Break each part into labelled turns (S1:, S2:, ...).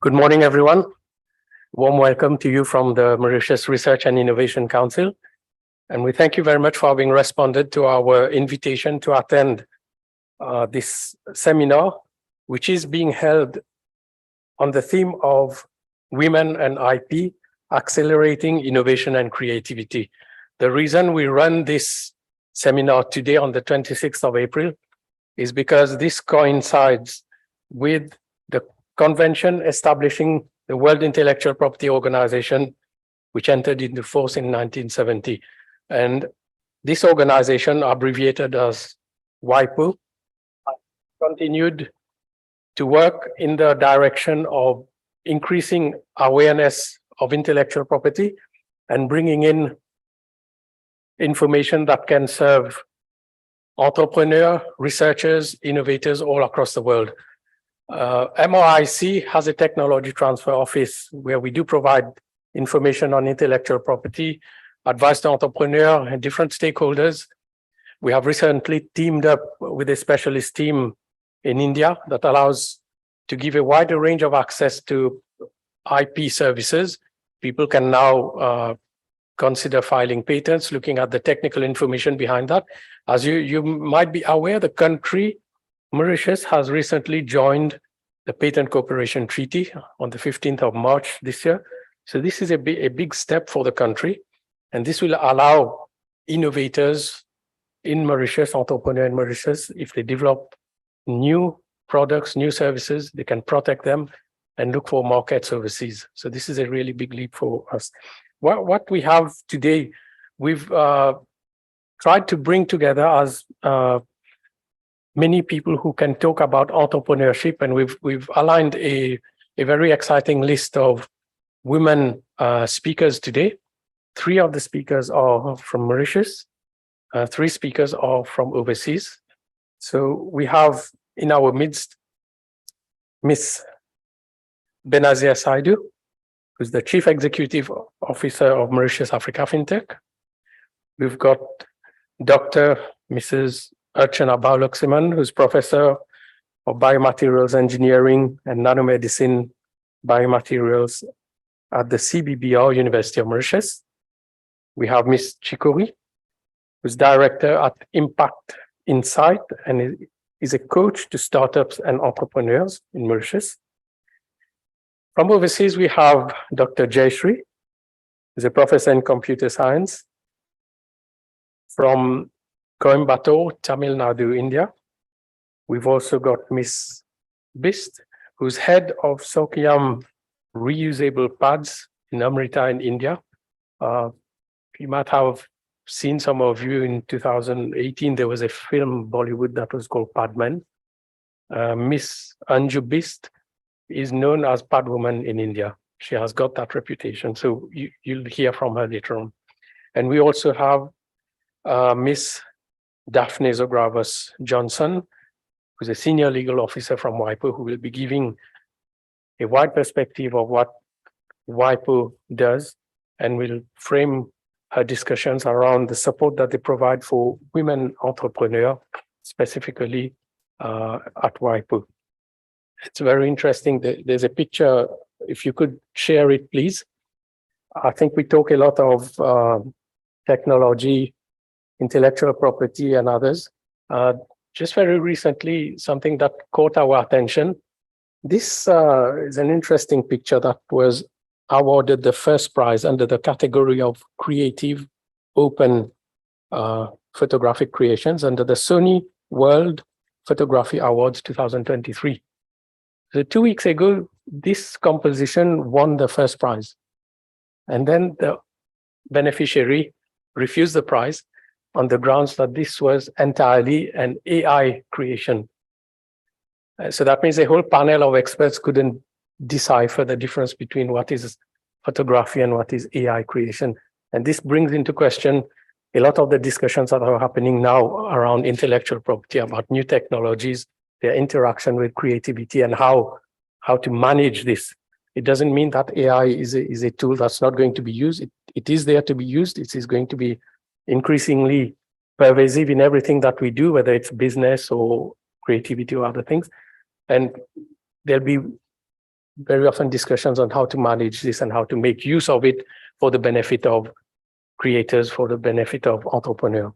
S1: Good morning, everyone. Warm welcome to you from the Mauritius Research and Innovation Council. And we thank you very much for having responded to our invitation to attend this seminar, which is being held on the theme of Women and IP, Accelerating Innovation and Creativity. The reason we run this seminar today on the 26th of April is because this coincides with the convention establishing the World Intellectual Property Organization, which entered into force in 1970. And this organization, abbreviated as WIPO, continued to work in the direction of increasing awareness of intellectual property and bringing in information that can serve entrepreneurs, researchers, innovators all across the world. MRIC has a technology transfer office where we do provide information on intellectual property, advice to entrepreneurs and different stakeholders. We have recently teamed up with a specialist team in India that allows to give a wider range of access to IP services. People can now consider filing patents, looking at the technical information behind that. As you might be aware, the country Mauritius has recently joined the Patent Cooperation Treaty on the 15th of March this year. So this is a big step for the country. And this will allow innovators in Mauritius, entrepreneurs in Mauritius, if they develop new products, new services, they can protect them and look for markets overseas. So this is a really big leap for us. What we have today, we've tried to bring together as many people who can talk about entrepreneurship, and we've aligned a very exciting list of women speakers today. 3 of the speakers are from Mauritius, 3 speakers are from overseas. So we have in our midst Miss Benazir Saidu, who's the Chief Executive Officer of Mauritius Africa FinTech. We've got Dr. Mrs. Archana Baulaximan, who's Professor of Biomaterials Engineering and Nanomedicine Biomaterials at the CBBR, University of Mauritius. We have Ms. Chikori, who's Director at Impact Insight and is a coach to startups and entrepreneurs in Mauritius. From overseas, we have Dr. Jayshree, who's a professor in computer science from Coimbatore, Tamil Nadu, India. We've also got Miss Bist, who's head of Sokyam reusable pads in Amrita in India. You might have seen, some of you, in 2018, there was a film Bollywood that was called Padman. Miss Anju Bist is known as Padwoman in India. She has got that reputation. So you'll hear from her later on. And we also have Miss Daphne Zografos Johnson, who's a senior legal officer from WIPO, who will be giving a wide perspective of what WIPO does and will frame her discussions around the support that they provide for women entrepreneurs, specifically at WIPO. It's very interesting. There's a picture, if you could share it, please. I think we talk a lot of technology, intellectual property, and others. Just very recently, something that caught our attention. This is an interesting picture that was awarded the first prize under the category of creative open photographic creations under the Sony World Photography Awards 2023. So 2 weeks ago, this composition won the first prize. And then the beneficiary refused the prize on the grounds that this was entirely an AI creation. So that means a whole panel of experts couldn't decipher the difference between what is photography and what is AI creation. And this brings into question a lot of the discussions that are happening now around intellectual property, about new technologies, their interaction with creativity, and how to manage this. It doesn't mean that AI is a tool that's not going to be used. It is there to be used. It is going to be increasingly pervasive in everything that we do, whether it's business or creativity or other things. And there'll be very often discussions on how to manage this and how to make use of it for the benefit of creators, for the benefit of entrepreneurs.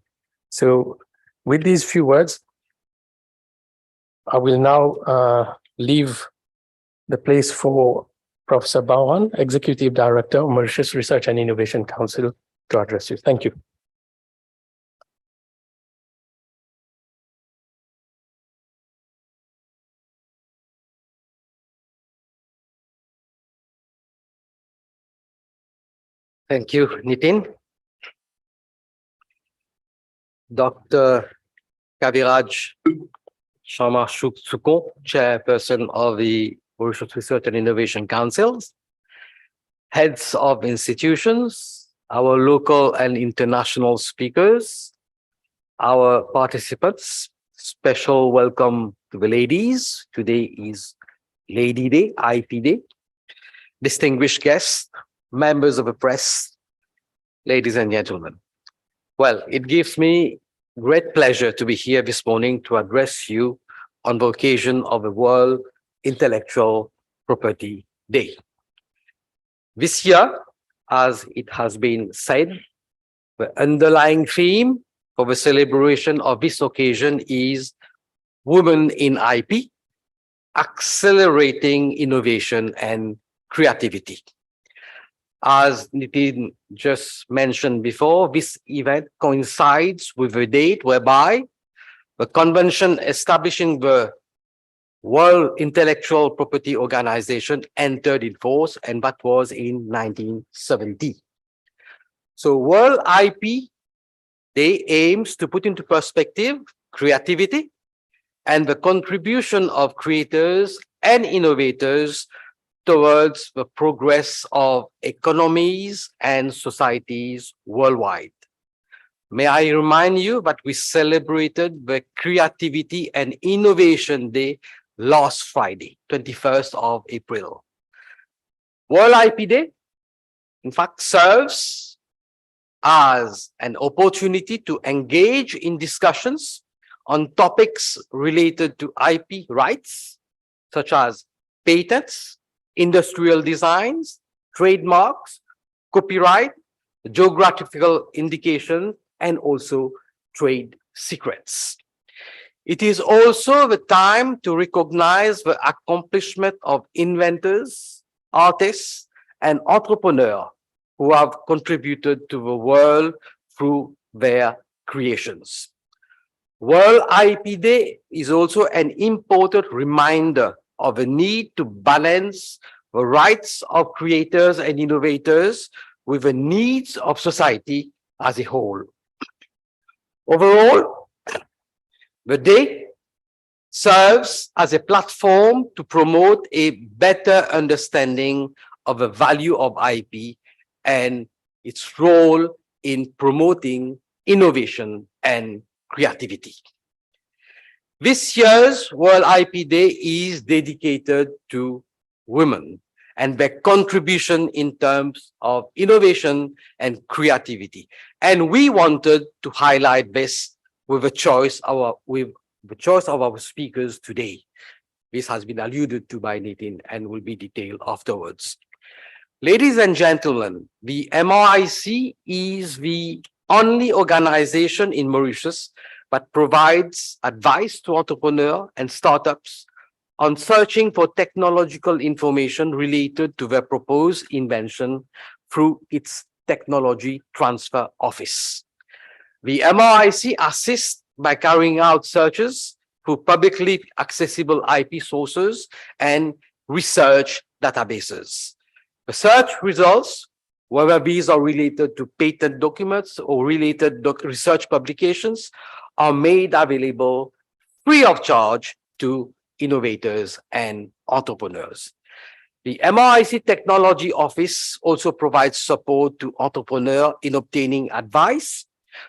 S1: So with these few words, I will now leave the place for Professor Bawan, Executive Director of Mauritius Research and Innovation Council, to address you. Thank you.
S2: Thank you, Nitin. Dr. Kaviraj Sharma Sukon, Chairperson of the Mauritius Research and Innovation Councils, heads of institutions, our local and international speakers, our participants, special welcome to the ladies. Today is Lady Day, IP Day. Distinguished guests, members of the press, ladies and gentlemen. Well, it gives me great pleasure to be here this morning to address you on the occasion of the World Intellectual Property Day. This year, as it has been said, the underlying theme for the celebration of this occasion is Women in IP, Accelerating Innovation and Creativity. As Nitin just mentioned before, this event coincides with the date whereby the convention establishing the World Intellectual Property Organization entered in force, and that was in 1970. So World IP Day aims to put into perspective creativity and the contribution of creators and innovators towards the progress of economies and societies worldwide. May I remind you that we celebrated the Creativity and Innovation Day last Friday, 21st of April. World IP Day, in fact, serves as an opportunity to engage in discussions on topics related to IP rights, such as patents, industrial designs, trademarks, copyright, geographical indication, and also trade secrets. It is also the time to recognize the accomplishment of inventors, artists, and entrepreneurs who have contributed to the world through their creations. World IP Day is also an important reminder of the need to balance the rights of creators and innovators with the needs of society as a whole. Overall, the day serves as a platform to promote a better understanding of the value of IP and its role in promoting innovation and creativity. This year's World IP Day is dedicated to women and their contribution in terms of innovation and creativity. And we wanted to highlight this with the choice of our speakers today. This has been alluded to by Nitin and will be detailed afterwards. Ladies and gentlemen, the MRIC is the only organization in Mauritius that provides advice to entrepreneurs and startups on searching for technological information related to their proposed invention through its Technology Transfer Office. The MRIC assists by carrying out searches through publicly accessible IP sources and research databases. The search results, whether these are related to patent documents or related research publications, are made available free of charge to innovators and entrepreneurs. The MRIC Technology Office also provides support to entrepreneurs in obtaining advice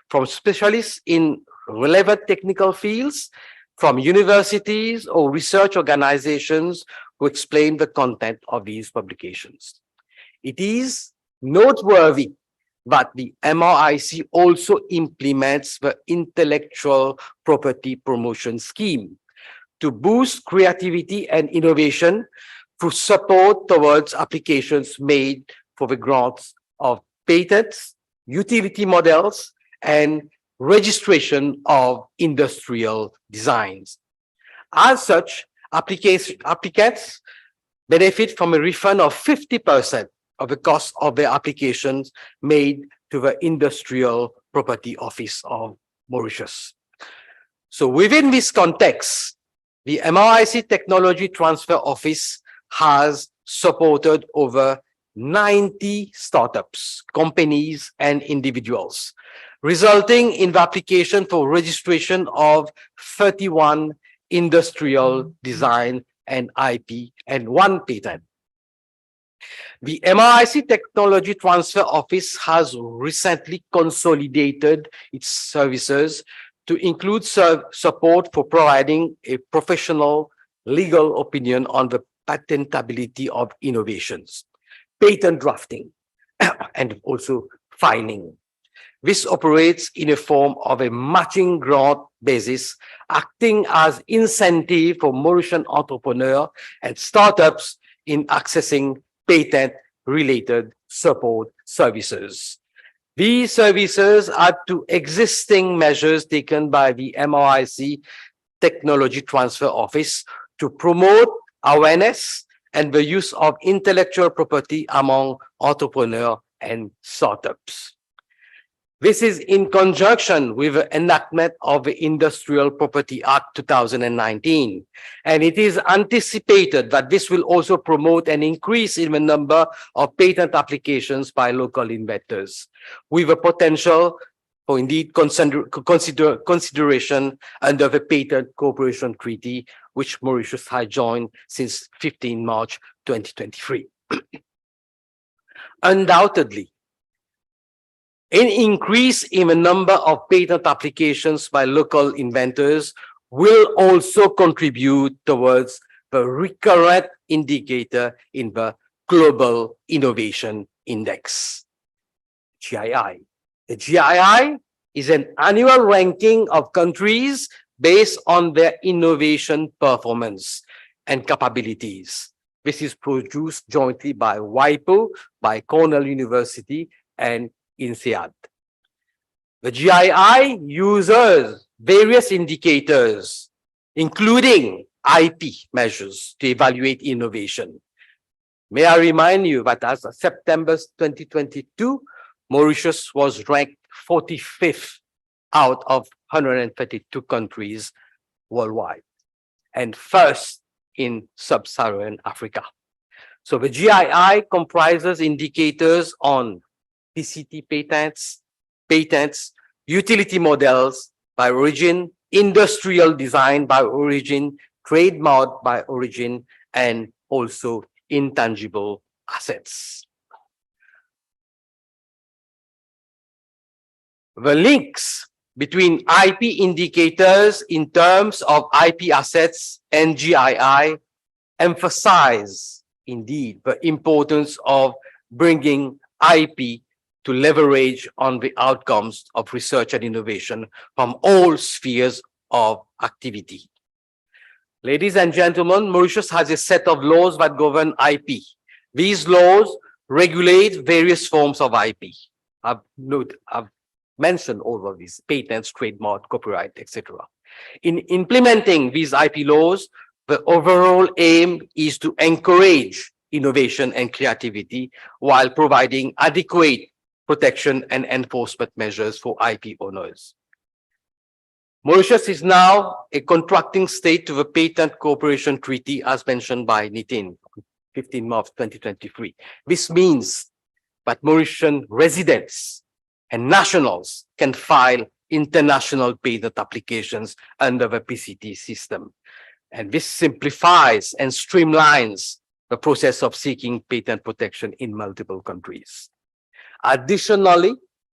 S2: from specialists in relevant technical fields, from universities or research organizations who explain the content of these publications. It is noteworthy that the MRIC also implements the Intellectual Property Promotion Scheme to boost creativity and innovation through support towards applications made for the grants of patents, utility models, and registration of industrial designs. As such, applicants benefit from a refund of 50% of the cost of their applications made to the Industrial Property Office of Mauritius. So within this context, the MRIC Technology Transfer Office has supported over 90 startups, companies, and individuals, resulting in the application for registration of 31 industrial design and IP and 1 patent. The MRIC Technology Transfer Office has recently consolidated its services to include support for providing a professional legal opinion on the patentability of innovations, patent drafting, and also filing. This operates in a form of a matching grant basis, acting as incentive for Mauritian entrepreneurs and startups in accessing patent-related support services. These services add to existing measures taken by the MRIC Technology Transfer Office to promote awareness and the use of intellectual property among entrepreneurs and startups. This is in conjunction with the enactment of the Industrial Property Act 2019, and it is anticipated that this will also promote an increase in the number of patent applications by local inventors, with a potential for indeed consideration under the Patent Cooperation Treaty, which Mauritius has joined since 15 March 2023. Undoubtedly, an increase in the number of patent applications by local inventors will also contribute towards the recurrent indicator in the Global Innovation Index, GII. The GII is an annual ranking of countries based on their innovation performance and capabilities. This is produced jointly by WIPO, by Cornell University, and INSEAD. The GII uses various indicators, including IP measures, to evaluate innovation. May I remind you that as of September 2022, Mauritius was ranked 45th out of 132 countries worldwide, and first in sub-Saharan Africa. So the GII comprises indicators on PCT patents, utility models by origin, industrial design by origin, trademark by origin, and also intangible assets. The links between IP indicators in terms of IP assets and GII emphasize indeed the importance of bringing IP to leverage on the outcomes of research and innovation from all spheres of activity. Ladies and gentlemen, Mauritius has a set of laws that govern IP. These laws regulate various forms of IP. I've mentioned all of these: patents, trademark, copyright, etc. In implementing these IP laws, the overall aim is to encourage innovation and creativity while providing adequate protection and enforcement measures for IP owners. Mauritius is now a contracting state to the Patent Cooperation Treaty, as mentioned by Nitin, 15 March 2023. This means that Mauritian residents and nationals can file international patent applications under the PCT system. And this simplifies and streamlines the process of seeking patent protection in multiple countries. Additionally,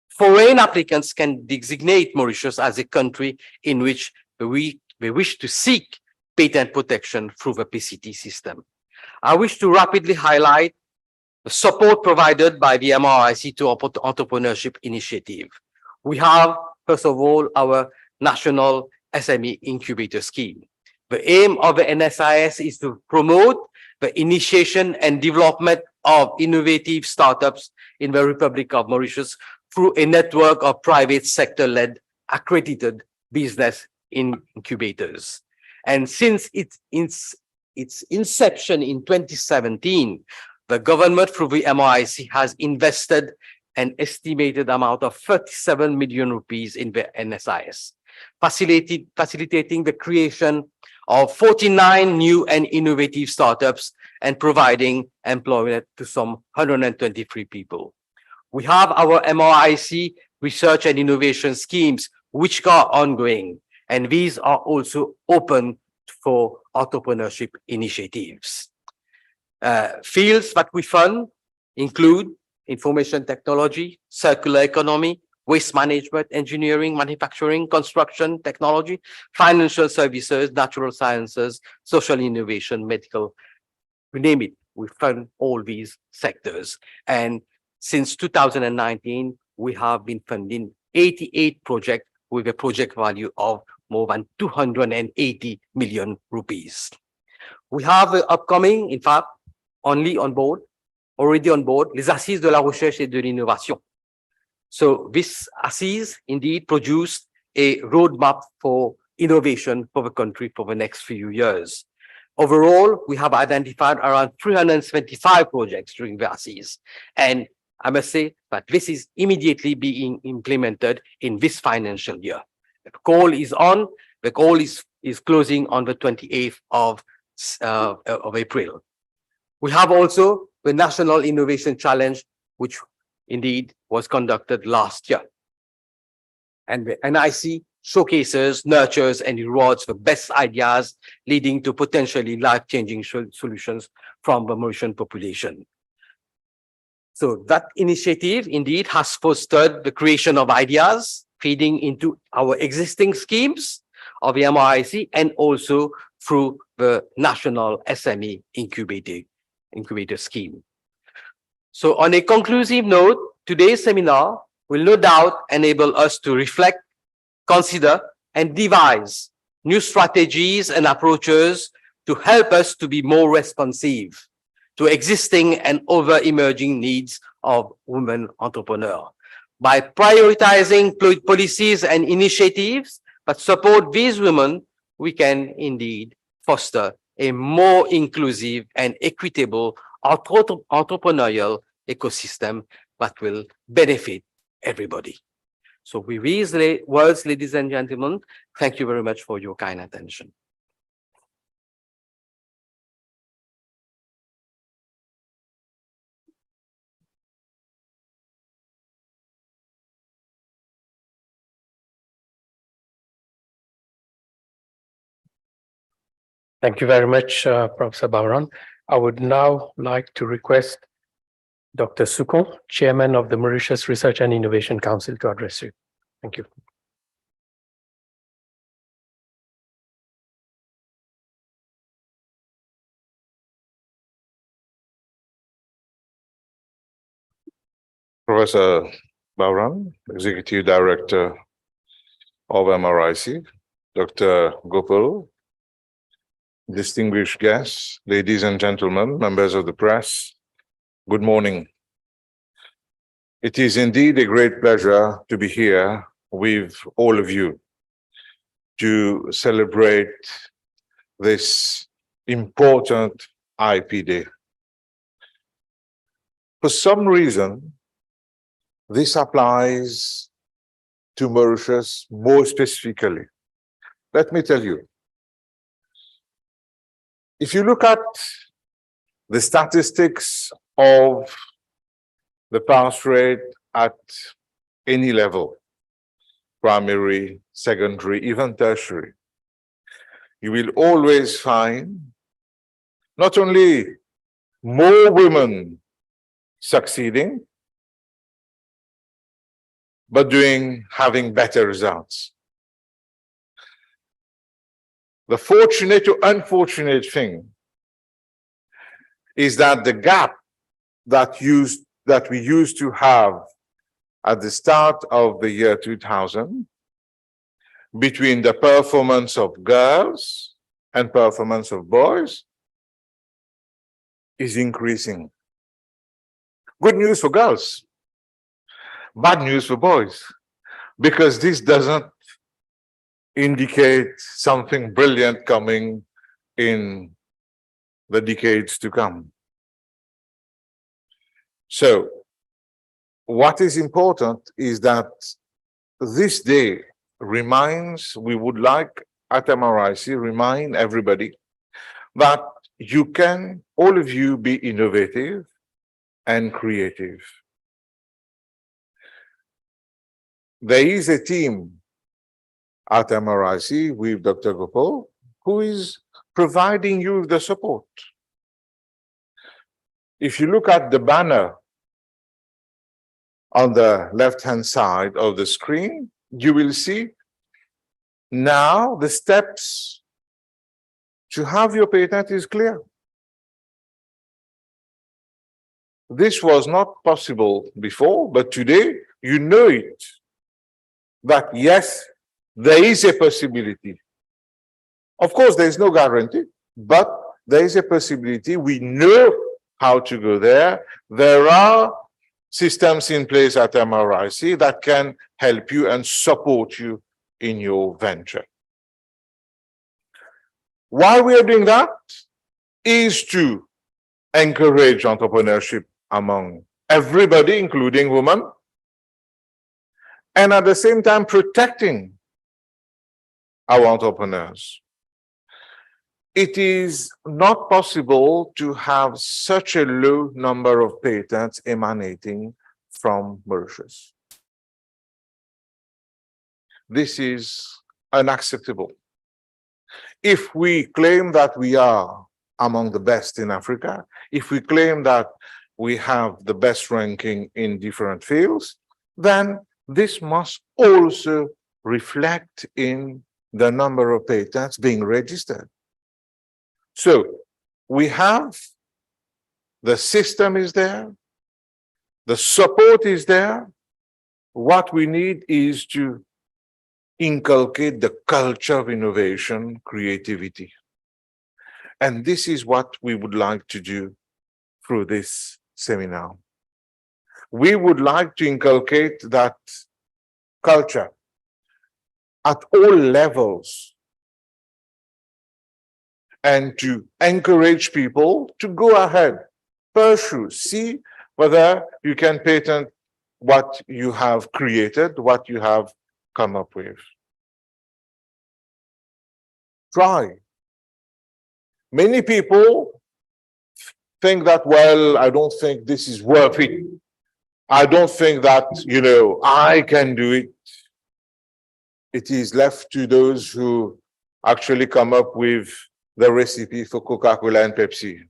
S2: foreign applicants can designate Mauritius as a country in which we wish to seek patent protection through the PCT system. I wish to rapidly highlight the support provided by the MRIC to entrepreneurship initiative. We have, first of all, our national SME incubator scheme. The aim of the NSIS is to promote the initiation and development of innovative startups in the Republic of Mauritius through a network of private sector-led accredited business incubators. And since its inception in 2017, the government through the MRIC has invested an estimated amount of 37 million rupees in the NSIS, facilitating the creation of 49 new and innovative startups and providing employment to some 123 people. We have our MRIC research and innovation schemes, which are ongoing, and these are also open for entrepreneurship initiatives. Fields that we fund include information technology, circular economy, waste management, engineering, manufacturing, construction, technology, financial services, natural sciences, social innovation, medical, you name it. We fund all these sectors. And since 2019, we have been funding 88 projects with a project value of more than 280 million rupees. We have upcoming, in fact, already on board, les Assises de la Recherche et de l'Innovation. So this Assise indeed produced a roadmap for innovation for the country for the next few years. Overall, we have identified around 375 projects during the Assise. And I must say that this is immediately being implemented in this financial year. The call is on, the call is closing on the 28th of April. We have also the National Innovation Challenge, which indeed was conducted last year. And the NIC showcases, nurtures, and rewards the best ideas leading to potentially life-changing solutions from the Mauritian population. So that initiative indeed has fostered the creation of ideas feeding into our existing schemes of the MRIC and also through the National SME Incubator Scheme. So on a conclusive note, today's seminar will no doubt enable us to reflect, consider, and devise new strategies and approaches to help us to be more responsive to existing and other emerging needs of women entrepreneurs. By prioritizing policies and initiatives that support these women, we can indeed foster a more inclusive and equitable entrepreneurial ecosystem that will benefit everybody. So with these words, ladies and gentlemen, thank you very much for your kind attention.
S1: Thank you very much, Professor Bauran. I would now like to request Dr. Soukon, Chairman of the Mauritius Research and Innovation Council, to address you. Thank you.
S3: Professor Bauran, Executive Director of MRIC, Dr. Gopal, distinguished guests, ladies and gentlemen, members of the press, good morning. It is indeed a great pleasure to be here with all of you to celebrate this important IP Day. For some reason, this applies to Mauritius more specifically. Let me tell you. If you look at the statistics of the pass rate at any level, primary, secondary, even tertiary, you will always find not only more women succeeding, but having better results. The fortunate or unfortunate thing is that the gap that we used to have at the start of the year 2000 between the performance of girls and performance of boys is increasing. Good news for girls, bad news for boys, because this doesn't indicate something brilliant coming in the decades to come. So, what is important is that this day reminds, we would like at MRIC, remind everybody that you can, all of you, be innovative and creative. There is a team at MRIC with Dr. Gopal who is providing you with the support. If you look at the banner on the left-hand side of the screen, you will see now the steps to have your patent is clear. This was not possible before, but today you know it. That yes, there is a possibility. Of course, there is no guarantee, but there is a possibility. We know how to go there. There are systems in place at MRIC that can help you and support you in your venture. Why we are doing that is to encourage entrepreneurship among everybody, including women, and at the same time protecting our entrepreneurs. It is not possible to have such a low number of patents emanating from Mauritius. This is unacceptable. If we claim that we are among the best in Africa, if we claim that we have the best ranking in different fields, then this must also reflect in the number of patents being registered. So we have, the system is there, the support is there. What we need is to inculcate the culture of innovation, creativity. And this is what we would like to do through this seminar. We would like to inculcate that culture at all levels and to encourage people to go ahead, pursue, see whether you can patent what you have created, what you have come up with. Try. Many people think that, well, I don't think this is worth it. I don't think that, I can do it. It is left to those who actually come up with the recipe for Coca-Cola and Pepsi.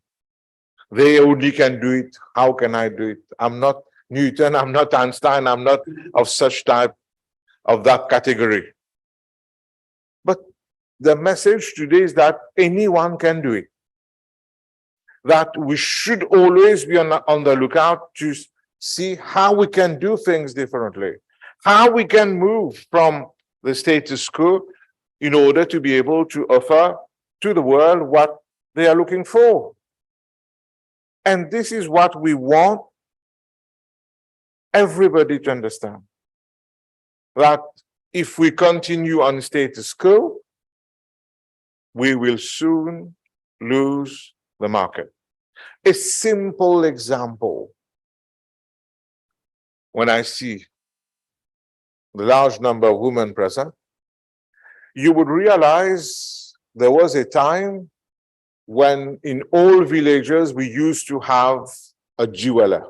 S3: They only can do it. How can I do it? I'm not Newton, I'm not Einstein, I'm not of such type, of that category. But the message today is that anyone can do it. That we should always be on the lookout to see how we can do things differently, how we can move from the status quo in order to be able to offer to the world what they are looking for. And this is what we want everybody to understand. That if we continue on status quo, we will soon lose the market. A simple example. When I see the large number of women present, you would realize there was a time when in all villages we used to have a jeweler.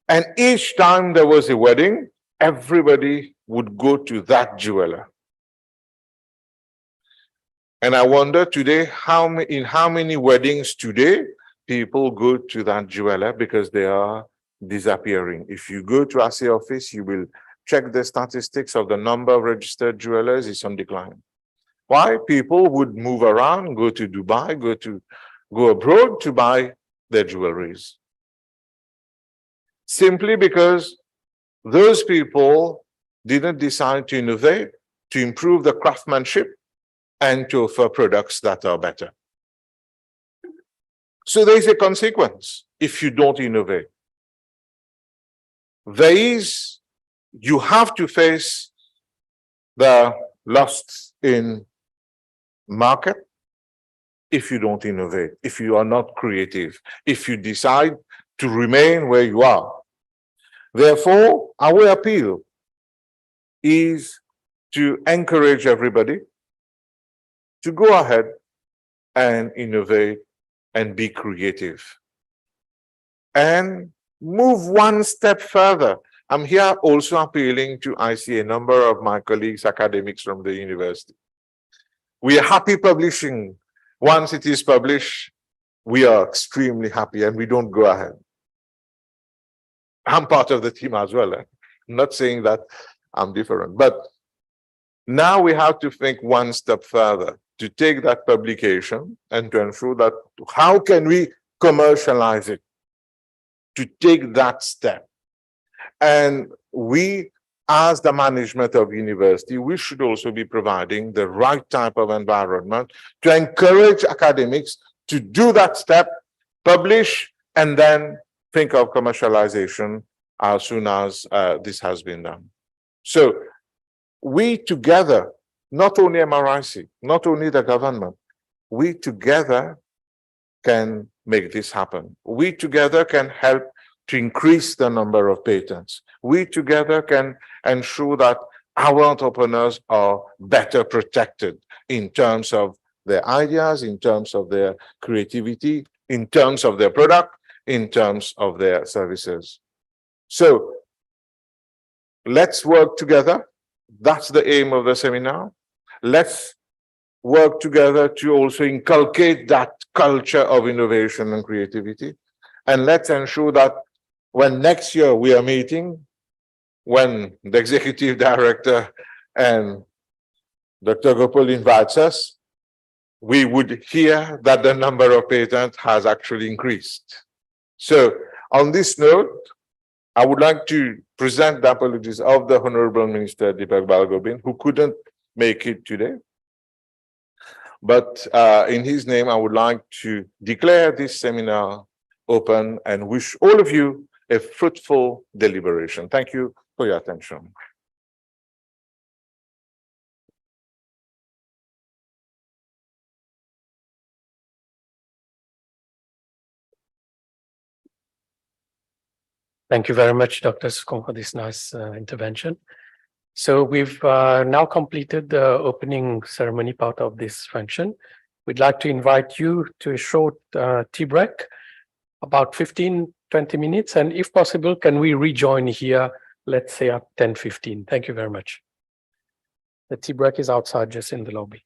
S3: And each time there was a wedding, everybody would go to that jeweler. And I wonder today, in how many weddings today people go to that jeweler, because they are disappearing. If you go to RC office, you will check the statistics of the number of registered jewelers. It's on decline. Why? People would move around, go to Dubai, go abroad to buy their jewelries. Simply because those people didn't decide to innovate, to improve the craftsmanship, and to offer products that are better. So there is a consequence if you don't innovate. You have to face the loss in market if you don't innovate, if you are not creative, if you decide to remain where you are. Therefore, our appeal is to encourage everybody to go ahead and innovate and be creative and move one step further. I'm here also appealing to, I see a number of my colleagues, academics from the university. We are happy publishing. Once it is published, we are extremely happy and we don't go ahead. I'm part of the team as well. I'm not saying that I'm different, but now we have to think one step further to take that publication and to ensure that how can we commercialize it, to take that step. And we, as the management of university, we should also be providing the right type of environment to encourage academics to do that step, publish, and then think of commercialization as soon as this has been done. So we together, not only MRIC, not only the government, we together can make this happen. We together can help to increase the number of patents. We together can ensure that our entrepreneurs are better protected in terms of their ideas, in terms of their creativity, in terms of their product, in terms of their services. So let's work together. That's the aim of the seminar. Let's work together to also inculcate that culture of innovation and creativity. And let's ensure that when next year we are meeting, when the executive director and Dr. Gopal invites us, we would hear that the number of patents has actually increased. So on this note, I would like to present the apologies of the Honorable Minister Deepak Balgobin, who couldn't make it today. But in his name, I would like to declare this seminar open and wish all of you a fruitful deliberation. Thank you for your attention.
S1: Thank you very much, Dr. Sukong, for this nice intervention. So we've now completed the opening ceremony part of this function. We'd like to invite you to a short tea break, about 15-20 minutes. And if possible, can we rejoin here, let's say at 10:15. Thank you very much. The tea break is outside, just in the lobby.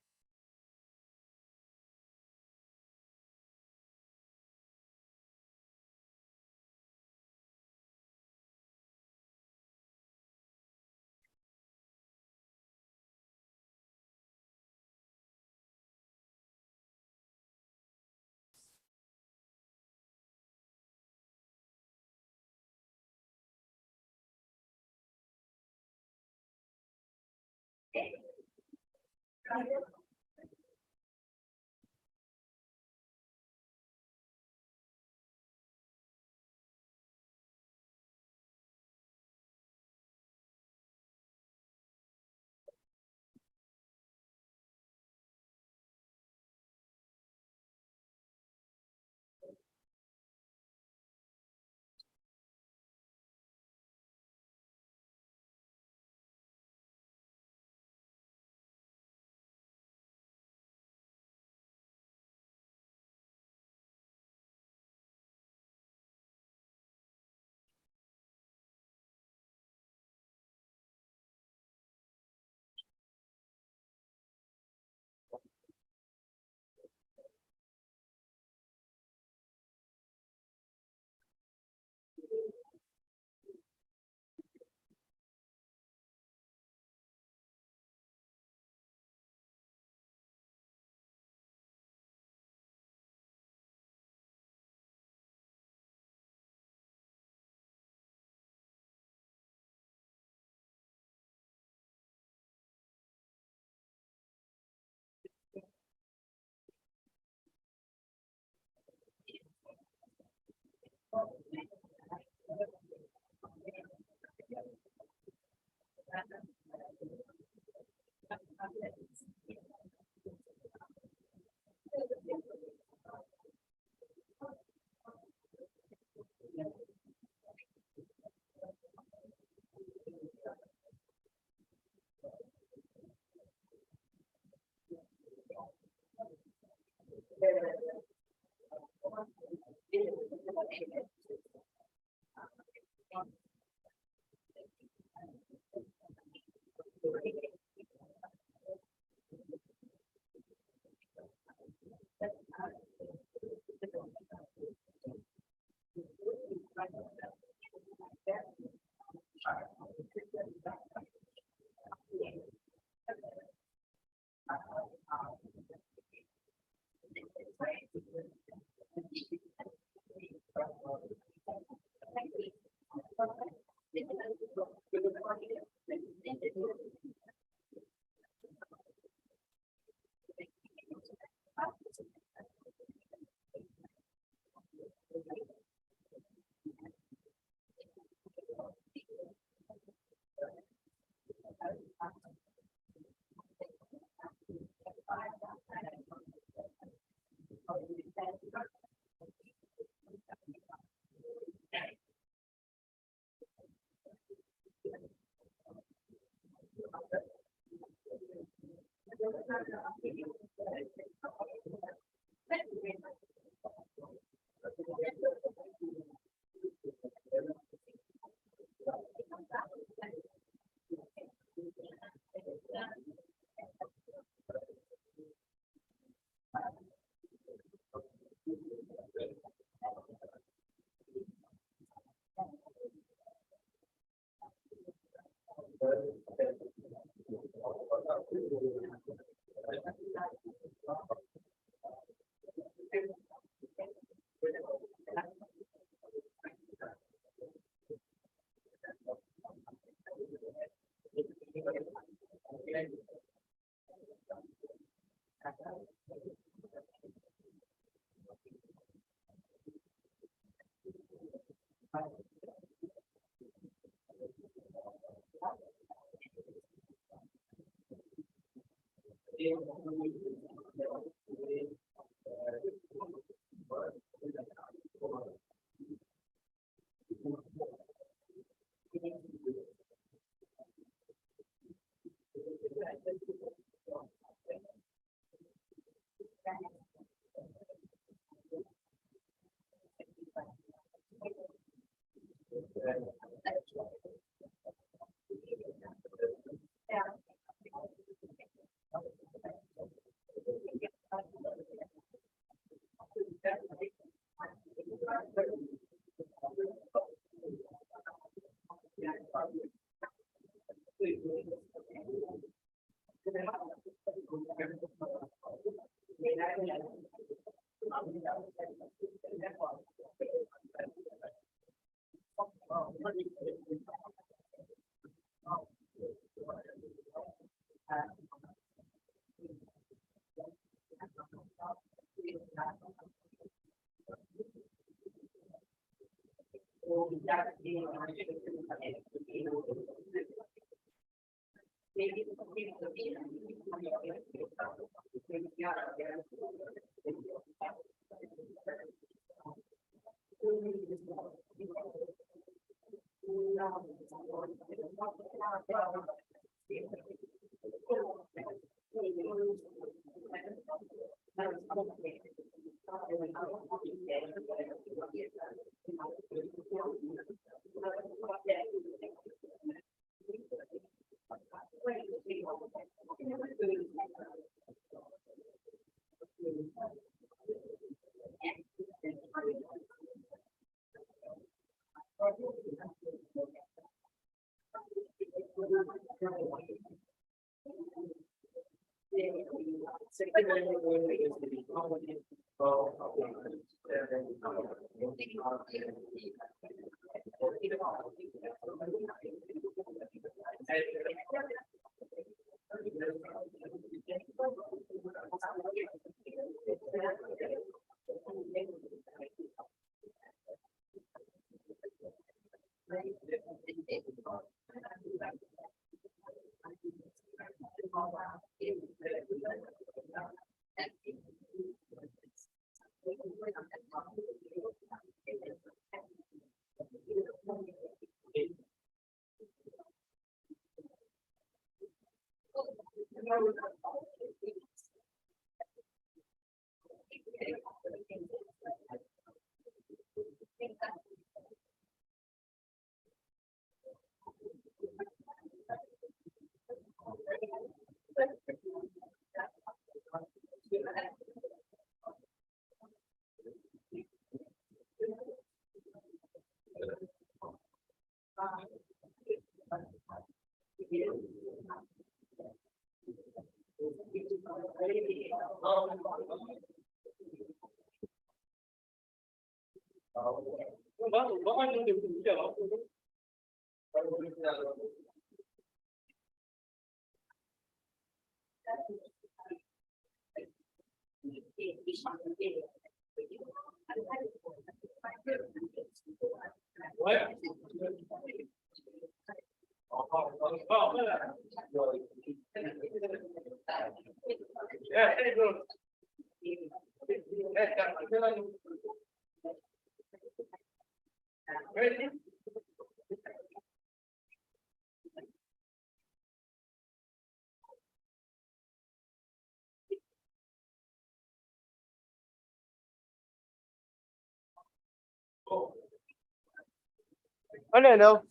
S2: Oh, no, no.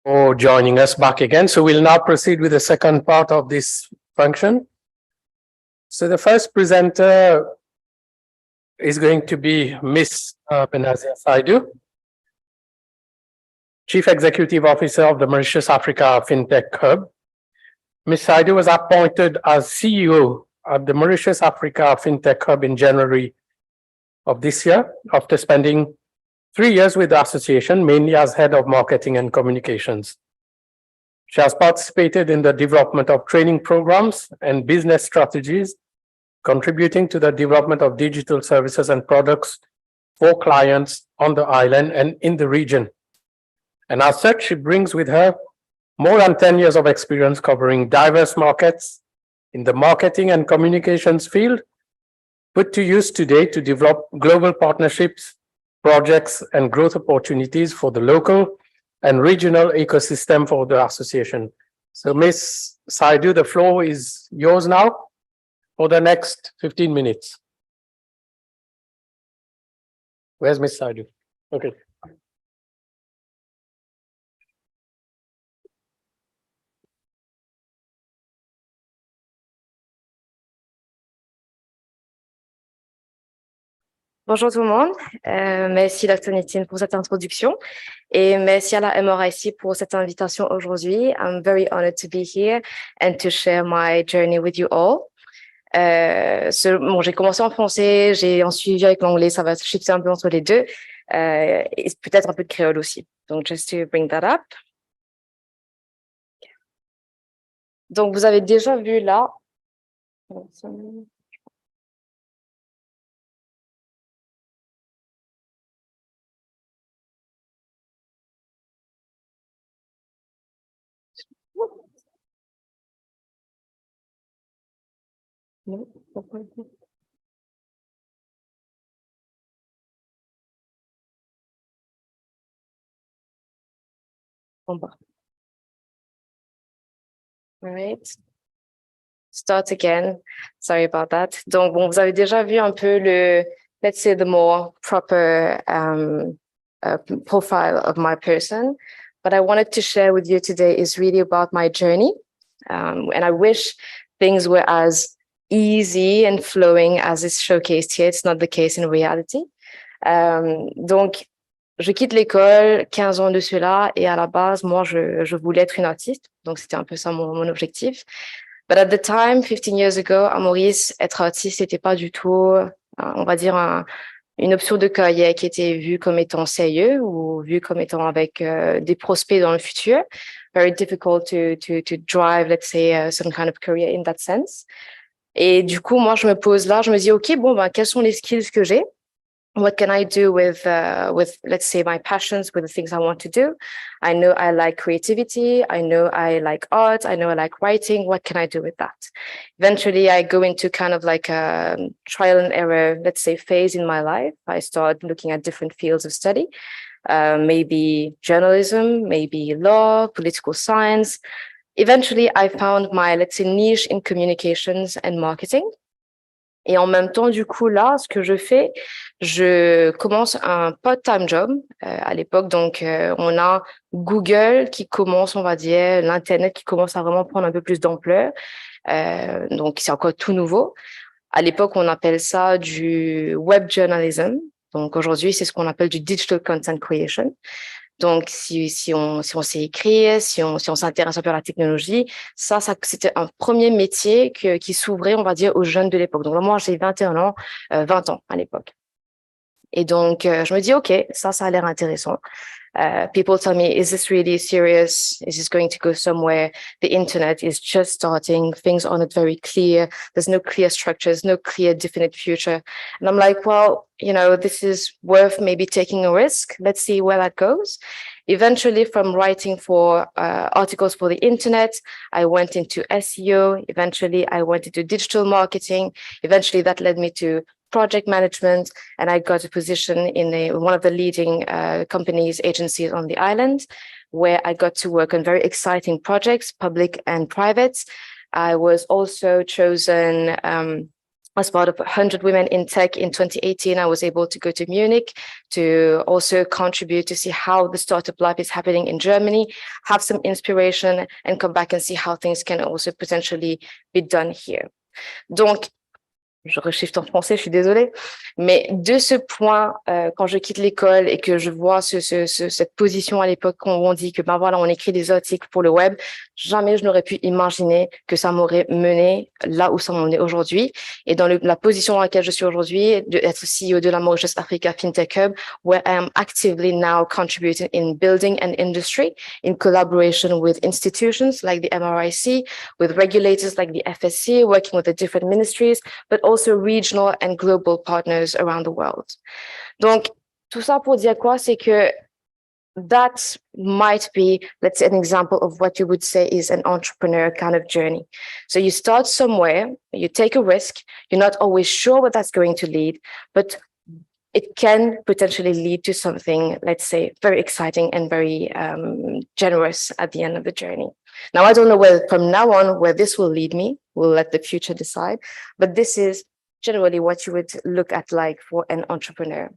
S1: For joining us back again. So we'll now proceed with the second part of this function. So the first presenter is going to be Miss Benazia Saidu. Chief Executive Officer of the Mauritius Africa FinTech Hub. Ms. Saidu was appointed as CEO at the Mauritius Africa FinTech Hub in January of this year, after spending 3 years with the association, mainly as head of marketing and communications. She has participated in the development of training programs and business strategies, contributing to the development of digital services and products for clients on the island and in the region. And as such, she brings with her more than 10 years of experience covering diverse markets in the marketing and communications field, put to use today to develop global partnerships, projects, and growth opportunities for the local and regional ecosystem for the association. So Ms. Saidu, the floor is yours now for the next 15 minutes. Where's Ms. Saidu? Okay.
S4: Bonjour tout le monde, merci Dr. Nitin pour cette introduction et merci à la MRIC pour cette invitation aujourd'hui. I'm very honored to be here and to share my journey with you all. Bon, j'ai commencé en français, j'ai en suivi avec l'anglais, ça va shifter un peu entre les deux, et peut-être un peu de créole aussi. Donc, just to bring that up. Donc, vous avez déjà vu là. Non, pourquoi? En bas. All right. Start again. Sorry about that. Donc, bon, vous avez déjà vu un peu le, let's say, the more proper profile of my person. What I wanted to share with you today is really about my journey. And I wish things were as easy and flowing as is showcased here. It's not the case in reality. Donc, je quitte l'école, 15 ans de cela, et à la base, moi, je voulais être une artiste. Donc, c'était un peu ça mon objectif. But at the time, 15 years ago, à Maurice, être artiste, c'était pas du tout, on va dire, une option de carrière qui était vue comme étant sérieux ou vue comme étant avec des prospects dans le futur. Very difficult to drive, let's say, some kind of career in that sense. Et du coup, moi, je me pose là, je me dis, OK, bon, ben, quels sont les skills que j'ai? What can I do with, let's say, my passions, with the things I want to do? I know I like creativity. I know I like art. I know I like writing. What can I do with that? Eventually, I go into kind of like a trial and error, let's say, phase in my life. I start looking at different fields of study, maybe journalism, maybe law, political science. Eventually, I found my, let's say, niche in communications and marketing. Et en même temps, du coup, là, ce que je fais, je commence un part-time job à l'époque. Donc, on a Google qui commence, on va dire, l'Internet qui commence à vraiment prendre un peu plus d'ampleur. Donc, c'est encore tout nouveau. À l'époque, on appelle ça du web journalism. Donc, aujourd'hui, c'est ce qu'on appelle du digital content creation. Donc, si on sait écrire, si on s'intéresse un peu à la technologie, ça c'était un premier métier qui s'ouvrait, on va dire, aux jeunes de l'époque. Donc, là, moi, j'ai 21 ans, 20 ans à l'époque. Et donc, je me dis, OK, ça a l'air intéressant. People tell me, is this really serious? Is this going to go somewhere? The internet is just starting. Things are not very clear. There's no clear structures, no clear definite future. And I'm like, well, you know, this is worth maybe taking a risk. Let's see where that goes. Eventually, from writing for articles for the internet, I went into SEO. Eventually, I went into digital marketing. Eventually, that led me to project management, and I got a position in one of the leading companies, agencies on the island, where I got to work on very exciting projects, public and private. I was also chosen as part of 100 Women in Tech in 2018. I was able to go to Munich to also contribute to see how the startup life is happening in Germany, have some inspiration, and come back and see how things can also potentially be done here. Donc, je reshift en français, je suis désolée. Mais de ce point, quand je quitte l'école et que je vois cette position à l'époque où on dit que ben voilà, on écrit des articles pour le web, jamais je n'aurais pu imaginer que ça m'aurait mené là où ça m'en est aujourd'hui. Et dans la position dans laquelle je suis aujourd'hui, d'être CEO de la Mauritius Africa FinTech Hub, where I am actively now contributing in building an industry in collaboration with institutions like the MRIC, with regulators like the FSC, working with the different ministries, but also regional and global partners around the world. Donc, tout ça pour dire quoi? C'est que that might be, let's say, an example of what you would say is an entrepreneur kind of journey. So you start somewhere, you take a risk, you're not always sure what that's going to lead, but it can potentially lead to something, let's say, very exciting and very generous at the end of the journey. Now, I don't know where from now on where this will lead me. We'll let the future decide. But this is generally what you would look at like for an entrepreneur.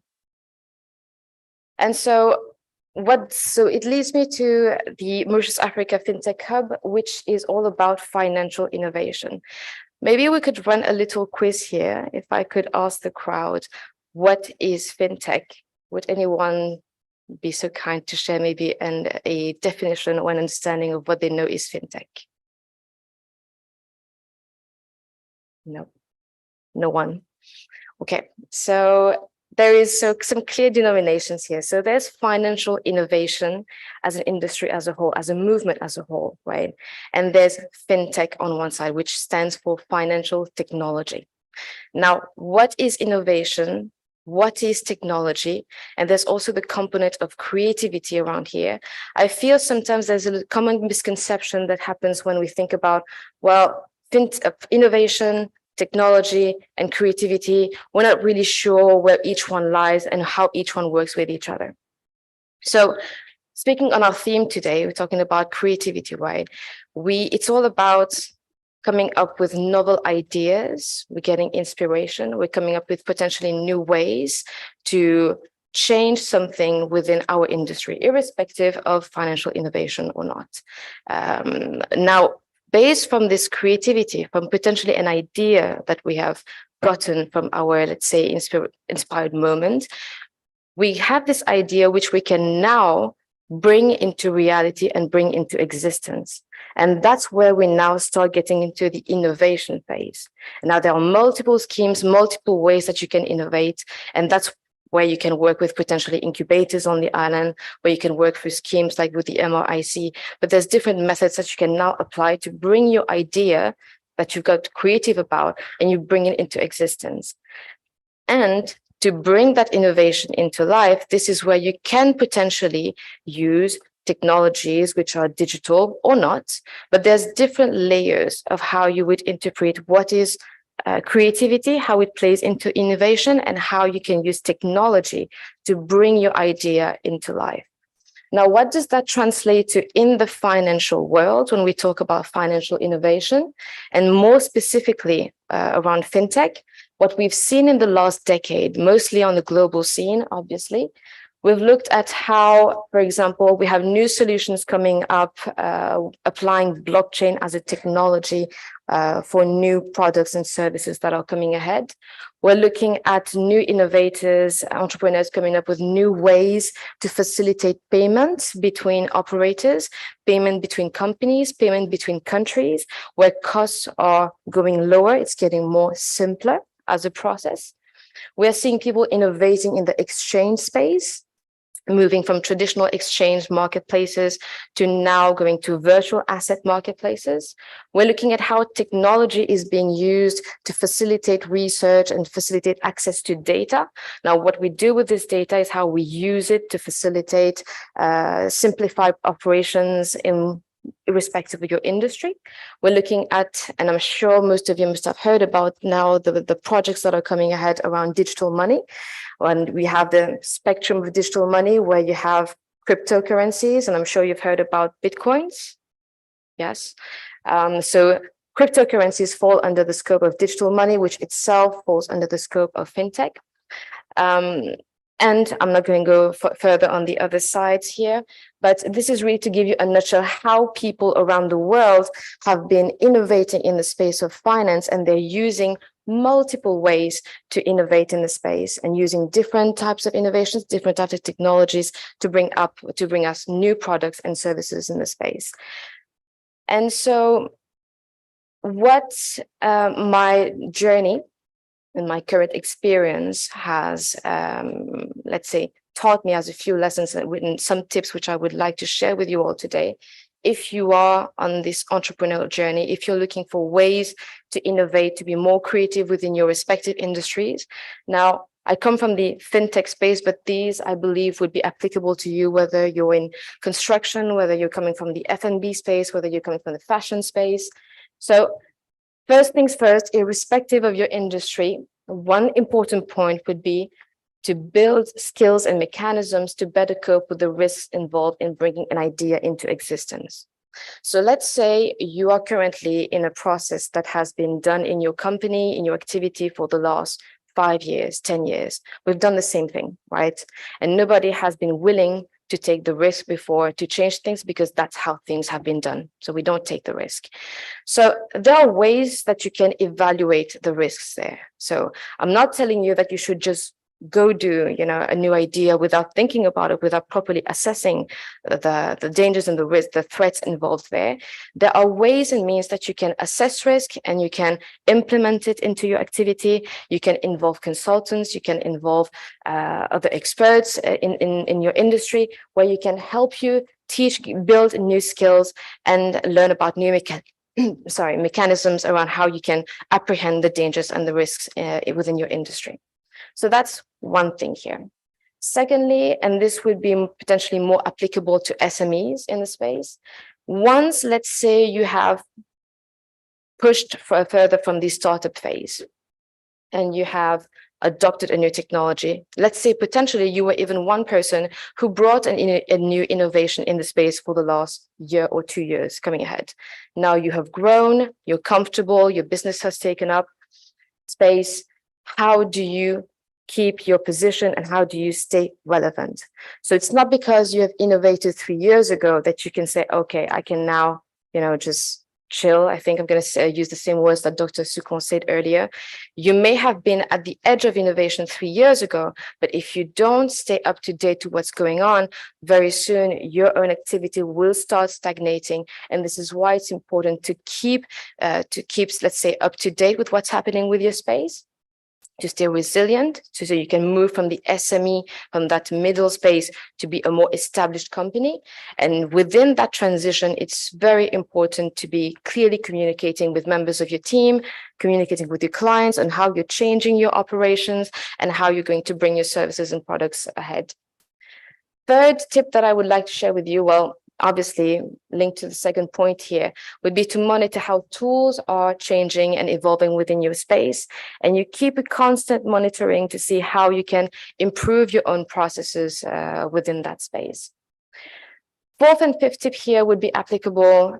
S4: And so it leads me to the Mauritius Africa FinTech Hub, which is all about financial innovation. Maybe we could run a little quiz here. If I could ask the crowd, what is FinTech? Would anyone be so kind to share maybe a definition or an understanding of what they know is FinTech? No, no one. Okay, so there is some clear denominations here. So there's financial innovation as an industry as a whole, as a movement as a whole, right? And there's FinTech on one side, which stands for financial technology. Now, what is innovation? What is technology? And there's also the component of creativity around here. I feel sometimes there's a common misconception that happens when we think about, well, innovation, technology, and creativity. We're not really sure where each one lies and how each one works with each other. So speaking on our theme today, we're talking about creativity, right? It's all about coming up with novel ideas, we're getting inspiration, we're coming up with potentially new ways to change something within our industry, irrespective of financial innovation or not. Now, based from this creativity, from potentially an idea that we have gotten from our, let's say, inspired moment, we have this idea which we can now bring into reality and bring into existence. And that's where we now start getting into the innovation phase. Now, there are multiple schemes, multiple ways that you can innovate. And that's where you can work with potentially incubators on the island, where you can work through schemes like with the MRIC. But there's different methods that you can now apply to bring your idea that you've got creative about, and you bring it into existence. And to bring that innovation into life, this is where you can potentially use technologies which are digital or not, but there's different layers of how you would interpret what is creativity, how it plays into innovation, and how you can use technology to bring your idea into life. Now, what does that translate to in the financial world when we talk about financial innovation, and more specifically around FinTech? What we've seen in the last decade, mostly on the global scene, obviously, we've looked at how, for example, we have new solutions coming up, applying blockchain as a technology for new products and services that are coming ahead. We're looking at new innovators, entrepreneurs coming up with new ways to facilitate payments between operators, payment between companies, payment between countries, where costs are going lower. It's getting more simpler as a process. We're seeing people innovating in the exchange space, moving from traditional exchange marketplaces to now going to virtual asset marketplaces. We're looking at how technology is being used to facilitate research and facilitate access to data. Now, what we do with this data is how we use it to facilitate simplified operations irrespective of your industry. We're looking at, and I'm sure most of you must have heard about now, the projects that are coming ahead around digital money. And we have the spectrum of digital money where you have cryptocurrencies, and I'm sure you've heard about Bitcoins. Yes. So cryptocurrencies fall under the scope of digital money, which itself falls under the scope of FinTech. And I'm not going to go further on the other sides here, but this is really to give you a nutshell how people around the world have been innovating in the space of finance, and they're using multiple ways to innovate in the space and using different types of innovations, different types of technologies to bring us new products and services in the space. And so what my journey and my current experience has, let's say, taught me as a few lessons and some tips which I would like to share with you all today. If you are on this entrepreneurial journey, if you're looking for ways to innovate, to be more creative within your respective industries. Now, I come from the fintech space, but these, I believe, would be applicable to you, whether you're in construction, whether you're coming from the F&B space, whether you're coming from the fashion space. So first things first, irrespective of your industry, one important point would be to build skills and mechanisms to better cope with the risks involved in bringing an idea into existence. So let's say you are currently in a process that has been done in your company, in your activity for the last 5 years, 10 years. We've done the same thing, right? And nobody has been willing to take the risk before to change things because that's how things have been done. So we don't take the risk. So there are ways that you can evaluate the risks there. So I'm not telling you that you should just go do, a new idea without thinking about it, without properly assessing the dangers and the risks, the threats involved there. There are ways and means that you can assess risk and you can implement it into your activity. You can involve consultants, you can involve other experts in your industry, where you can help you teach, build new skills and learn about new mechanisms around how you can apprehend the dangers and the risks within your industry. So that's one thing here. Secondly, and this would be potentially more applicable to SMEs in the space. Once, let's say you have pushed further from the startup phase and you have adopted a new technology, let's say potentially you were even one person who brought a new innovation in the space for the last year or 2 years coming ahead. Now you have grown, you're comfortable, your business has taken up space. How do you keep your position and how do you stay relevant? So it's not because you have innovated 3 years ago that you can say, okay, I can now, just chill. I think I'm going to use the same words that Dr. Sucon said earlier. You may have been at the edge of innovation 3 years ago, but if you don't stay up to date to what's going on, very soon your own activity will start stagnating. And this is why it's important to keep, let's say, up to date with what's happening with your space, to stay resilient, so you can move from the SME, from that middle space, to be a more established company. And within that transition, it's very important to be clearly communicating with members of your team, communicating with your clients on how you're changing your operations and how you're going to bring your services and products ahead. Third tip that I would like to share with you, well, obviously linked to the second point here, would be to monitor how tools are changing and evolving within your space, and you keep a constant monitoring to see how you can improve your own processes within that space. Fourth and fifth tip here would be applicable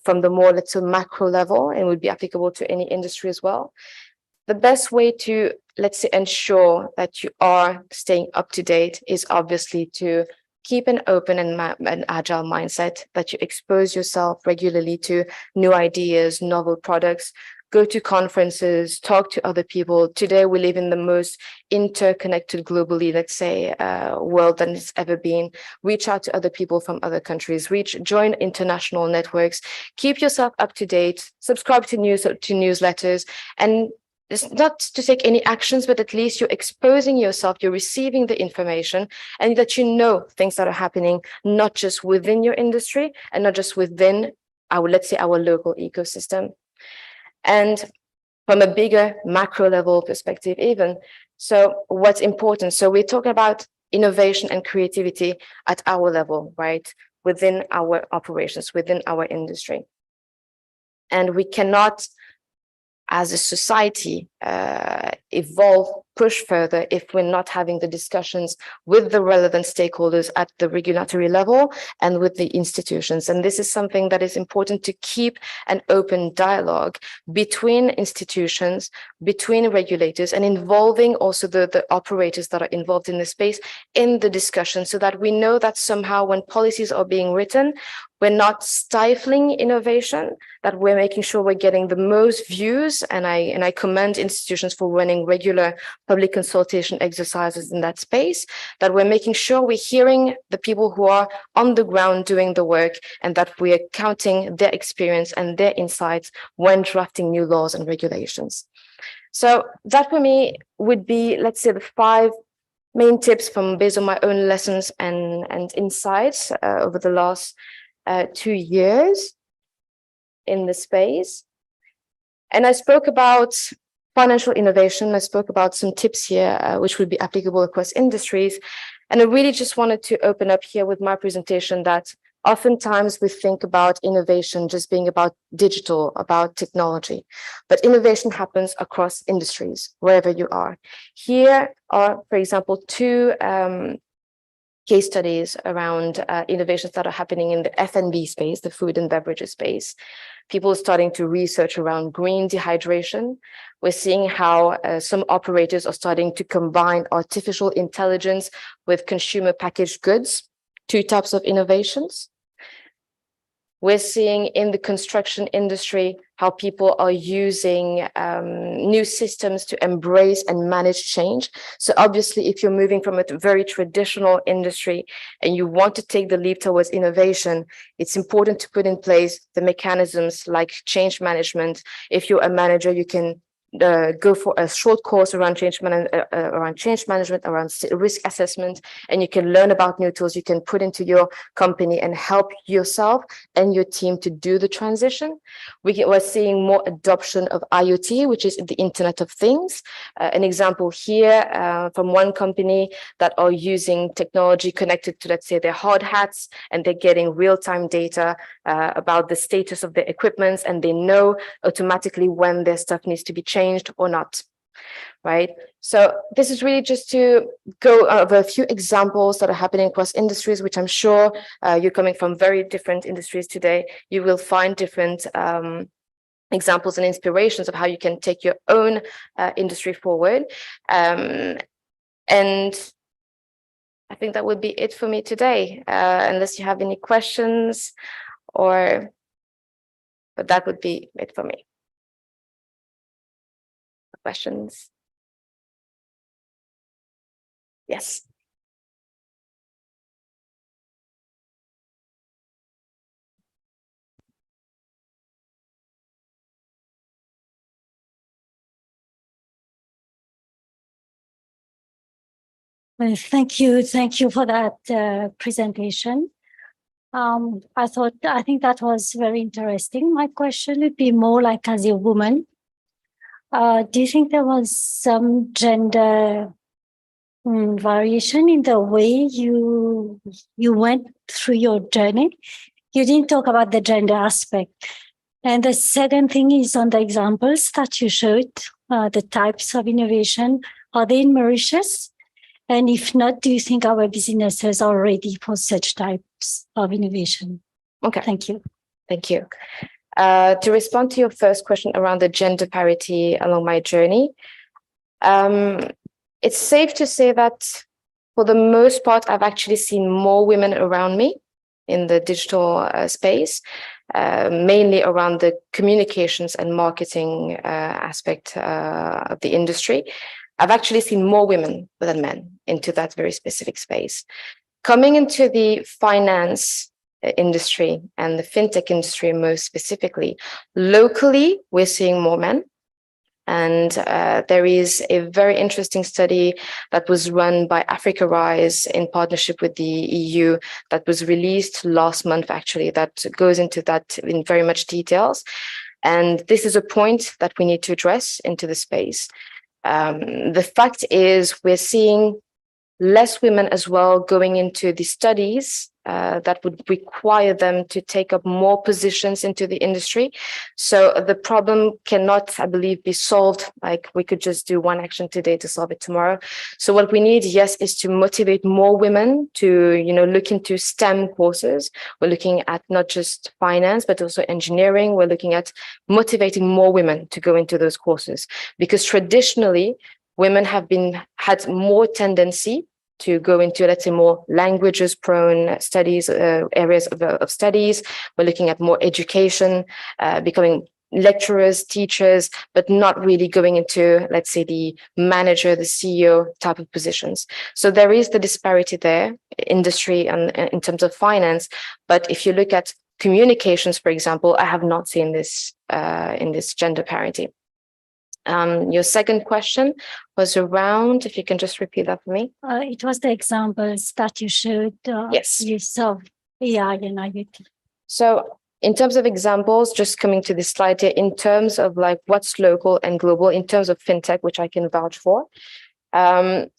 S4: from the more, let's say, macro level, and would be applicable to any industry as well. The best way to, let's say, ensure that you are staying up to date is obviously to keep an open and agile mindset, that you expose yourself regularly to new ideas, novel products, go to conferences, talk to other people. Today, we live in the most interconnected globally, let's say, world than it's ever been. Reach out to other people from other countries, join international networks, keep yourself up to date, subscribe to newsletters, and it's not to take any actions, but at least you're exposing yourself, you're receiving the information, and that you know things that are happening, not just within your industry and not just within our, let's say, our local ecosystem. And from a bigger macro level perspective even. So what's important? So we're talking about innovation and creativity at our level, right? Within our operations, within our industry. And we cannot, as a society, evolve, push further if we're not having the discussions with the relevant stakeholders at the regulatory level and with the institutions. And this is something that is important, to keep an open dialogue between institutions, between regulators, and involving also the operators that are involved in the space in the discussion, so that we know that somehow when policies are being written, we're not stifling innovation, that we're making sure we're getting the most views. And I commend institutions for running regular public consultation exercises in that space, that we're making sure we're hearing the people who are on the ground doing the work, and that we are counting their experience and their insights when drafting new laws and regulations. So that for me would be, let's say, the 5 main tips based on my own lessons and insights over the last 2 years in the space. And I spoke about financial innovation. I spoke about some tips here, which would be applicable across industries. And I really just wanted to open up here with my presentation that oftentimes we think about innovation just being about digital, about technology, but innovation happens across industries, wherever you are. Here are, for example, 2 case studies around innovations that are happening in the F&B space, the food and beverages space. People are starting to research around green dehydration. We're seeing how some operators are starting to combine artificial intelligence with consumer packaged goods, 2 types of innovations. We're seeing in the construction industry how people are using new systems to embrace and manage change. So obviously, if you're moving from a very traditional industry and you want to take the leap towards innovation, it's important to put in place the mechanisms like change management. If you're a manager, you can go for a short course around change management, around risk assessment, and you can learn about new tools you can put into your company and help yourself and your team to do the transition. We're seeing more adoption of IoT, which is the Internet of Things. An example here from one company that are using technology connected to, let's say, their hard hats, and they're getting real-time data about the status of their equipment, and they know automatically when their stuff needs to be changed or not, right? So this is really just to go over a few examples that are happening across industries, which I'm sure you're coming from very different industries today. You will find different examples and inspirations of how you can take your own industry forward. And I think that would be it for me today, unless you have any questions, but that would be it for me. Questions? Yes.
S5: Well, thank you for that presentation. I think that was very interesting. My question would be more like, as a woman, do you think there was some gender variation in the way you went through your journey? You didn't talk about the gender aspect. And the second thing is on the examples that you showed, the types of innovation. Are they in Mauritius? And if not, do you think our businesses are ready for such types of innovation?
S4: Okay.
S5: Thank you.
S4: Thank you. To respond to your first question around the gender parity along my journey, it's safe to say that for the most part, I've actually seen more women around me in the digital space, mainly around the communications and marketing aspect of the industry. I've actually seen more women than men into that very specific space. Coming into the finance industry and the fintech industry most specifically, locally, we're seeing more men. And there is a very interesting study that was run by Africa Rise in partnership with the EU that was released last month, actually, that goes into that in very much details. And this is a point that we need to address into the space. The fact is we're seeing less women as well going into the studies that would require them to take up more positions into the industry. So the problem cannot, I believe, be solved like we could just do one action today to solve it tomorrow. So what we need, yes, is to motivate more women to, look into STEM courses. We're looking at not just finance, but also engineering. We're looking at motivating more women to go into those courses, because traditionally women have had more tendency to go into, let's say, more languages prone studies, areas of studies. We're looking at more education, becoming lecturers, teachers, but not really going into, let's say, the manager, the CEO type of positions. So there is the disparity there, industry and in terms of finance. But if you look at communications, for example, I have not seen this in this gender parity. Your second question was around, if you can just repeat that for me.
S5: It was the examples that you showed.
S4: Yes.
S5: Use of AI and IoT.
S4: So in terms of examples, just coming to this slide here, in terms of like what's local and global, in terms of fintech, which I can vouch for,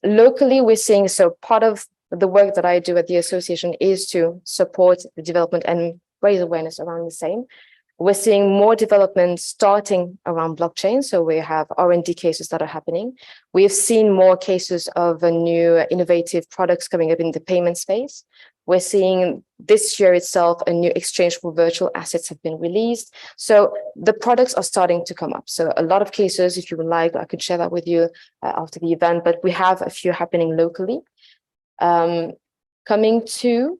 S4: locally we're seeing, so part of the work that I do at the association is to support the development and raise awareness around the same. We're seeing more development starting around blockchain. So we have R&D cases that are happening. We've seen more cases of new innovative products coming up in the payment space. We're seeing this year itself, a new exchange for virtual assets have been released. So the products are starting to come up. So a lot of cases, if you would like, I could share that with you after the event, but we have a few happening locally. Coming to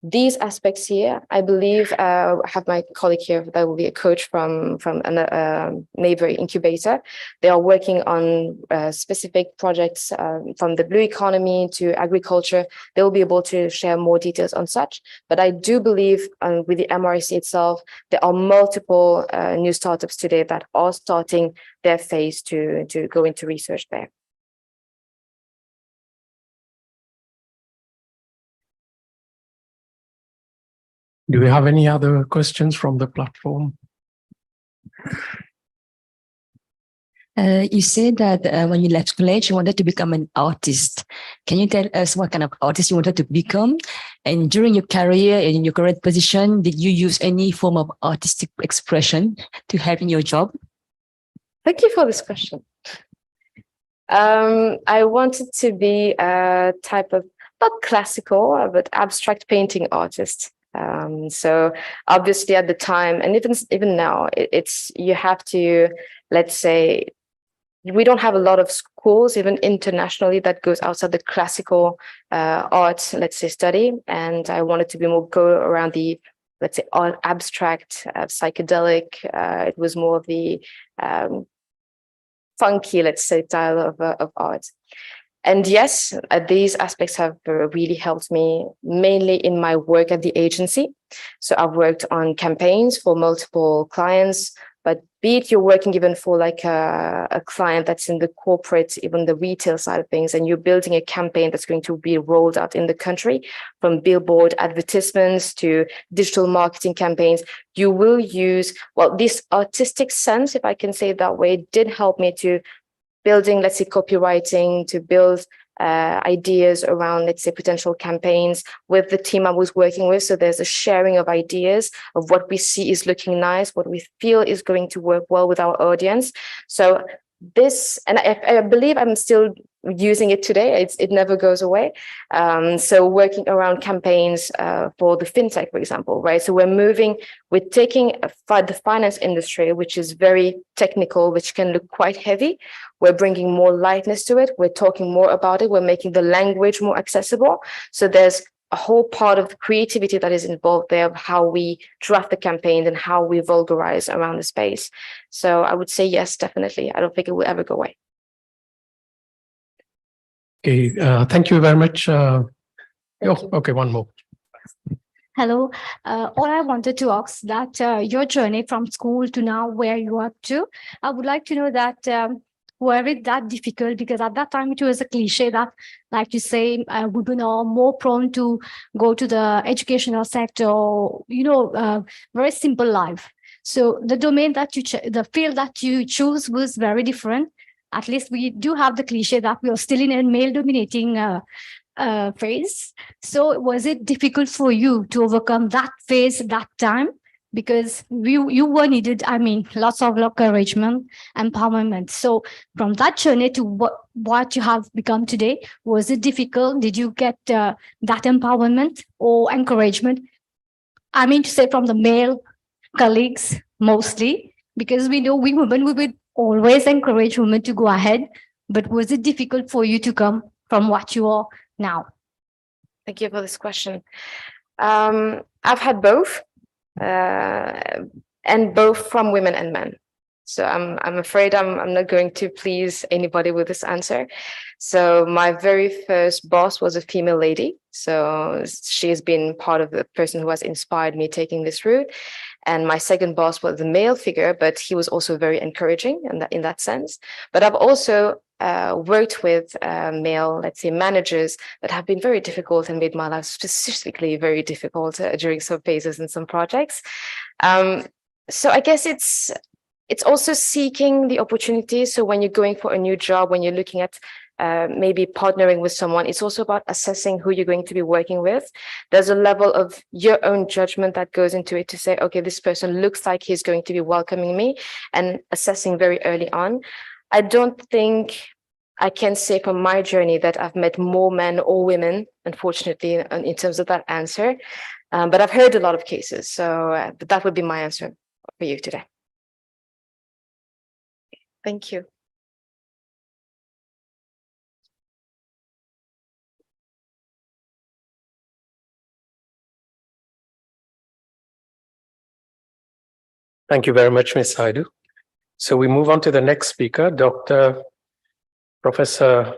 S4: these aspects here, I believe I have my colleague here that will be a coach from a neighbor incubator. They are working on specific projects from the blue economy to agriculture. They will be able to share more details on such. But I do believe with the MRIC itself, there are multiple new startups today that are starting their phase to go into research there.
S1: Do we have any other questions from the platform?
S6: You said that when you left college, you wanted to become an artist. Can you tell us what kind of artist you wanted to become? And during your career and in your current position, did you use any form of artistic expression to help in your job?
S4: Thank you for this question. I wanted to be a type of, not classical, but abstract painting artist. So obviously at the time, and even now, it's you have to, let's say, we don't have a lot of schools, even internationally, that goes outside the classical art, let's say, study. And I wanted to be more go around the, let's say, art, abstract, psychedelic. It was more of the funky, let's say, style of art. And yes, these aspects have really helped me, mainly in my work at the agency. So I've worked on campaigns for multiple clients, but be it you're working even for like a client that's in the corporate, even the retail side of things, and you're building a campaign that's going to be rolled out in the country, from billboard advertisements to digital marketing campaigns, you will use, well, this artistic sense, if I can say it that way, did help me to building, let's say, copywriting, to build ideas around, let's say, potential campaigns with the team I was working with. So there's a sharing of ideas of what we see is looking nice, what we feel is going to work well with our audience. So this, and I believe I'm still using it today. It never goes away. So working around campaigns for the fintech, for example, right? So we're taking the finance industry, which is very technical, which can look quite heavy. We're bringing more lightness to it. We're talking more about it. We're making the language more accessible. So there's a whole part of creativity that is involved there of how we draft the campaign and how we vulgarize around the space. So I would say yes, definitely. I don't think it will ever go away.
S1: Okay, thank you very much. Okay, one more.
S5: Hello. All I wanted to ask that your journey from school to now where you are to, I would like to know that were it that difficult? Because at that time it was a cliche that, like you say, women are more prone to go to the educational sector, very simple life. So the domain that the field that you choose was very different. At least we do have the cliche that we are still in a male-dominating phase. So was it difficult for you to overcome that phase that time? Because you were needed, lots of encouragement, empowerment. So from that journey to what you have become today, was it difficult? Did you get that empowerment or encouragement? To say from the male colleagues mostly, because we know we women, we would always encourage women to go ahead. But was it difficult for you to come from what you are now?
S4: Thank you for this question. I've had both, and both from women and men. So I'm afraid I'm not going to please anybody with this answer. So my very first boss was a female lady. So she has been part of the person who has inspired me taking this route. And my second boss was a male figure, but he was also very encouraging in that sense. But I've also worked with male, let's say, managers that have been very difficult and made my life specifically very difficult during some phases and some projects. So I guess it's also seeking the opportunity. So when you're going for a new job, when you're looking at maybe partnering with someone, it's also about assessing who you're going to be working with. There's a level of your own judgment that goes into it to say, okay, this person looks like he's going to be welcoming me, and assessing very early on. I don't think I can say from my journey that I've met more men or women, unfortunately, in terms of that answer. But I've heard a lot of cases. So but that would be my answer for you today. Thank you.
S1: Thank you very much, Ms. Saidu. So we move on to the next speaker, Professor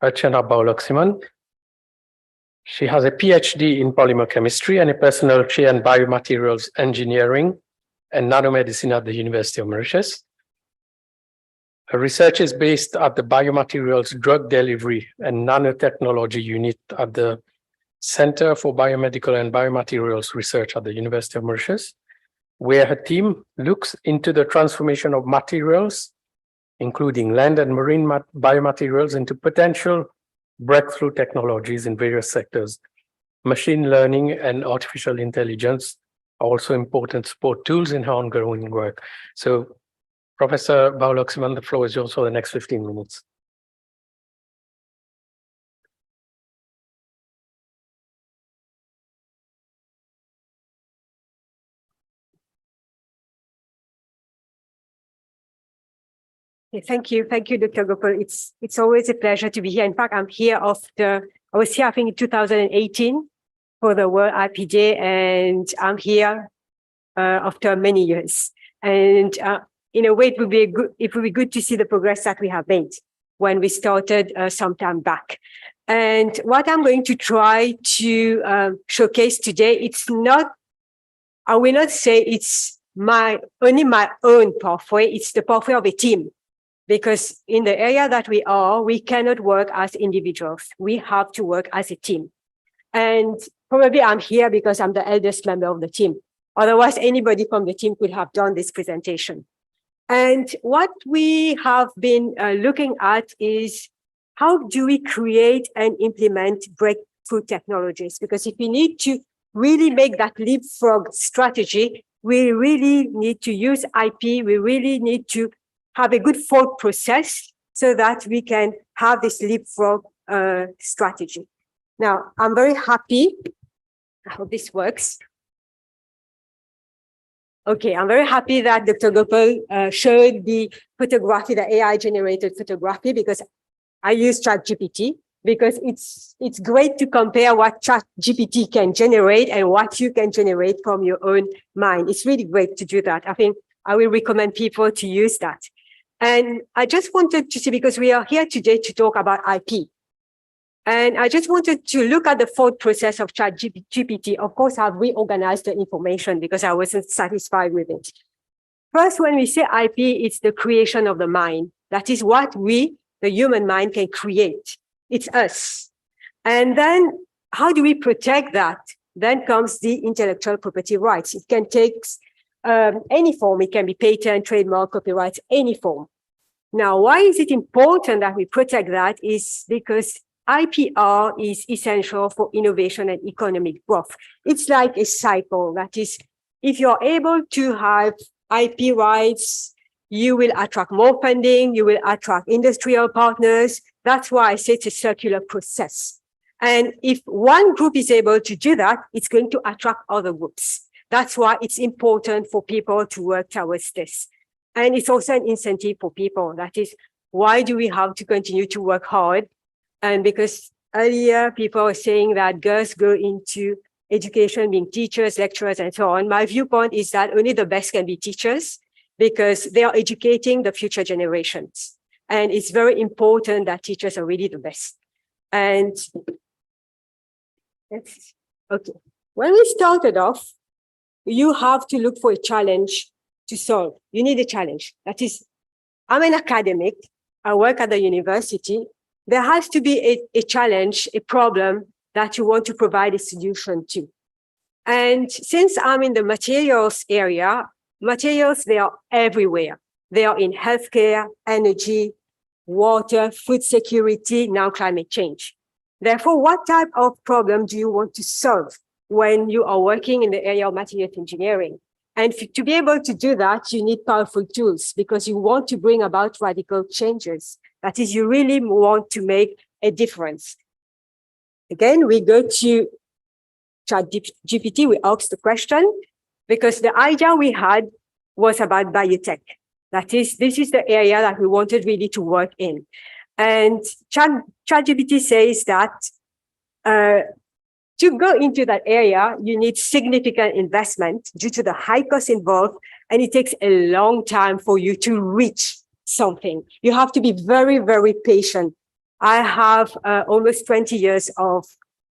S1: Archana Baulaximan. She has a PhD in polymer chemistry and a personal chair in biomaterials engineering and nanomedicine at the University of Mauritius. Her research is based at the Biomaterials Drug Delivery and Nanotechnology Unit at the Center for Biomedical and Biomaterials Research at the University of Mauritius, where her team looks into the transformation of materials, including land and marine biomaterials, into potential breakthrough technologies in various sectors. Machine learning and artificial intelligence are also important support tools in her ongoing work. So, Professor Baulaximan, the floor is yours for the next 15 minutes.
S7: Thank you, Dr. Gopal. It's always a pleasure to be here. In fact, I was here, I think, in 2018 for the World IP Day, and I'm here after many years. And in a way, it would be good to see the progress that we have made when we started some time back. And what I'm going to try to showcase today, I will not say it's only my own pathway, it's the pathway of a team. Because in the area that we are, we cannot work as individuals. We have to work as a team. And probably I'm here because I'm the eldest member of the team. Otherwise, anybody from the team could have done this presentation. And what we have been looking at is how do we create and implement breakthrough technologies? Because if we need to really make that leapfrog strategy, we really need to use IP. We really need to have a good thought process so that we can have this leapfrog strategy. Now, I'm very happy. I hope this works. Okay, I'm very happy that Dr. Gopal showed the photography, the AI-generated photography, because I use ChatGPT, because it's great to compare what ChatGPT can generate and what you can generate from your own mind. It's really great to do that. I think I will recommend people to use that. And I just wanted to see, because we are here today to talk about IP. And I just wanted to look at the thought process of ChatGPT. Of course, I've reorganized the information because I wasn't satisfied with it. First, when we say IP, it's the creation of the mind. That is what we, the human mind, can create. It's us. And then how do we protect that? Then comes the intellectual property rights. It can take any form. It can be patent, trademark, copyright, any form. Now, why is it important that we protect that? Is because IPR is essential for innovation and economic growth. It's like a cycle. That is, if you're able to have IP rights, you will attract more funding, you will attract industrial partners. That's why I say it's a circular process. And if one group is able to do that, it's going to attract other groups. That's why it's important for people to work towards this. And it's also an incentive for people. That is, why do we have to continue to work hard? And because earlier people were saying that girls go into education being teachers, lecturers, and so on. My viewpoint is that only the best can be teachers because they are educating the future generations. And it's very important that teachers are really the best. And okay, when we started off, you have to look for a challenge to solve. You need a challenge. That is, I'm an academic. I work at the university. There has to be a challenge, a problem that you want to provide a solution to. And since I'm in the materials area, materials, they are everywhere. They are in healthcare, energy, water, food security, now climate change. Therefore, what type of problem do you want to solve when you are working in the area of materials engineering? And to be able to do that, you need powerful tools because you want to bring about radical changes. That is, you really want to make a difference. Again, we go to ChatGPT, we ask the question, because the idea we had was about biotech. That is, this is the area that we wanted really to work in. And ChatGPT says that to go into that area, you need significant investment due to the high cost involved, and it takes a long time for you to reach something. You have to be very, very patient. I have almost 20 years of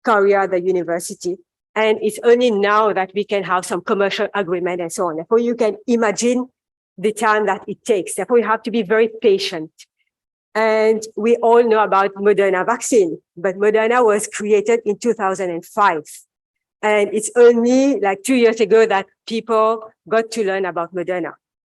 S7: career at the university, and it's only now that we can have some commercial agreement and so on. Therefore, you can imagine the time that it takes. Therefore, you have to be very patient. And we all know about Moderna vaccine, but Moderna was created in 2005. And it's only like 2 years ago that people got to learn about Moderna.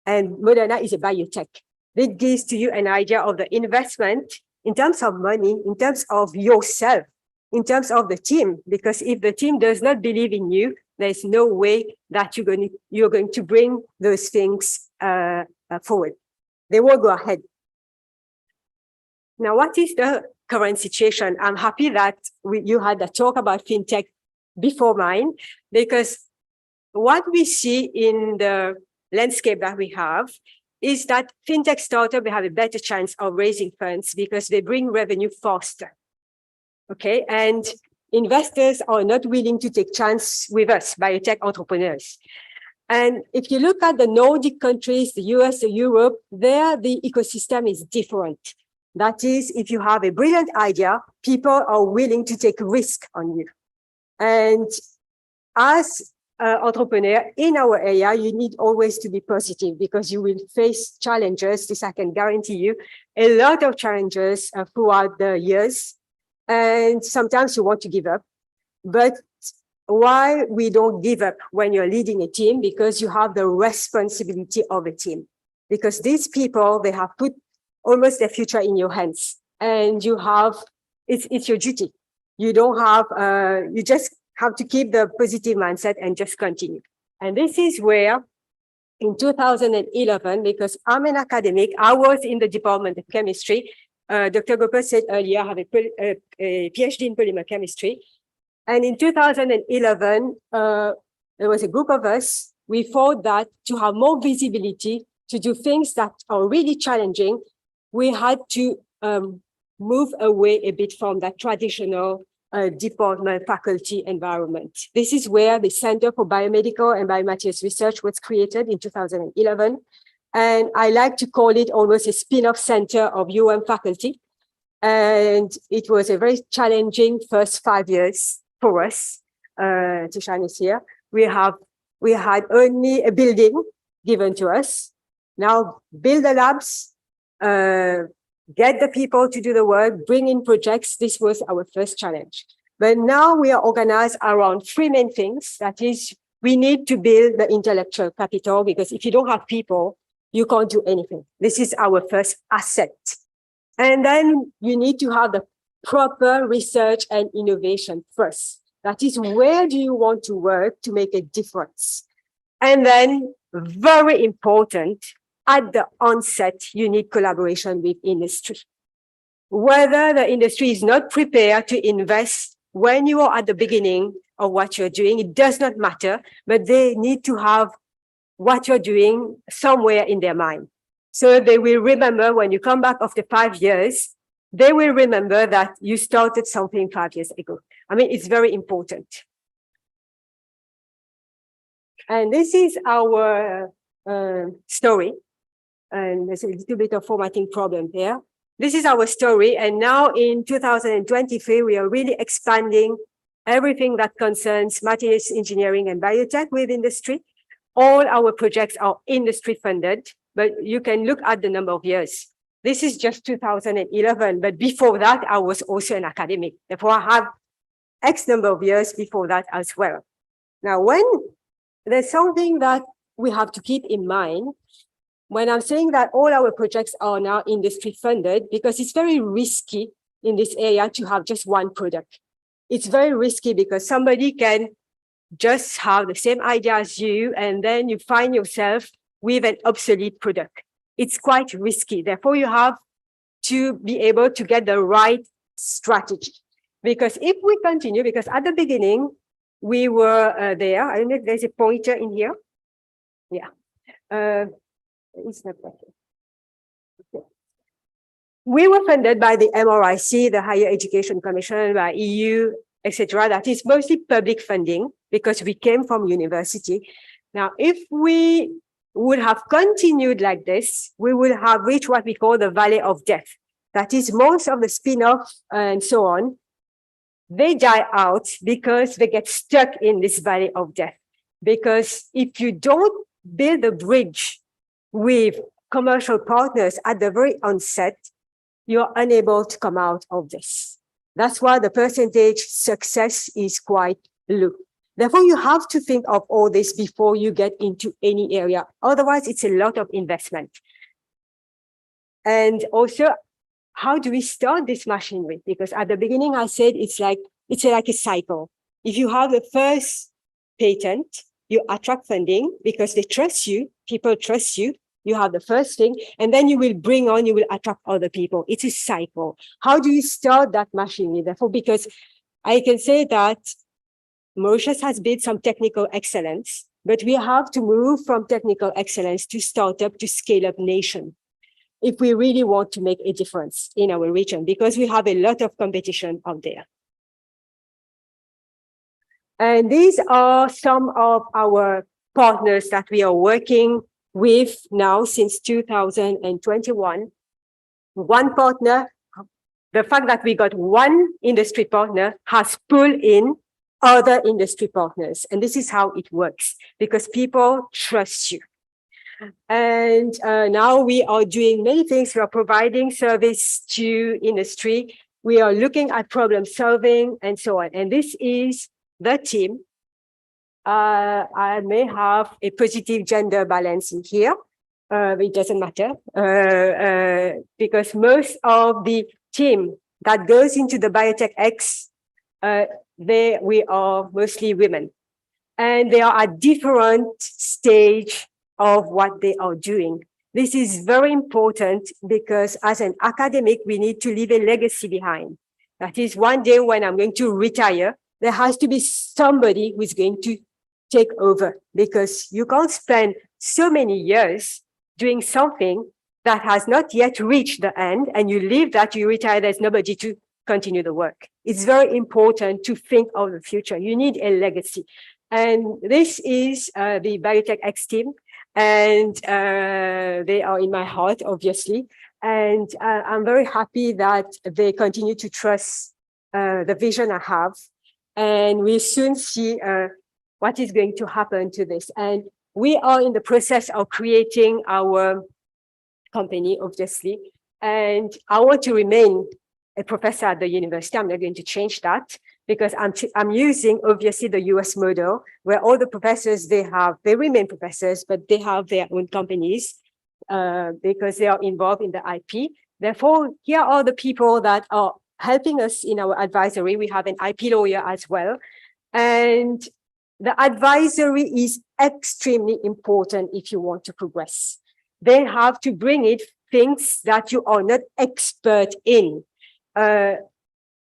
S7: And Moderna is a biotech. It gives to you an idea of the investment in terms of money, in terms of yourself, in terms of the team. Because if the team does not believe in you, there's no way that you're going to bring those things forward. They won't go ahead. Now, what is the current situation? I'm happy that you had a talk about fintech before mine, because what we see in the landscape that we have is that fintech startups have a better chance of raising funds because they bring revenue faster. Okay, and investors are not willing to take chance with us, biotech entrepreneurs. And if you look at the Nordic countries, the US, the Europe, there the ecosystem is different. That is, if you have a brilliant idea, people are willing to take risk on you. And as an entrepreneur in our area, you need always to be positive because you will face challenges. This I can guarantee you, a lot of challenges throughout the years. And sometimes you want to give up. But why we don't give up when you're leading a team? Because you have the responsibility of a team. Because these people, they have put almost their future in your hands, and you have, it's your duty. You don't have, you just have to keep the positive mindset and just continue. And this is where in 2011, because I'm an academic, I was in the Department of Chemistry. Dr. Gopal said earlier, I have a PhD in polymer chemistry. And in 2011, there was a group of us. We thought that to have more visibility, to do things that are really challenging, we had to move away a bit from that traditional department faculty environment. This is where the Center for Biomedical and Biomaterials Research was created in 2011. And I like to call it almost a spin-off center of faculty. And it was a very challenging first 5 years for us. Tishan is here. We had only a building given to us. Now build the labs, get the people to do the work, bring in projects. This was our first challenge. But now we are organized around three main things. That is, we need to build the intellectual capital, because if you don't have people, you can't do anything. This is our first asset. And then you need to have the proper research and innovation first. That is, where do you want to work to make a difference? And then, very important, at the onset, you need collaboration with industry. Whether the industry is not prepared to invest when you are at the beginning of what you're doing, it does not matter, but they need to have what you're doing somewhere in their mind. So they will remember when you come back after 5 years, they will remember that you started something 5 years ago. I mean, it's very important. And this is our story. And there's a little bit of formatting problem here. This is our story. And now in 2023, we are really expanding everything that concerns materials engineering and biotech with industry. All our projects are industry funded, but you can look at the number of years. This is just 2011, but before that, I was also an academic. Therefore, I have X number of years before that as well. Now, when there's something that we have to keep in mind, when I'm saying that all our projects are now industry funded, because it's very risky in this area to have just one product. It's very risky because somebody can just have the same idea as you, and then you find yourself with an obsolete product. It's quite risky. Therefore, you have to be able to get the right strategy. Because if we continue, because at the beginning, we were there. I don't know if there's a pointer in here. Yeah. It's not working. Okay. We were funded by the MRIC, the Higher Education Commission, by EU, etc. That is mostly public funding because we came from university. Now, if we would have continued like this, we would have reached what we call the valley of death. That is, most of the spin-off and so on, they die out because they get stuck in this valley of death. Because if you don't build a bridge with commercial partners at the very onset, you're unable to come out of this. That's why the percentage success is quite low. Therefore, you have to think of all this before you get into any area. Otherwise, it's a lot of investment. And also, how do we start this machinery? Because at the beginning, I said it's like a cycle. If you have the first patent, you attract funding because they trust you, people trust you. You have the first thing, and then you will attract other people. It's a cycle. How do you start that machinery? Therefore, because I can say that Mauritius has built some technical excellence, but we have to move from technical excellence to startup to scale up nation if we really want to make a difference in our region, because we have a lot of competition out there. And these are some of our partners that we are working with now since 2021. One partner, the fact that we got one industry partner has pulled in other industry partners. And this is how it works, because people trust you. And now we are doing many things. We are providing service to industry. We are looking at problem solving and so on. And this is the team. I may have a positive gender balance in here. It doesn't matter because most of the team that goes into the Biotech X, we are mostly women. And they are at different stage of what they are doing. This is very important because as an academic, we need to leave a legacy behind. That is, one day when I'm going to retire, there has to be somebody who's going to take over, because you can't spend so many years doing something that has not yet reached the end, and you leave that, you retire, there's nobody to continue the work. It's very important to think of the future. You need a legacy. And this is the Biotech X team, and they are in my heart, obviously. And I'm very happy that they continue to trust the vision I have. And we'll soon see what is going to happen to this. And we are in the process of creating our company, obviously. And I want to remain a professor at the university. I'm not going to change that because I'm using, obviously, the US model where all the professors, they remain professors, but they have their own companies because they are involved in the IP. Therefore, here are the people that are helping us in our advisory. We have an IP lawyer as well. And the advisory is extremely important if you want to progress. They have to bring in things that you are not expert in.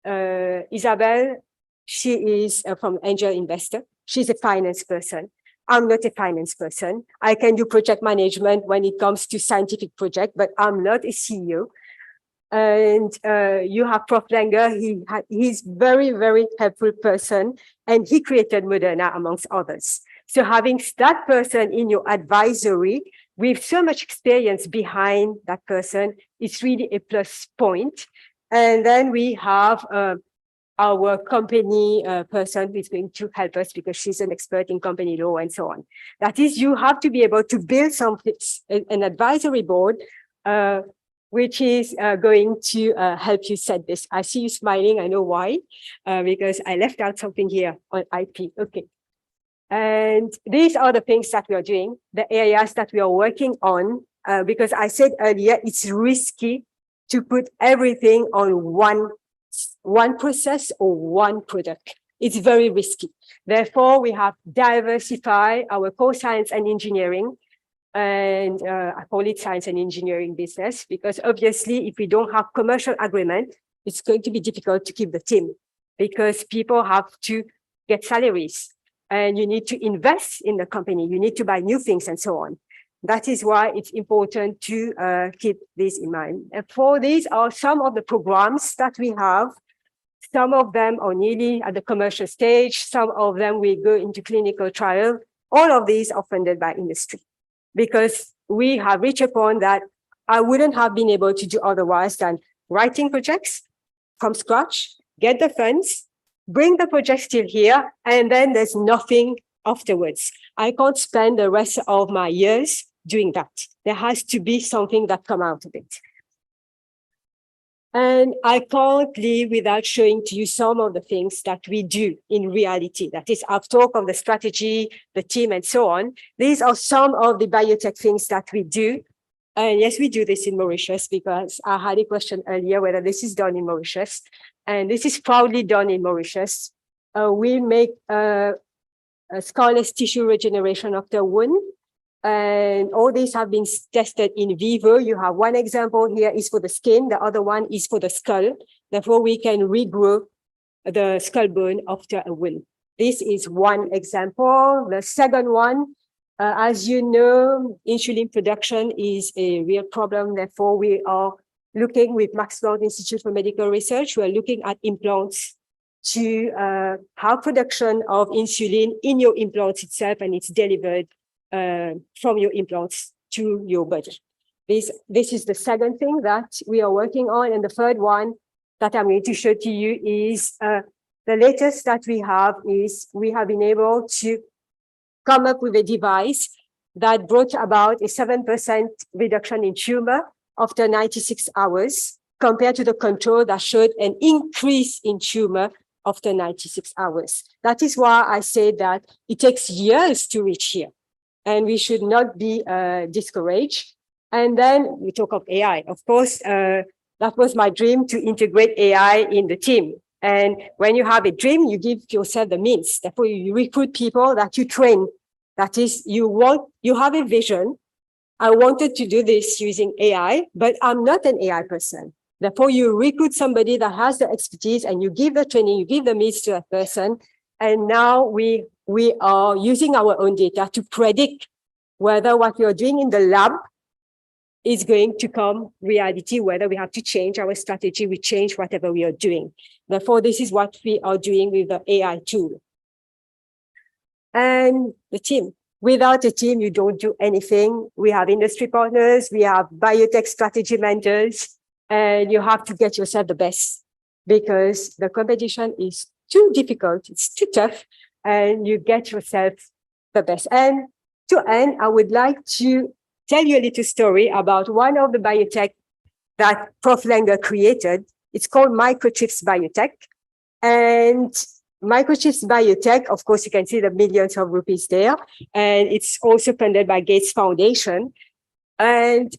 S7: Isabel, she is from Angel Investor. She's a finance person. I'm not a finance person. I can do project management when it comes to scientific project, but I'm not a CEO. And you have Prof. Langer, he's very, very helpful person, and he created Moderna amongst others. So having that person in your advisory with so much experience behind that person, it's really a plus point. And then we have our company person who is going to help us because she's an expert in company law and so on. That is, you have to be able to build an advisory board which is going to help you set this. I see you smiling, I know why, because I left out something here on IP, okay. And these are the things that we are doing, the areas that we are working on, because I said earlier, it's risky to put everything on one process or one product. It's very risky. Therefore, we have diversified our core science and engineering, and I call it science and engineering business, because obviously if we don't have commercial agreement, it's going to be difficult to keep the team because people have to get salaries and you need to invest in the company. You need to buy new things and so on. That is why it's important to keep this in mind. And for these are some of the programs that we have. Some of them are nearly at the commercial stage. Some of them will go into clinical trial. All of these are funded by industry because we have reached a point that I wouldn't have been able to do otherwise than writing projects from scratch, get the funds, bring the project still here, and then there's nothing afterwards. I can't spend the rest of my years doing that. There has to be something that comes out of it. And I can't leave without showing to you some of the things that we do in reality. That is, I've talked of the strategy, the team, and so on. These are some of the biotech things that we do. And yes, we do this in Mauritius because I had a question earlier whether this is done in Mauritius. And this is proudly done in Mauritius. We make a scarless tissue regeneration after wound. And all these have been tested in vivo. You have one example here is for the skin. The other one is for the skull. Therefore, we can regrow the skull bone after a wound. This is one example. The second one, as you know, insulin production is a real problem. Therefore, we are looking with Max Planck Institute for Medical Research. We are looking at implants to have production of insulin in your implants itself, and it's delivered from your implants to your body. This is the second thing that we are working on. And the third one that I'm going to show to you is the latest that we have is we have been able to come up with a device that brought about a 7% reduction in tumor after 96 hours compared to the control that showed an increase in tumor after 96 hours. That is why I say that it takes years to reach here. And we should not be discouraged. And then we talk of AI. Of course, that was my dream, to integrate AI in the team. And when you have a dream, you give yourself the means. Therefore, you recruit people that you train. That is, you have a vision. I wanted to do this using AI, but I'm not an AI person. Therefore, you recruit somebody that has the expertise and you give the training, you give the means to that person. And now we are using our own data to predict whether what we are doing in the lab is going to come reality, whether we have to change our strategy, we change whatever we are doing. Therefore, this is what we are doing with the AI tool. And the team. Without a team, you don't do anything. We have industry partners, we have biotech strategy mentors, and you have to get yourself the best because the competition is too difficult, it's too tough, and you get yourself the best. And to end, I would like to tell you a little story about one of the biotech that Prof. Langer created. It's called Microchips Biotech. And Microchips Biotech, of course, you can see the millions of rupees there. And it's also funded by Gates Foundation. And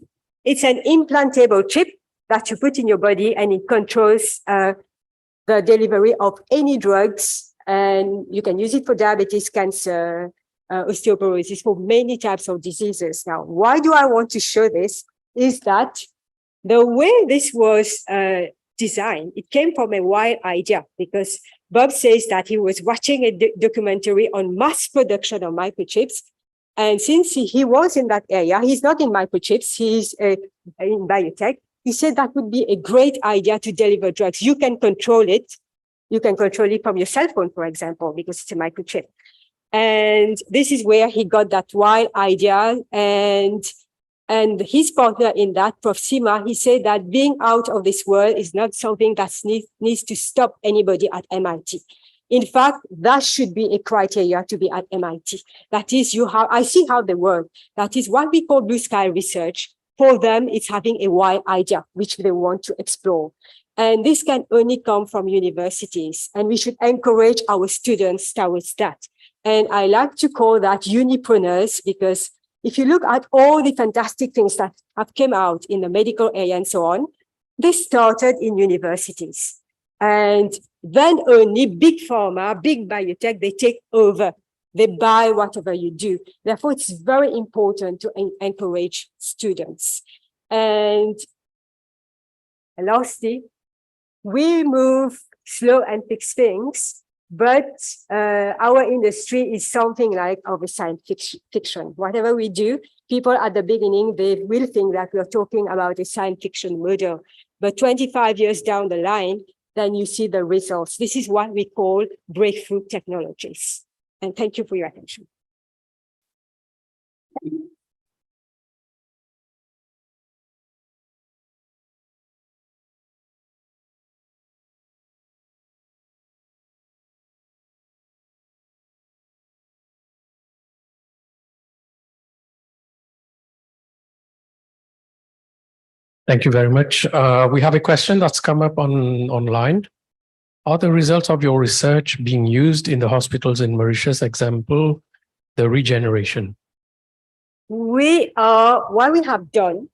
S7: it's an implantable chip that you put in your body, and it controls the delivery of any drugs, and you can use it for diabetes, cancer, osteoporosis, for many types of diseases. Now, why do I want to show this? Is that the way this was designed, it came from a wild idea, because Bob says that he was watching a documentary on mass production of microchips. And since he was in that area, he's not in microchips, he's in biotech. he said that would be a great idea to deliver drugs. You can control it. You can control it from your cell phone, for example, because it's a microchip. And this is where he got that wild idea. And his partner in that, Prof. Sima, he said that being out of this world is not something that needs to stop anybody at MIT. In fact, that should be a criteria to be at MIT. That is, I see how they work. That is what we call blue sky research. For them, it's having a wild idea, which they want to explore. And this can only come from universities. And we should encourage our students towards that. And I like to call that unipreneurs, because if you look at all the fantastic things that have come out in the medical area and so on, they started in universities. And then only big pharma, big biotech, they take over. They buy whatever you do. Therefore, it's very important to encourage students. And lastly, we move slow and fix things, but our industry is something like of a science fiction. Whatever we do, people at the beginning, they will think that we're talking about a science fiction model. But 25 years down the line, then you see the results. This is what we call breakthrough technologies. And thank you for your attention.
S1: Thank you very much. We have a question that's come up online. Are the results of your research being used in the hospitals in Mauritius, example, the regeneration?
S7: What we have done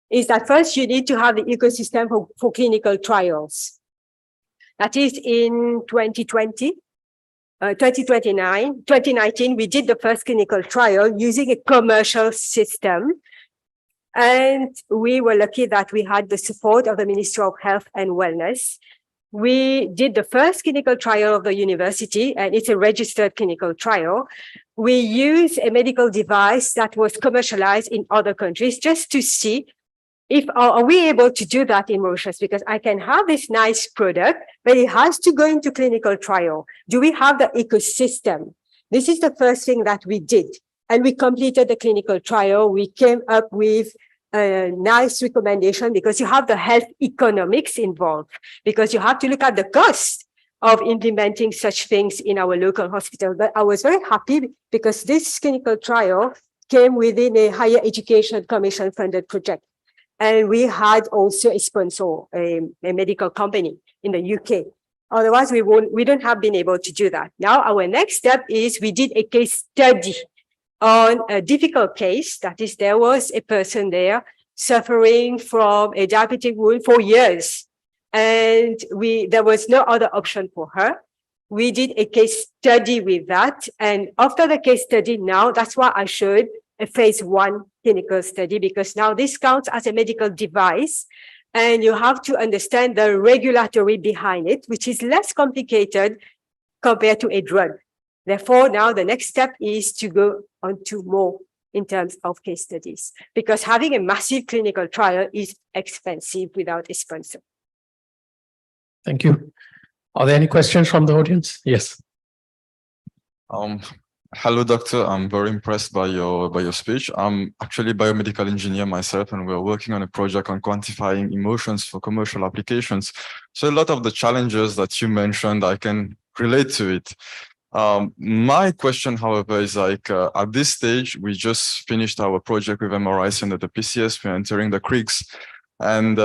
S7: is that first you need to have the ecosystem for clinical trials. That is in 2019, we did the first clinical trial using a commercial system. And we were lucky that we had the support of the Ministry of Health and Wellness. We did the first clinical trial of the university, and it's a registered clinical trial. We used a medical device that was commercialized in other countries just to see if are we able to do that in Mauritius, because I can have this nice product, but it has to go into clinical trial. Do we have the ecosystem? This is the first thing that we did. And we completed the clinical trial. We came up with a nice recommendation because you have the health economics involved, because you have to look at the cost of implementing such things in our local hospital. But I was very happy because this clinical trial came within a higher education commission funded project. And we had also a sponsor, a medical company in the UK. Otherwise, we wouldn't have been able to do that. Now, our next step is we did a case study on a difficult case. That is, there was a person there suffering from a diabetic wound for years. And there was no other option for her. We did a case study with that. And after the case study now, that's why I showed a phase 1 clinical study, because now this counts as a medical device. And you have to understand the regulatory behind it, which is less complicated compared to a drug. Therefore, now the next step is to go on to more in terms of case studies, because having a massive clinical trial is expensive without a sponsor.
S1: Thank you. Are there any questions from the audience? Yes.
S8: Hello, doctor. I'm very impressed by your speech. I'm actually a biomedical engineer myself, and we're working on a project on quantifying emotions for commercial applications. So a lot of the challenges that you mentioned, I can relate to it. My question, however, is like at this stage, we just finished our project with MRIC and at the PCS, we're entering the CRIGS, and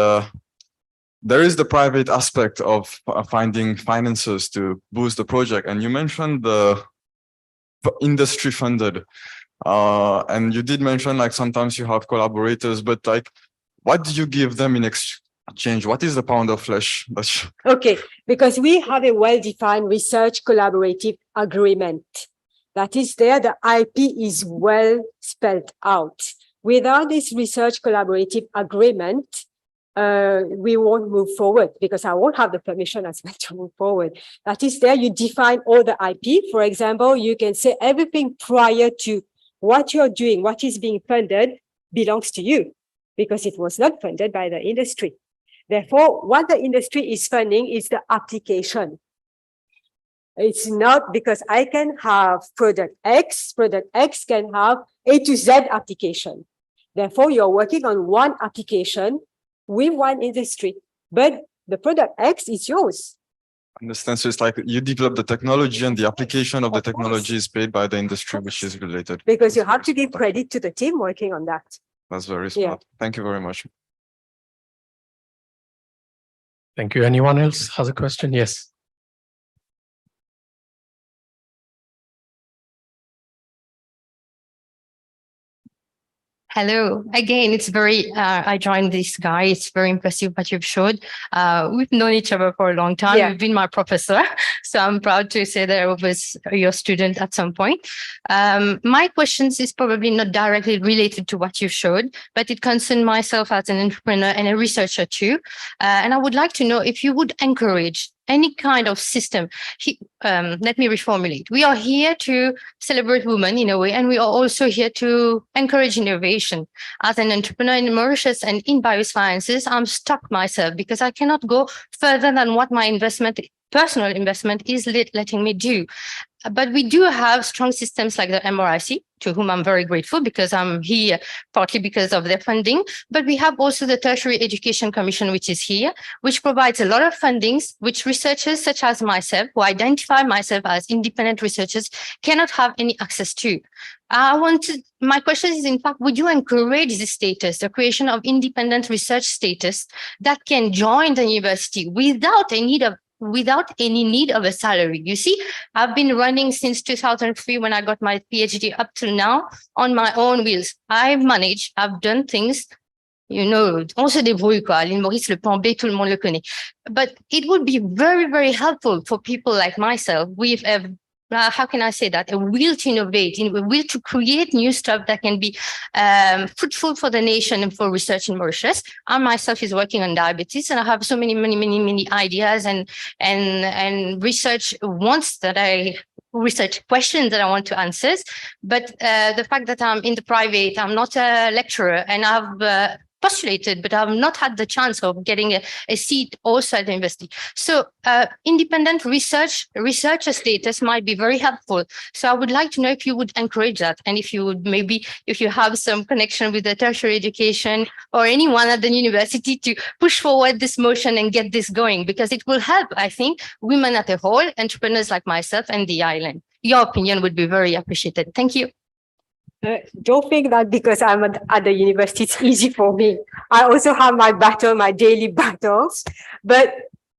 S8: there is the private aspect of finding finances to boost the project. And you mentioned the industry funded, and you did mention like sometimes you have collaborators, but like what do you give them in exchange? What is the pound of flesh?
S7: Okay, because we have a well-defined research collaborative agreement. That is there, the IP is well spelled out. Without this research collaborative agreement, we won't move forward, because I won't have the permission as well to move forward. That is there, you define all the IP. For example, you can say everything prior to what you're doing, what is being funded belongs to you. because it was not funded by the industry. Therefore, what the industry is funding is the application. It's not because I can have product X can have A to Z application. Therefore, you're working on one application with one industry, but the product X is yours.
S8: Understand. So it's like you develop the technology and the application of the
S7: Of course.
S8: technology is paid by the industry, which is related.
S7: Because you have to give credit to the team working on that.
S8: That's very
S7: Yeah.
S8: smart. Thank you very much.
S1: Thank you. Anyone else has a question? Yes.
S9: Hello. Again, it's very, I joined this guy. It's very impressive what you've showed. We've known each other for a long time.
S7: Yeah.
S9: You've been my professor. So I'm proud to say that I was your student at some point. My questions is probably not directly related to what you showed, but it concerns myself as an entrepreneur and a researcher too. And I would like to know if you would encourage any kind of system. Let me reformulate. We are here to celebrate women in a way, and we are also here to encourage innovation. As an entrepreneur in Mauritius and in biosciences, I'm stuck myself because I cannot go further than what my personal investment is letting me do. But we do have strong systems like the MRIC, to whom I'm very grateful because I'm here partly because of their funding. But we have also the Tertiary Education Commission, which is here, which provides a lot of fundings, which researchers such as myself, who identify myself as independent researchers, cannot have any access to. My question is, in fact, would you encourage this status, the creation of independent research status that can join the university without any need of a salary? You see, I've been running since 2003 when I got my PhD up till now on my own wheels. I've managed, I've done things, on se débrouille quoi. L'île Maurice, le plan B, tout le monde le connaît. But it would be very, very helpful for people like myself with how can I say that? A will to innovate, a will to create new stuff that can be fruitful for the nation and for research in Mauritius. I myself is working on diabetes, and I have so many ideas and research research questions that I want to answer. But the fact that I'm in the private, I'm not a lecturer, and I've postulated, but I've not had the chance of getting a seat also at the university. So independent researcher status might be very helpful. So I would like to know if you would encourage that, and if you have some connection with the tertiary education or anyone at the university to push forward this motion and get this going, because it will help, I think, women at a whole, entrepreneurs like myself and the island. Your opinion would be very appreciated. Thank you.
S7: Don't think that because I'm at the university, it's easy for me. I also have my daily battles. But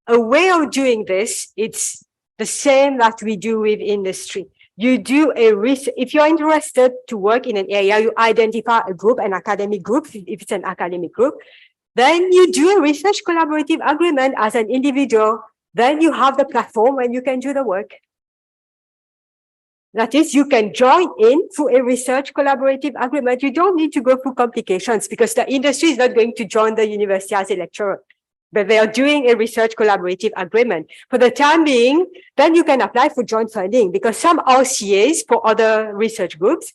S7: a way of doing this, it's the same that we do with industry. You do if you're interested to work in an area, you identify a group, an academic group, if it's an academic group, then you do a research collaborative agreement as an individual. Then you have the platform and you can do the work. That is, you can join in through a research collaborative agreement. You don't need to go through complications because the industry is not going to join the university as a lecturer, but they are doing a research collaborative agreement. For the time being, then you can apply for joint funding because some RCAs for other research groups,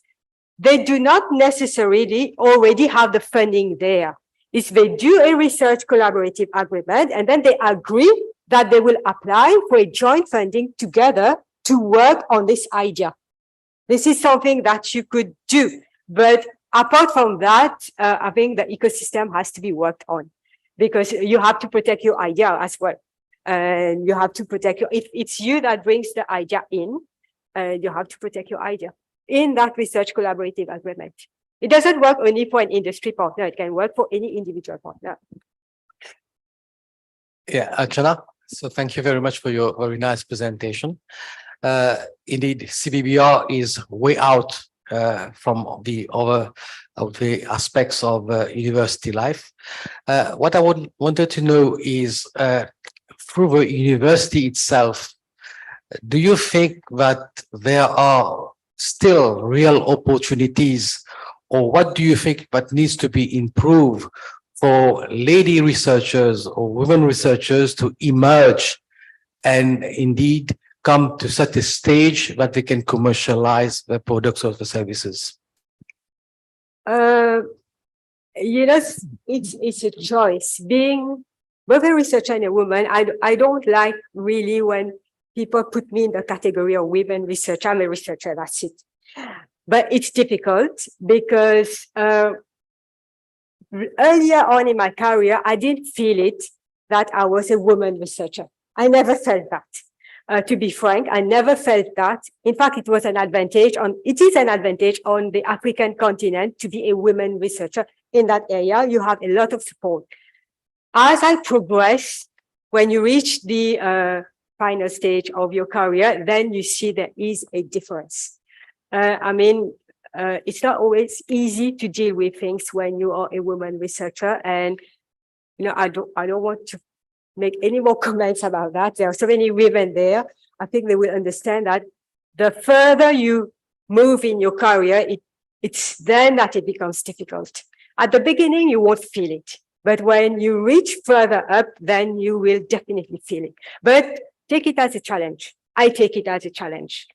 S7: they do not necessarily already have the funding there. If they do a research collaborative agreement and then they agree that they will apply for a joint funding together to work on this idea. This is something that you could do. But apart from that, I think the ecosystem has to be worked on because you have to protect your idea as well. And you have to protect if it's you that brings the idea in, you have to protect your idea in that research collaborative agreement. It doesn't work only for an industry partner. It can work for any individual partner.
S10: Yeah, Archana. So thank you very much for your very nice presentation. Indeed, CBBR is way out from the other of the aspects of university life. What I wanted to know is through the university itself, do you think that there are still real opportunities, or what do you think that needs to be improved for lady researchers or women researchers to emerge and indeed come to such a stage that they can commercialize the products or the services?
S7: you know, it's a choice. Being both a researcher and a woman, I don't like really when people put me in the category of women researcher. I'm a researcher, that's it. But it's difficult because earlier on in my career, I didn't feel it that I was a woman researcher. I never felt that. To be frank, I never felt that. In fact, it is an advantage on the African continent to be a women researcher in that area. You have a lot of support. As I progress, when you reach the final stage of your career, then you see there is a difference. It's not always easy to deal with things when you are a woman researcher, and I don't want to make any more comments about that. There are so many women there. I think they will understand that the further you move in your career, it's then that it becomes difficult. At the beginning, you won't feel it, but when you reach further up, then you will definitely feel it. But take it as a challenge. I take it as a challenge.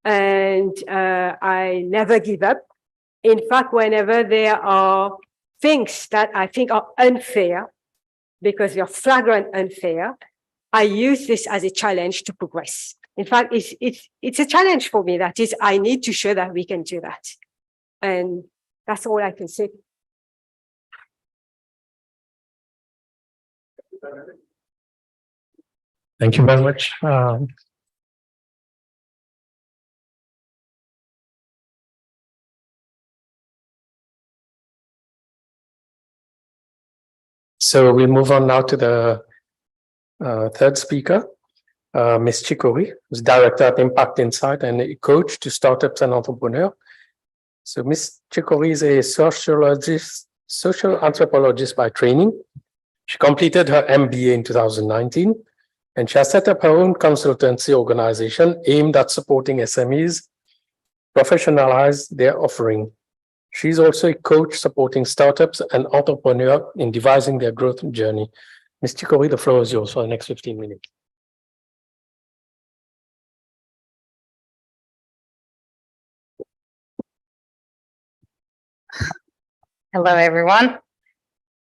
S7: And I never give up. In fact, whenever there are things that I think are unfair, because they're flagrant unfair, I use this as a challenge to progress. In fact, it's a challenge for me. That is, I need to show that we can do that. And that's all I can say.
S1: Thank you very much. So we move on now to the third speaker, Ms. Chikori, who's Director at Impact Insight and a coach to startups and entrepreneurs. So Ms. Chikori is a social anthropologist by training. She completed her MBA in 2019, and she has set up her own consultancy organization aimed at supporting SMEs professionalize their offering. She's also a coach supporting startups and entrepreneurs in devising their growth journey. Ms. Chikori, the floor is yours for the next 15 minutes.
S11: Hello, everyone.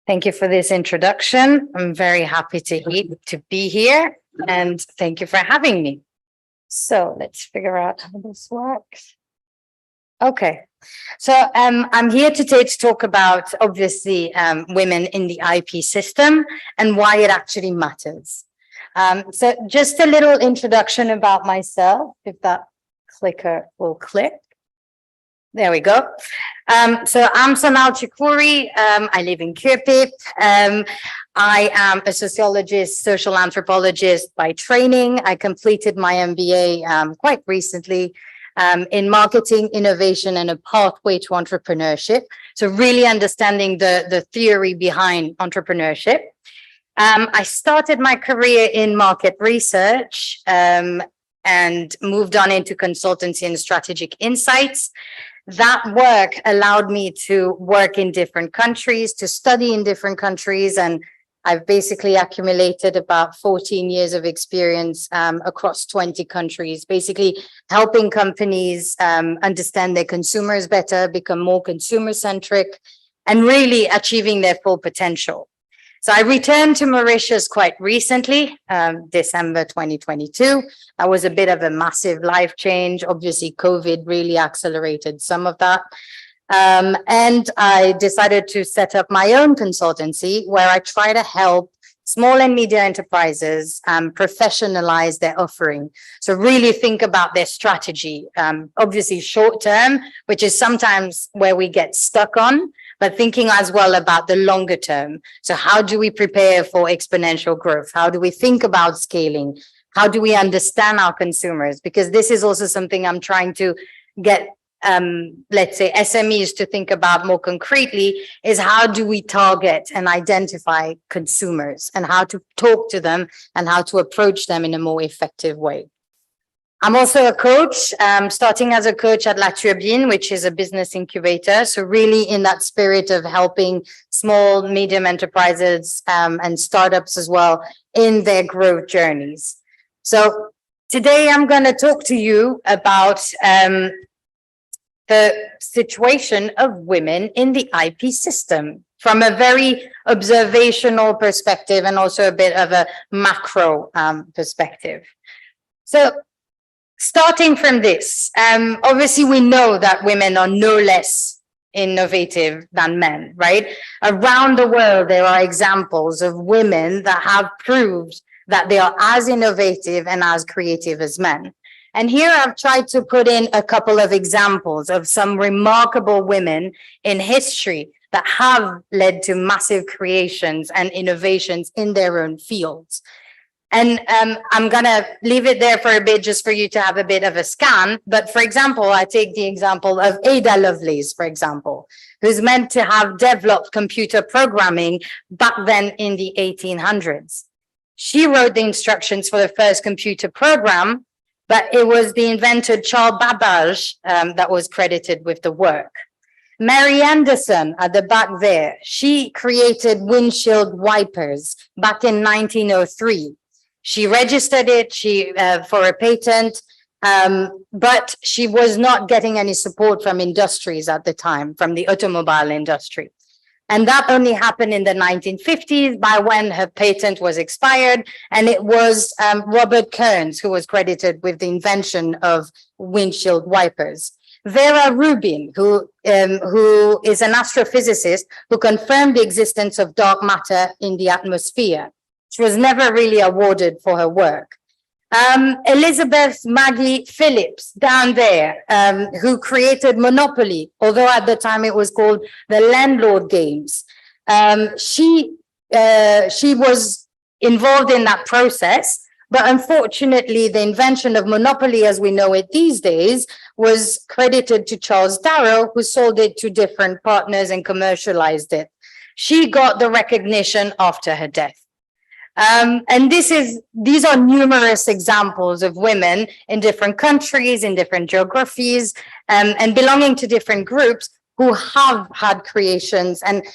S11: Thank you for this introduction. I'm very happy to be here, and thank you for having me. So let's figure out how this works. Okay. So I'm here today to talk about, obviously, women in the IP system and why it actually matters. So just a little introduction about myself, if that clicker will click. There we go. So I'm Sonal Chikori. I live in Kirpip. I am a sociologist, social anthropologist by training. I completed my MBA quite recently. In marketing, innovation, and a pathway to entrepreneurship. So really understanding the theory behind entrepreneurship. I started my career in market research and moved on into consultancy and strategic insights. That work allowed me to work in different countries, to study in different countries, and I've basically accumulated about 14 years of experience across 20 countries, basically helping companies understand their consumers better, become more consumer-centric, and really achieving their full potential. So I returned to Mauritius quite recently, December 2022. That was a bit of a massive life change. Obviously, COVID really accelerated some of that. And I decided to set up my own consultancy where I try to help small and medium enterprises professionalize their offering. So really think about their strategy, obviously short term, which is sometimes where we get stuck on, but thinking as well about the longer term. So how do we prepare for exponential growth? How do we think about scaling? How do we understand our consumers? Because this is also something I'm trying to get let's say SMEs to think about more concretely, is how do we target and identify consumers and how to talk to them and how to approach them in a more effective way. I'm also a coach, starting as a coach at La Turbine, which is a business incubator. So really in that spirit of helping small, medium enterprises and startups as well in their growth journeys. So today I'm going to talk to you about the situation of women in the IP system from a very observational perspective and also a bit of a macro perspective. So starting from this, obviously we know that women are no less innovative than men, right? Around the world, there are examples of women that have proved that they are as innovative and as creative as men. And here I've tried to put in a couple of examples of some remarkable women in history that have led to massive creations and innovations in their own fields. And I'm going to leave it there for a bit just for you to have a bit of a scan. But for example, I take the example of Ada Lovelace, for example, who's meant to have developed computer programming back then in the 1800s. She wrote the instructions for the first computer program, but it was the inventor Charles Babbage that was credited with the work. Mary Anderson at the back there, she created windshield wipers back in 1903. She registered it for a patent, but she was not getting any support from industries at the time, from the automobile industry. And that only happened in the 1950s by when her patent was expired. And it was Robert Kearns who was credited with the invention of windshield wipers. Vera Rubin, who is an astrophysicist who confirmed the existence of dark matter in the atmosphere. She was never really awarded for her work. Elizabeth Maggie Phillips down there, who created Monopoly, although at the time it was called the Landlord Games. She was involved in that process, but unfortunately the invention of Monopoly as we know it these days was credited to Charles Darrow, who sold it to different partners and commercialized it. She got the recognition after her death. And these are numerous examples of women in different countries, in different geographies, and belonging to different groups who have had creations. And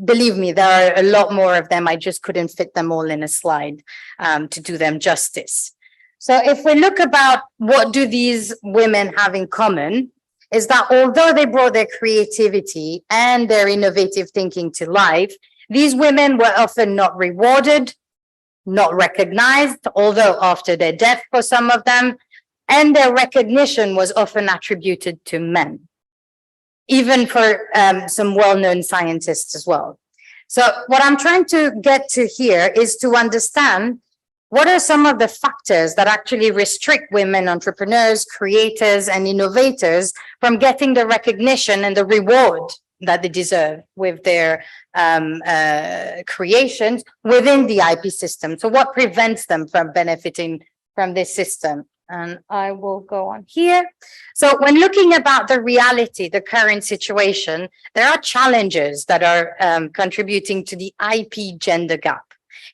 S11: believe me, there are a lot more of them. I just couldn't fit them all in a slide to do them justice. So if we look about what do these women have in common, is that although they brought their creativity and their innovative thinking to life, these women were often not rewarded, not recognized, although after their death for some of them, and their recognition was often attributed to men, even for some well-known scientists as well. So what I'm trying to get to here is to understand what are some of the factors that actually restrict women entrepreneurs, creators, and innovators from getting the recognition and the reward that they deserve with their creations within the IP system. So what prevents them from benefiting from this system? And I will go on here. So when looking about the reality, the current situation, there are challenges that are contributing to the IP gender gap.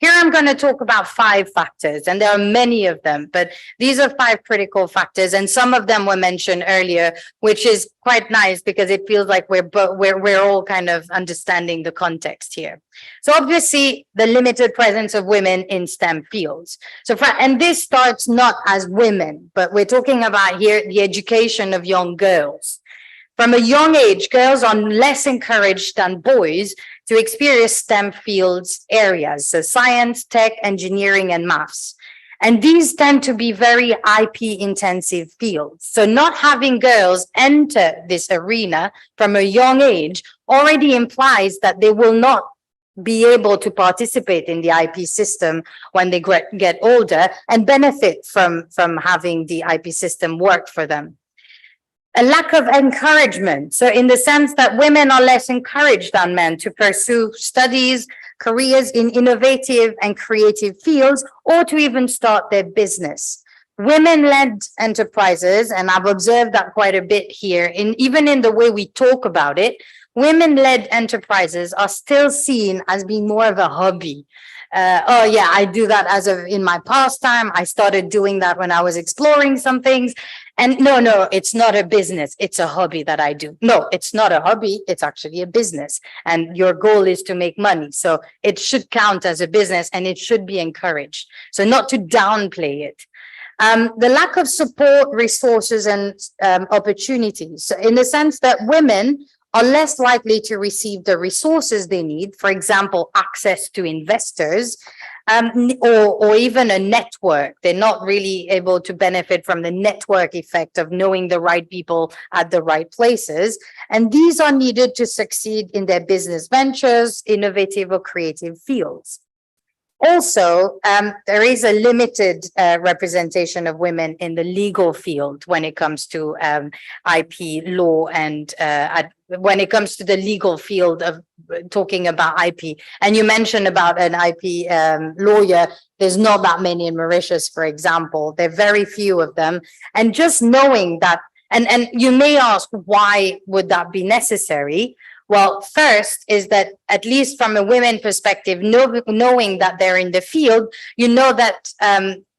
S11: Here I'm going to talk about 5 factors, and there are many of them, but these are 5 critical factors, and some of them were mentioned earlier, which is quite nice because it feels like we're all kind of understanding the context here. So obviously, the limited presence of women in STEM fields. And this starts not as women, but we're talking about here the education of young girls. From a young age, girls are less encouraged than boys to experience STEM fields areas, so science, tech, engineering, and maths. And these tend to be very IP intensive fields. So not having girls enter this arena from a young age already implies that they will not be able to participate in the IP system when they get older and benefit from having the IP system work for them. A lack of encouragement. So in the sense that women are less encouraged than men to pursue studies, careers in innovative and creative fields, or to even start their business. Women-led enterprises, and I've observed that quite a bit here, even in the way we talk about it, women-led enterprises are still seen as being more of a hobby. Oh yeah, I do that in my pastime. I started doing that when I was exploring some things. And no, it's not a business. It's a hobby that I do. No, it's not a hobby. It's actually a business. And your goal is to make money. So it should count as a business and it should be encouraged. So not to downplay it. The lack of support, resources, and opportunities. So in the sense that women are less likely to receive the resources they need, for example, access to investors, or even a network. They're not really able to benefit from the network effect of knowing the right people at the right places. And these are needed to succeed in their business ventures, innovative or creative fields. Also, there is a limited representation of women in the legal field when it comes to IP law and when it comes to the legal field of talking about IP. And you mentioned about an IP lawyer. There's not that many in Mauritius, for example. There are very few of them. And just knowing that, and you may ask, why would that be necessary? Well, first is that, at least from a women perspective, knowing that they're in the field, you know that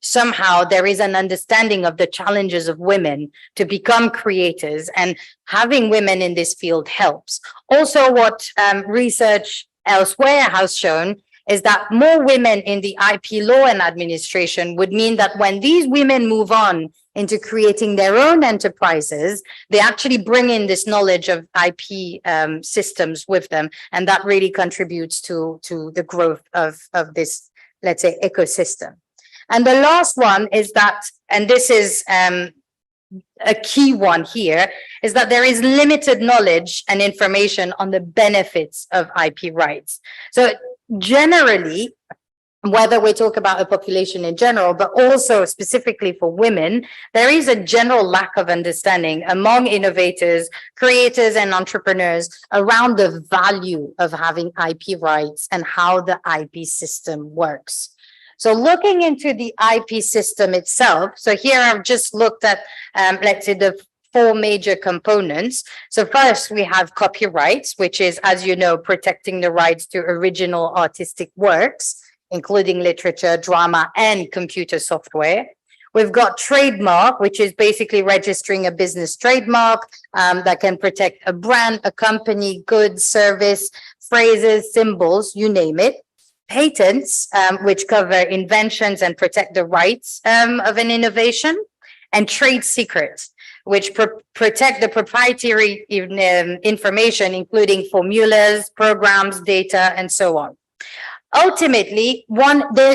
S11: somehow there is an understanding of the challenges of women to become creators, and having women in this field helps. Also, what research elsewhere has shown is that more women in the IP law and administration would mean that when these women move on into creating their own enterprises, they actually bring in this knowledge of IP systems with them. And that really contributes to the growth of this, let's say, ecosystem. And the last one is that, and this is a key one here, is that there is limited knowledge and information on the benefits of IP rights. So generally, whether we talk about a population in general, but also specifically for women, there is a general lack of understanding among innovators, creators, and entrepreneurs around the value of having IP rights and how the IP system works. So looking into the IP system itself, so here I've just looked at, let's say, the 4 major components. So first we have copyrights, which is, as you know, protecting the rights to original artistic works, including literature, drama, and computer software. We've got trademark, which is basically registering a business trademark that can protect a brand, a company, goods, service, phrases, symbols, you name it. Patents, which cover inventions and protect the rights of an innovation. And trade secrets, which protect the proprietary information, including formulas, programs, data, and so on. Ultimately,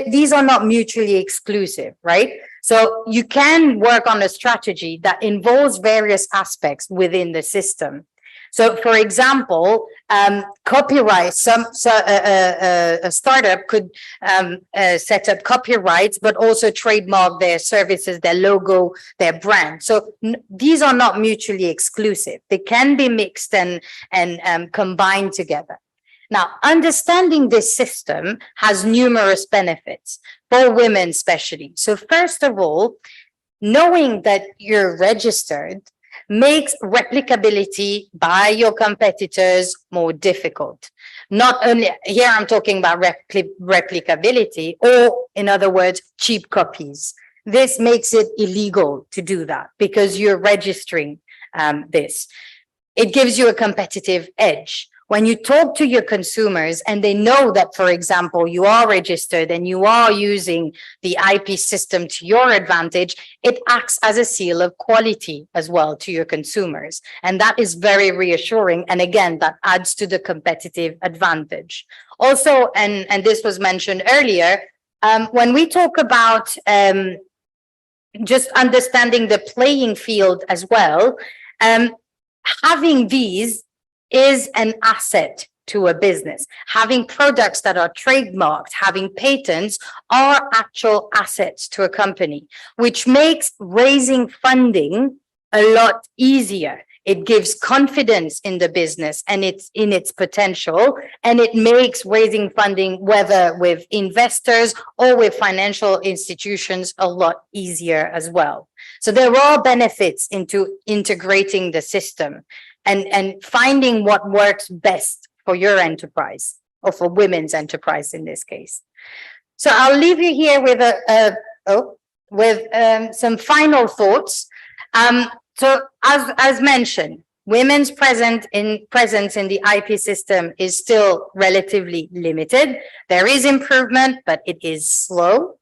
S11: these are not mutually exclusive, right? So you can work on a strategy that involves various aspects within the system. So, for example, copyright, a startup could set up copyrights, but also trademark their services, their logo, their brand. So these are not mutually exclusive. They can be mixed and combined together. Now, understanding this system has numerous benefits for women especially. So first of all, knowing that you're registered makes replicability by your competitors more difficult. Not only, here I'm talking about replicability, or in other words, cheap copies. This makes it illegal to do that because you're registering this. It gives you a competitive edge. When you talk to your consumers and they know that, for example, you are registered and you are using the IP system to your advantage, it acts as a seal of quality as well to your consumers. And that is very reassuring. And again, that adds to the competitive advantage. Also, and this was mentioned earlier, when we talk about just understanding the playing field as well, having these is an asset to a business. Having products that are trademarked, having patents are actual assets to a company, which makes raising funding a lot easier. It gives confidence in the business and it's in its potential, and it makes raising funding, whether with investors or with financial institutions, a lot easier as well. So there are benefits into integrating the system and finding what works best for your enterprise, or for women's enterprise in this case. So I'll leave you here with some final thoughts. So as mentioned, women's presence in the IP system is still relatively limited. There is improvement, but it is slow.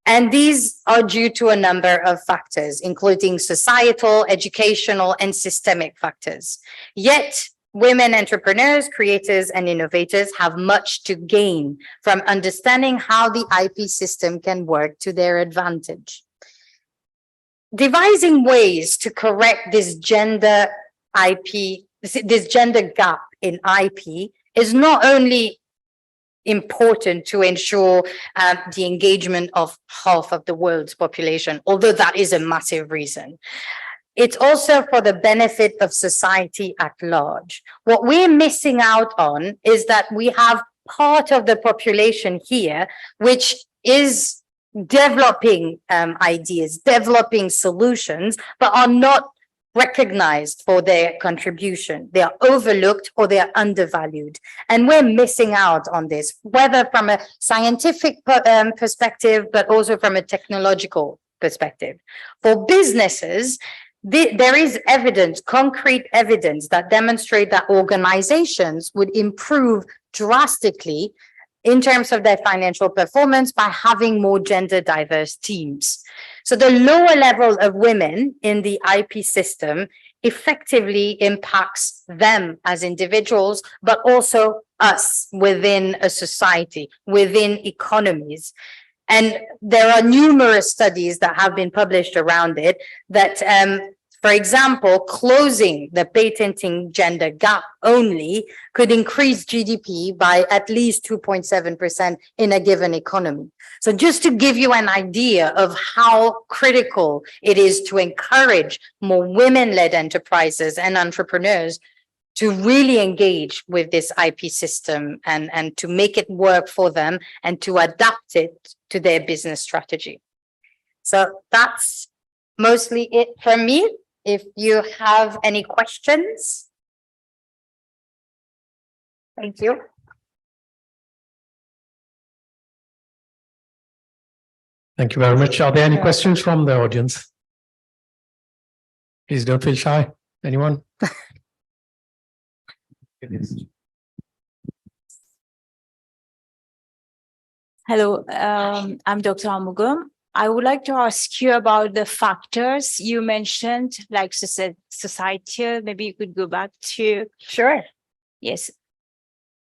S11: And these are due to a number of factors, including societal, educational, and systemic factors. Yet, women entrepreneurs, creators, and innovators have much to gain from understanding how the IP system can work to their advantage. Devising ways to correct this gender gap in IP is not only important to ensure the engagement of half of the world's population, although that is a massive reason. It's also for the benefit of society at large. What we're missing out on is that we have part of the population here, which is developing ideas, developing solutions, but are not recognized for their contribution. They are overlooked or they are undervalued. And we're missing out on this, whether from a scientific perspective, but also from a technological perspective. For businesses, there is evidence, concrete evidence that demonstrate that organizations would improve drastically in terms of their financial performance by having more gender diverse teams. So the lower level of women in the IP system effectively impacts them as individuals, but also us within a society, within economies. And there are numerous studies that have been published around it that, for example, closing the patenting gender gap only could increase GDP by at least 2.7% in a given economy. So just to give you an idea of how critical it is to encourage more women-led enterprises and entrepreneurs to really engage with this IP system and to make it work for them and to adapt it to their business strategy. So that's mostly it from me. If you have any questions. Thank you.
S1: Thank you very much. Are there any questions from the audience? Please don't feel shy. Anyone?
S12: Hello, I'm Dr. Amugam. I would like to ask you about the factors you mentioned, like societal. Maybe you could go back to.
S11: Sure.
S12: Yes.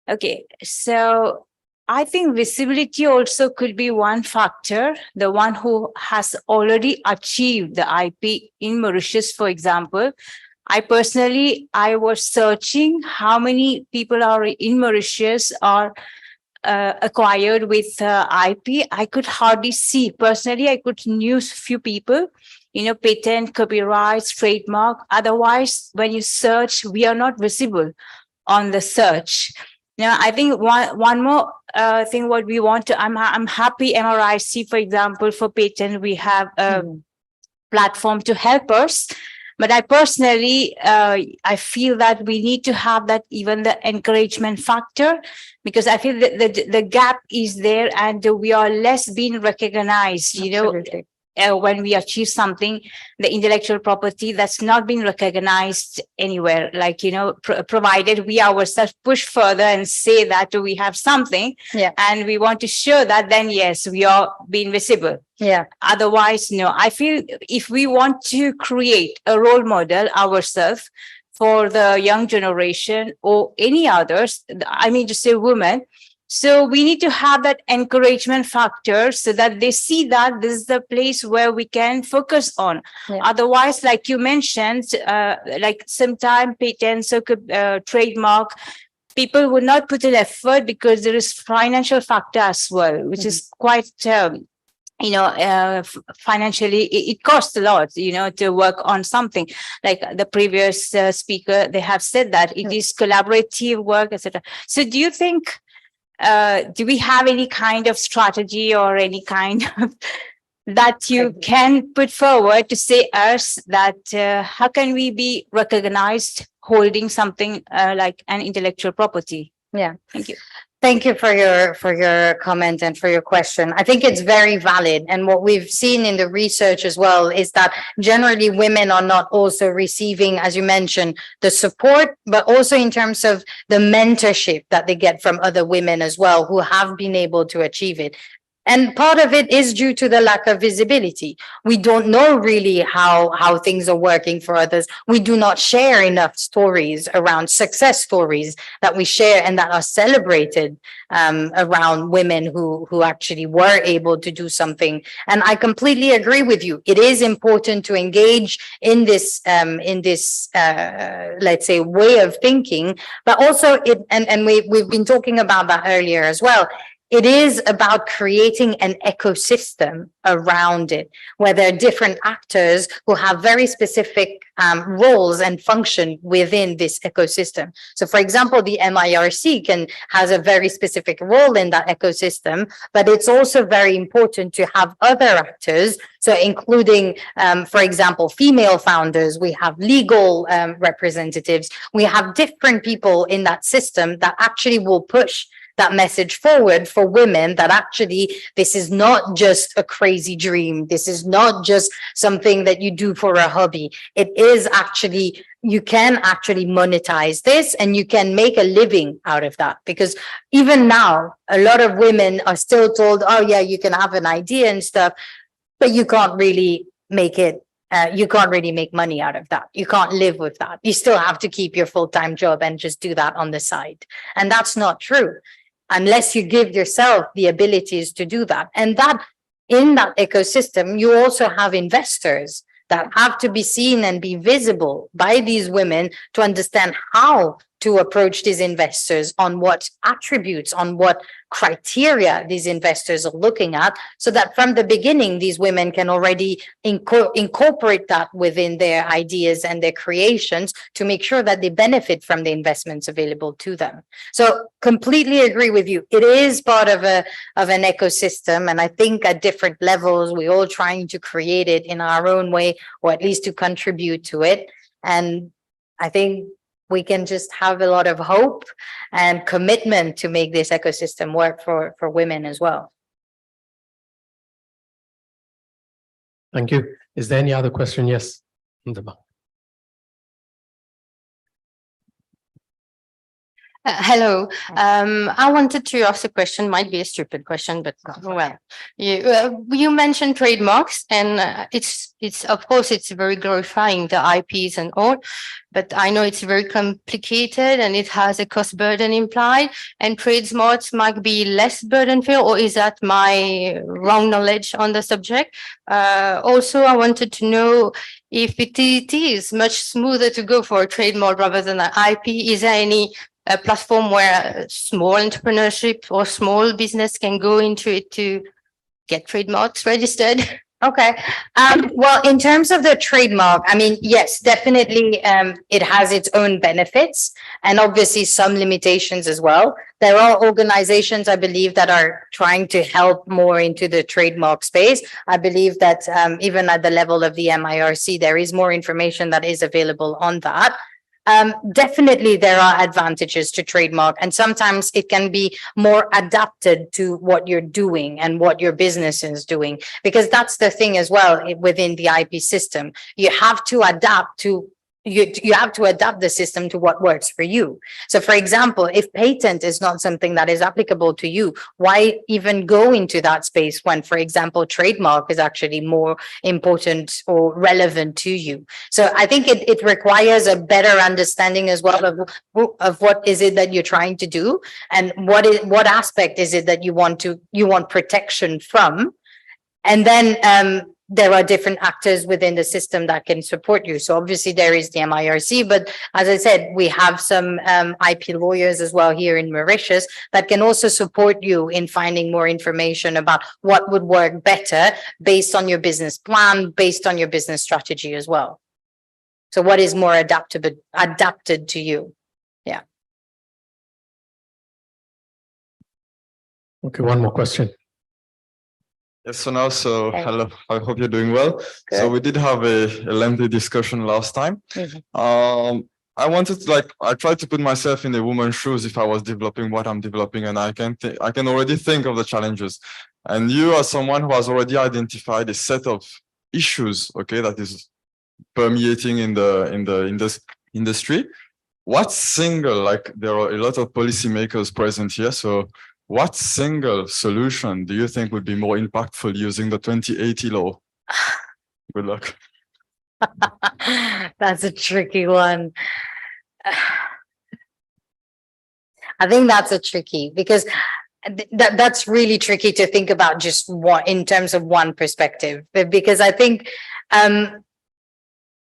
S12: Okay. So I think visibility also could be one factor. The one who has already achieved the IP in Mauritius, for example. I was searching how many people are in Mauritius are acquired with IP. I could hardly see. Personally, I could use few people, patent, copyrights, trademark. Otherwise, when you search, we are not visible on the search. Now, I think one more thing what we want to, I'm happy MRIC, for example, for patent, we have a platform to help us. But I personally, I feel that we need to have that even the encouragement factor, because I feel that the gap is there and we are less being recognized, when we achieve something, the intellectual property that's not being recognized anywhere, like, provided we ourselves push further and say that we have something and we want to show that, then yes, we are being visible.
S11: Yeah.
S12: Otherwise, no, I feel if we want to create a role model ourselves for the young generation or any others, I mean, just say women, so we need to have that encouragement factor so that they see that this is the place where we can focus on. Yeah. Otherwise, like you mentioned, like sometime patents or trademark, people would not put an effort because there is financial factor as well, which is quite, financially, it costs a lot, to work on something. Like the previous speaker, they have said that it is collaborative work, etc. So do you think, do we have any kind of strategy or any kind of that you can put forward to say us that how can we be recognized holding something like an intellectual property?
S11: Yeah.
S12: Thank you.
S11: Thank you for your comment and for your question. I think it's very valid. And what we've seen in the research as well is that generally women are not also receiving, as you mentioned, the support, but also in terms of the mentorship that they get from other women as well who have been able to achieve it. And part of it is due to the lack of visibility. We don't know really how things are working for others. We do not share enough stories around success stories that we share and that are celebrated around women who actually were able to do something. And I completely agree with you. It is important to engage in this let's say way of thinking, but also we've been talking about that earlier as well. It is about creating an ecosystem around it, where there are different actors who have very specific roles and function within this ecosystem. So, for example, the MIRC has a very specific role in that ecosystem, but it's also very important to have other actors. So, including, for example, female founders, we have legal representatives, we have different people in that system that actually will push that message forward for women, that actually this is not just a crazy dream. This is not just something that you do for a hobby. It is actually, you can actually monetize this and you can make a living out of that. Because even now, a lot of women are still told, oh yeah, you can have an idea and stuff, but you can't really make it. You can't really make money out of that. You can't live with that. You still have to keep your full-time job and just do that on the side. And that's not true, unless you give yourself the abilities to do that. And that in that ecosystem, you also have investors that have to be seen and be visible by these women to understand how to approach these investors, on what attributes, on what criteria these investors are looking at, so that from the beginning, these women can already incorporate that within their ideas and their creations to make sure that they benefit from the investments available to them. So completely agree with you. It is part of an ecosystem. And I think at different levels, we're all trying to create it in our own way, or at least to contribute to it. And I think we can just have a lot of hope and commitment to make this ecosystem work for women as well.
S1: Thank you. Is there any other question? Yes. In the back.
S9: Hello. I wanted to ask a question, might be a stupid question, but well, you mentioned trademarks, and it's of course it's very glorifying the IPs and all, but I know it's very complicated and it has a cost burden implied, and trademarks might be less burdenful, or is that my wrong knowledge on the subject? Also, I wanted to know if it is much smoother to go for a trademark rather than an IP. Is there any a platform where small entrepreneurship or small business can go into it to get trademarks registered?
S11: Okay. Well, in terms of the trademark, I mean, yes, definitely, it has its own benefits and obviously some limitations as well. There are organizations, I believe, that are trying to help more into the trademark space. I believe that even at the level of the MIRC, there is more information that is available on that. Definitely there are advantages to trademark, and sometimes it can be more adapted to what you're doing and what your business is doing, because that's the thing as well within the IP system. You have to adapt to you have to adapt the system to what works for you. So, for example, if patent is not something that is applicable to you, why even go into that space when, for example, trademark is actually more important or relevant to you? So I think it requires a better understanding as well of what is it that you're trying to do, and what aspect is it that you want protection from. And then there are different actors within the system that can support you. So obviously there is the MIRC, but as I said, we have some IP lawyers as well here in Mauritius that can also support you in finding more information about what would work better based on your business plan, based on your business strategy as well. So what is more adapted to you? Yeah.
S1: Okay, one more question.
S8: Yes, so now,
S11: Okay.
S8: hello, I hope you're doing well.
S11: Good.
S8: So we did have a lengthy discussion last time. I wanted to, I tried to put myself in a woman's shoes if I was developing what I'm developing, and I can already think of the challenges. And you are someone who has already identified a set of issues, okay, that is permeating in the industry. What single, there are a lot of policymakers present here, so what single solution do you think would be more impactful using the 2080 law? Good luck.
S11: That's a tricky one. I think that's a tricky because that's really tricky to think about just what in terms of one perspective, but because I think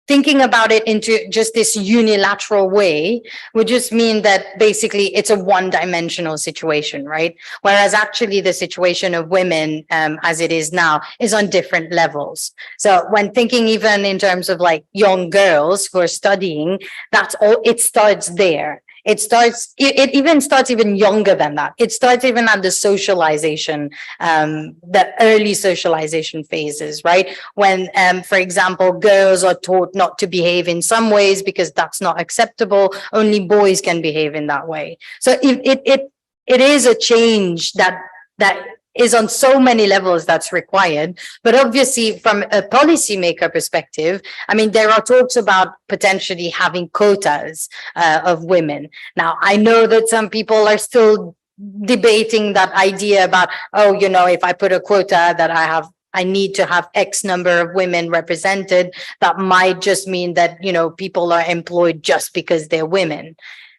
S11: thinking about it into just this unilateral way would just mean that basically it's a one-dimensional situation, right? Whereas actually the situation of women as it is now is on different levels. So when thinking even in terms of like young girls who are studying, that's all, it starts there. It even starts even younger than that. It starts even at the socialization, the early socialization phases, right? When, for example, girls are taught not to behave in some ways because that's not acceptable. Only boys can behave in that way. So it is a change that is on so many levels that's required. But obviously from a policymaker perspective, I mean, there are talks about potentially having quotas of women. Now, I know that some people are still debating that idea about, oh, you know, if I put a quota that I need to have X number of women represented, that might just mean that, you know, people are employed just because they're women.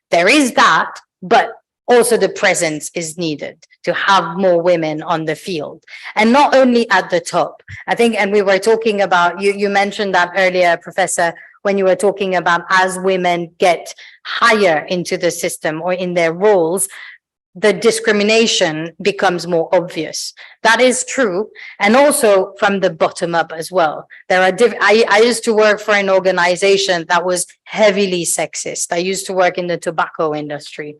S11: There is that, but also the presence is needed to have more women on the field, and not only at the top. I think, and we were talking about, you mentioned that earlier, Professor, when you were talking about as women get higher into the system or in their roles, the discrimination becomes more obvious. That is true. And also from the bottom up as well. There are I used to work for an organization that was heavily sexist. I used to work in the tobacco industry,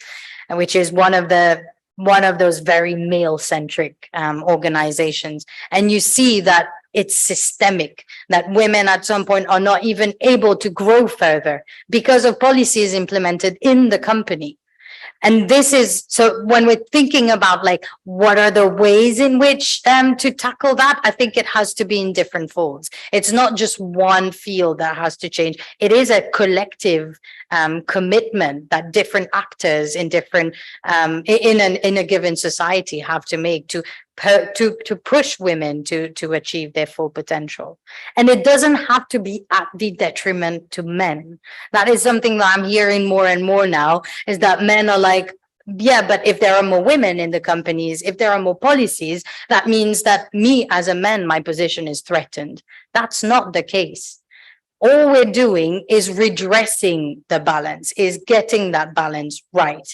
S11: which is one of those very male-centric organizations. And you see that it's systemic, that women at some point are not even able to grow further because of policies implemented in the company. And this is, so when we're thinking about like, what are the ways in which to tackle that? I think it has to be in different folds. It's not just one field that has to change. It is a collective commitment that different actors in different, in a given society have to make to push women to achieve their full potential. And it doesn't have to be at the detriment to men. That is something that I'm hearing more and more now, is that men are like, yeah, but if there are more women in the companies, if there are more policies, that means that me as a man, my position is threatened. That's not the case. All we're doing is redressing the balance, is getting that balance right.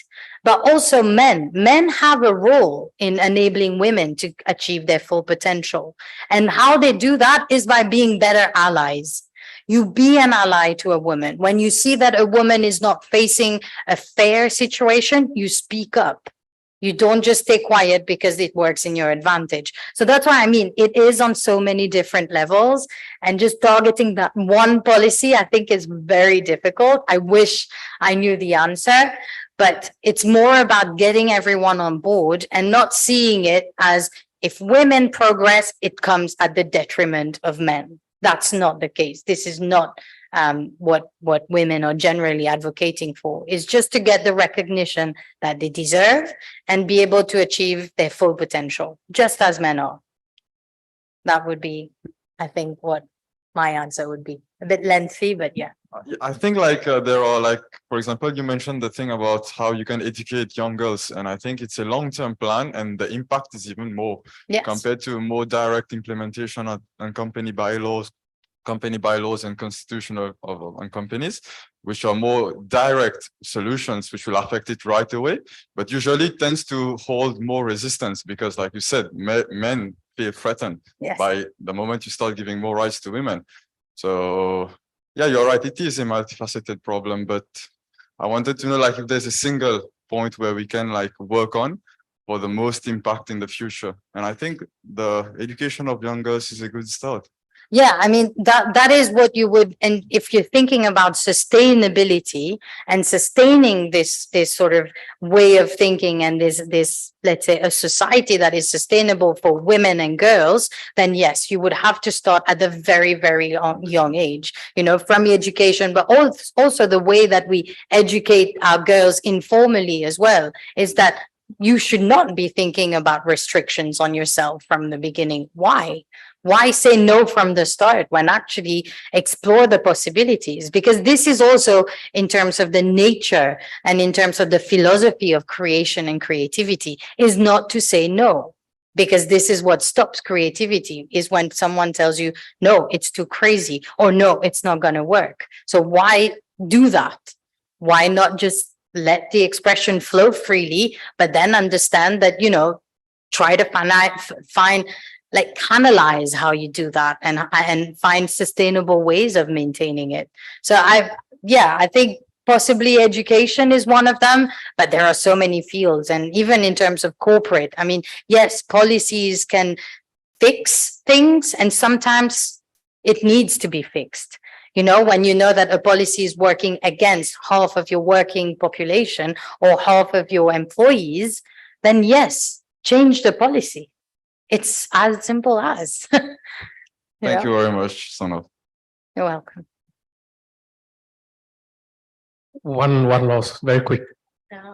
S11: But also men have a role in enabling women to achieve their full potential. And how they do that is by being better allies. You be an ally to a woman. When you see that a woman is not facing a fair situation, you speak up. You don't just stay quiet because it works in your advantage. So that's why I mean, it is on so many different levels, and just targeting that one policy, I think is very difficult. I wish I knew the answer, but it's more about getting everyone on board and not seeing it as if women progress, it comes at the detriment of men. That's not the case. This is not what women are generally advocating for, is just to get the recognition that they deserve and be able to achieve their full potential, just as men are. That would be, I think, what my answer would be. A bit lengthy, but yeah.
S8: I think like there are like, for example, you mentioned the thing about how you can educate young girls, and I think it's a long-term plan, and the impact is even more compared to more direct implementation on company bylaws and constitution on companies, which are more direct solutions which will affect it right away, but usually tends to hold more resistance because, like you said, men feel threatened by the moment you start giving more rights to women. So yeah, you're right, it is a multifaceted problem, but I wanted to know like if there's a single point where we can like work on for the most impact in the future. And I think the education of young girls is a good start.
S11: Yeah, I mean, that is what you would, and if you're thinking about sustainability and sustaining this sort of way of thinking and this, let's say, a society that is sustainable for women and girls, then yes, you would have to start at the very, very young age, you know, from education, but also the way that we educate our girls informally as well, is that you should not be thinking about restrictions on yourself from the beginning. Why? Why say no from the start when actually explore the possibilities? Because this is also in terms of the nature and in terms of the philosophy of creation and creativity, is not to say no. Because this is what stops creativity, is when someone tells you, no, it's too crazy, or no, it's not going to work. So why do that? Why not just let the expression flow freely, but then understand that, you know, try to find like canalize how you do that and find sustainable ways of maintaining it. So I think possibly education is one of them, but there are so many fields. And even in terms of corporate, I mean, yes, policies can fix things, and sometimes it needs to be fixed. You know, when you know that a policy is working against half of your working population or half of your employees, then yes, change the policy. It's as simple as.
S8: Thank you very much, Sonal.
S11: You're welcome.
S1: One last, very quick.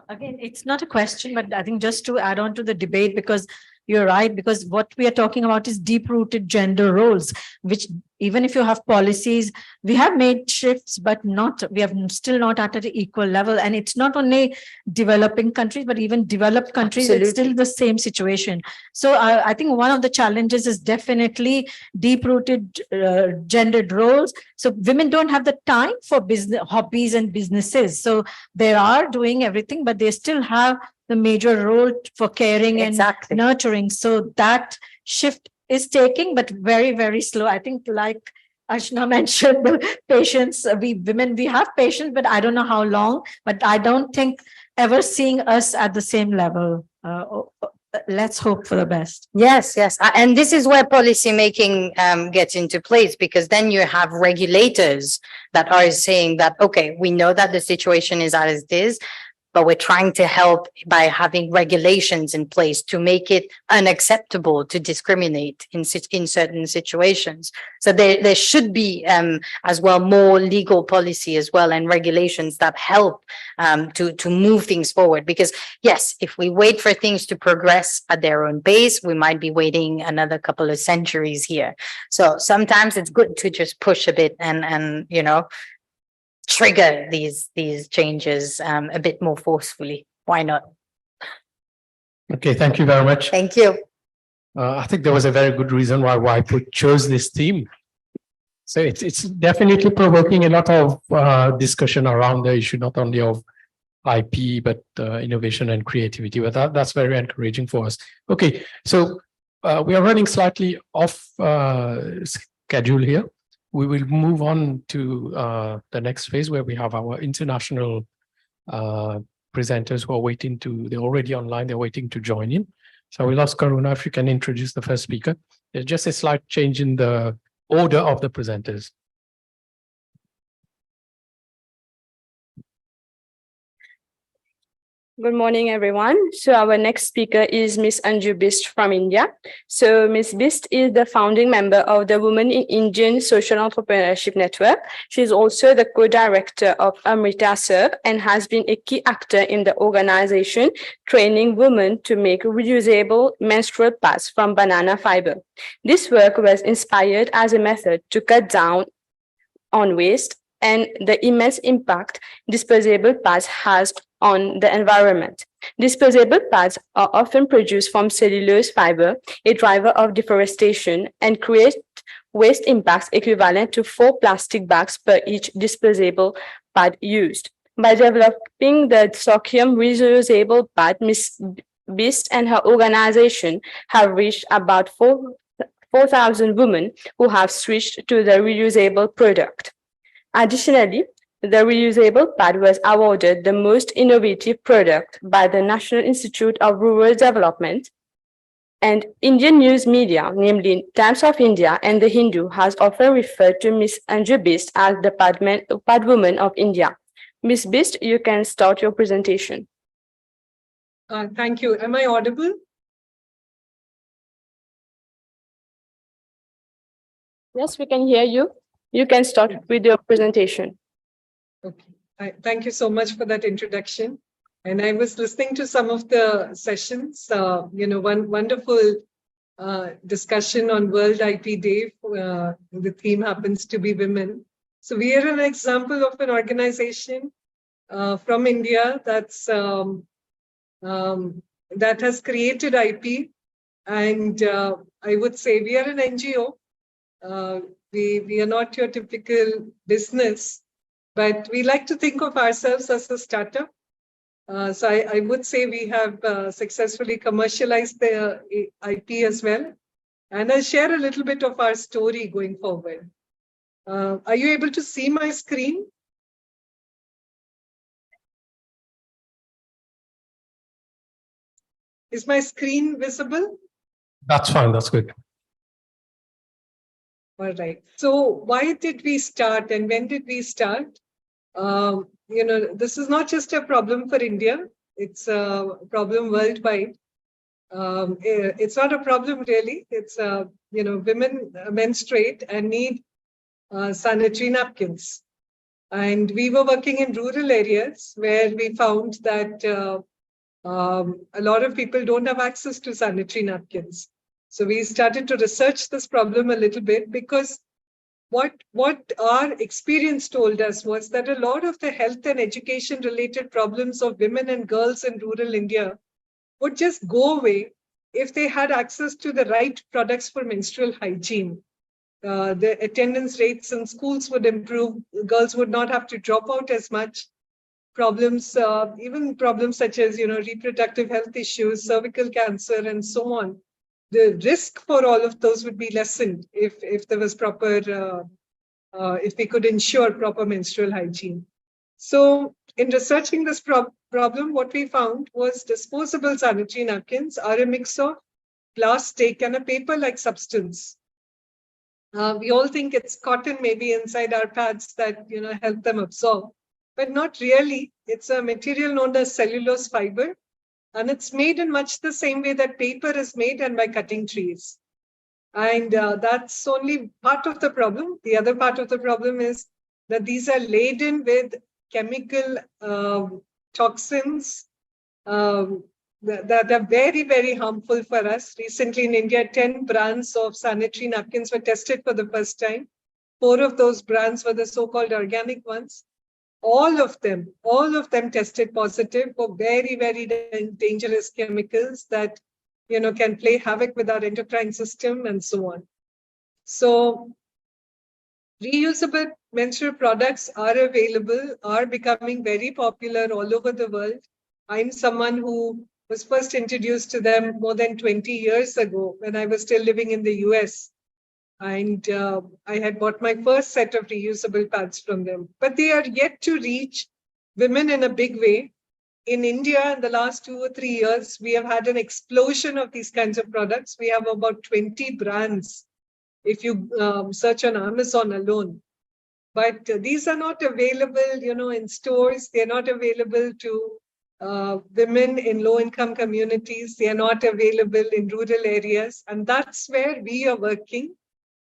S13: Again, it's not a question, but I think just to add on to the debate, because you're right, because what we are talking about is deep-rooted gender roles, which even if you have policies, we have made shifts, but we have still not at an equal level. And it's not only developing countries, but even developed countries, It's still the same situation. So I think one of the challenges is definitely deep-rooted gendered roles. So women don't have the time for business, hobbies and businesses. So they are doing everything, but they still have the major role for caring and nurturing. So that shift is taking, but very, very slow. I think, like Ashna mentioned, the patience, women have patience, but I don't know how long, but I don't think ever seeing us at the same level. Let's hope for the best.
S11: Yes. And this is where policy making gets into place, because then you have regulators that are saying that, okay, we know that the situation is as it is, but we're trying to help by having regulations in place to make it unacceptable to discriminate in certain situations. So there should be as well more legal policy as well and regulations that help to move things forward. Because yes, if we wait for things to progress at their own pace, we might be waiting another couple of centuries here. So sometimes it's good to just push a bit and you know, trigger these changes a bit more forcefully. Why not?
S1: Okay, thank you very much.
S11: Thank you.
S1: I think there was a very good reason why WIPO chose this theme. So it's definitely provoking a lot of discussion around the issue, not only of IP, but innovation and creativity. But that's very encouraging for us. Okay, so we are running slightly off schedule here. We will move on to the next phase, where we have our international presenters who are they're already online, they're waiting to join in. So I will ask Karuna if you can introduce the first speaker. There's just a slight change in the order of the presenters.
S14: Good morning, everyone. So our next speaker is Miss Anju Bist from India. So Miss Bist is the founding member of the Women in Indian Social Entrepreneurship Network. She is also the co-director of MRIC and has been a key actor in the organization training women to make reusable menstrual pads from banana fiber. This work was inspired as a method to cut down on waste and the immense impact disposable pads has on the environment. Disposable pads are often produced from cellulose fiber, a driver of deforestation, and create waste impacts equivalent to 4 plastic bags per each disposable pad used. By developing the Sockium reusable pad, Ms. Bist and her organization have reached about 4,000 women who have switched to the reusable product. Additionally, the reusable pad was awarded the most innovative product by the National Institute of Rural Development, and Indian news media, namely Times of India and The Hindu, has often referred to Ms. Anju Bist as the pad woman of India. Ms. Bist, you can start your presentation.
S15: Thank you. Am I audible?
S14: Yes, we can hear you. You can start with your presentation.
S15: Okay. Thank you so much for that introduction. And I was listening to some of the sessions, one wonderful discussion on World IP Day. The theme happens to be women. So we are an example of an organization from India that's that has created IP. And I would say we are an NGO. We are not your typical business, but we like to think of ourselves as a startup. So I would say we have successfully commercialized the IP as well. And I'll share a little bit of our story going forward. Are you able to see my screen? Is my screen visible?
S1: That's fine. That's good.
S15: All right. So why did we start and when did we start? This is not just a problem for India. It's a problem worldwide. It's not a problem really. It's, women menstruate and need sanitary napkins. And we were working in rural areas where we found that a lot of people don't have access to sanitary napkins. So we started to research this problem a little bit, because what our experience told us was that a lot of the health and education related problems of women and girls in rural India would just go away if they had access to the right products for menstrual hygiene. The attendance rates in schools would improve. Girls would not have to drop out as much. Problems, even problems such as, reproductive health issues, cervical cancer, and so on. The risk for all of those would be lessened if there was proper, if we could ensure proper menstrual hygiene. So in researching this problem, what we found was disposable sanitary napkins are a mix of plastic and a paper-like substance. We all think it's cotton maybe inside our pads that, help them absorb, but not really. It's a material known as cellulose fiber, and it's made in much the same way that paper is made, and by cutting trees. And that's only part of the problem. The other part of the problem is that these are laden with chemical toxins that are very, very harmful for us. Recently in India, 10 brands of sanitary napkins were tested for the first time. 4 of those brands were the so-called organic ones. All of them tested positive for very, very dangerous chemicals that, can play havoc with our endocrine system and so on. So reusable menstrual products are available, are becoming very popular all over the world. I'm someone who was first introduced to them more than 20 years ago when I was still living in the US. And I had bought my first set of reusable pads from them. But they are yet to reach women in a big way. In India, in the last 2 or 3 years, we have had an explosion of these kinds of products. We have about 20 brands if you search on Amazon alone. But these are not available, in stores. They're not available to women in low-income communities. They are not available in rural areas. And that's where we are working.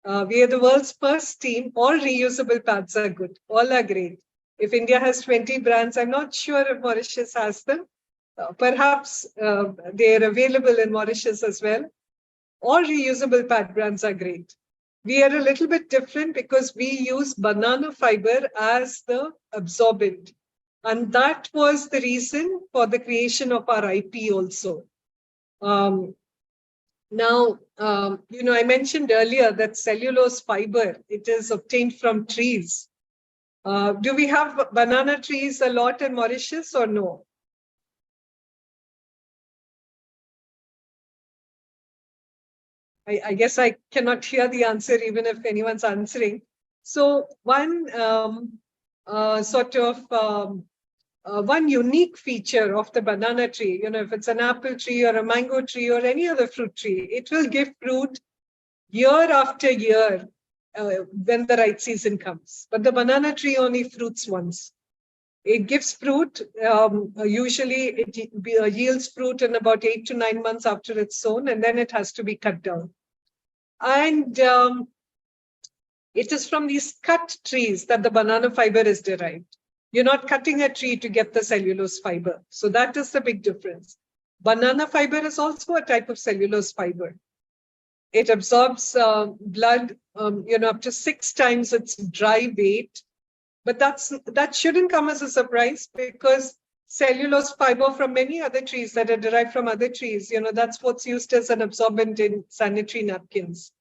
S15: We are the world's first team. All reusable pads are good. All are great. If India has 20 brands, I'm not sure if Mauritius has them. Perhaps they are available in Mauritius as well. All reusable pad brands are great. We are a little bit different because we use banana fiber as the absorbent. And that was the reason for the creation of our IP also. Now, I mentioned earlier that cellulose fiber, it is obtained from trees. Do we have banana trees a lot in Mauritius or no? I guess I cannot hear the answer even if anyone's answering. So one one unique feature of the banana tree, if it's an apple tree or a mango tree or any other fruit tree, it will give fruit year after year when the right season comes. But the banana tree only fruits once. It gives fruit, usually it yields fruit in about 8 to 9 months after it's sown, and then it has to be cut down. And it is from these cut trees that the banana fiber is derived. You're not cutting a tree to get the cellulose fiber. So that is the big difference. Banana fiber is also a type of cellulose fiber. It absorbs blood, up to 6 times its dry weight. But that shouldn't come as a surprise, because cellulose fiber from many other trees that are derived from other trees, that's what's used as an absorbent in sanitary napkins.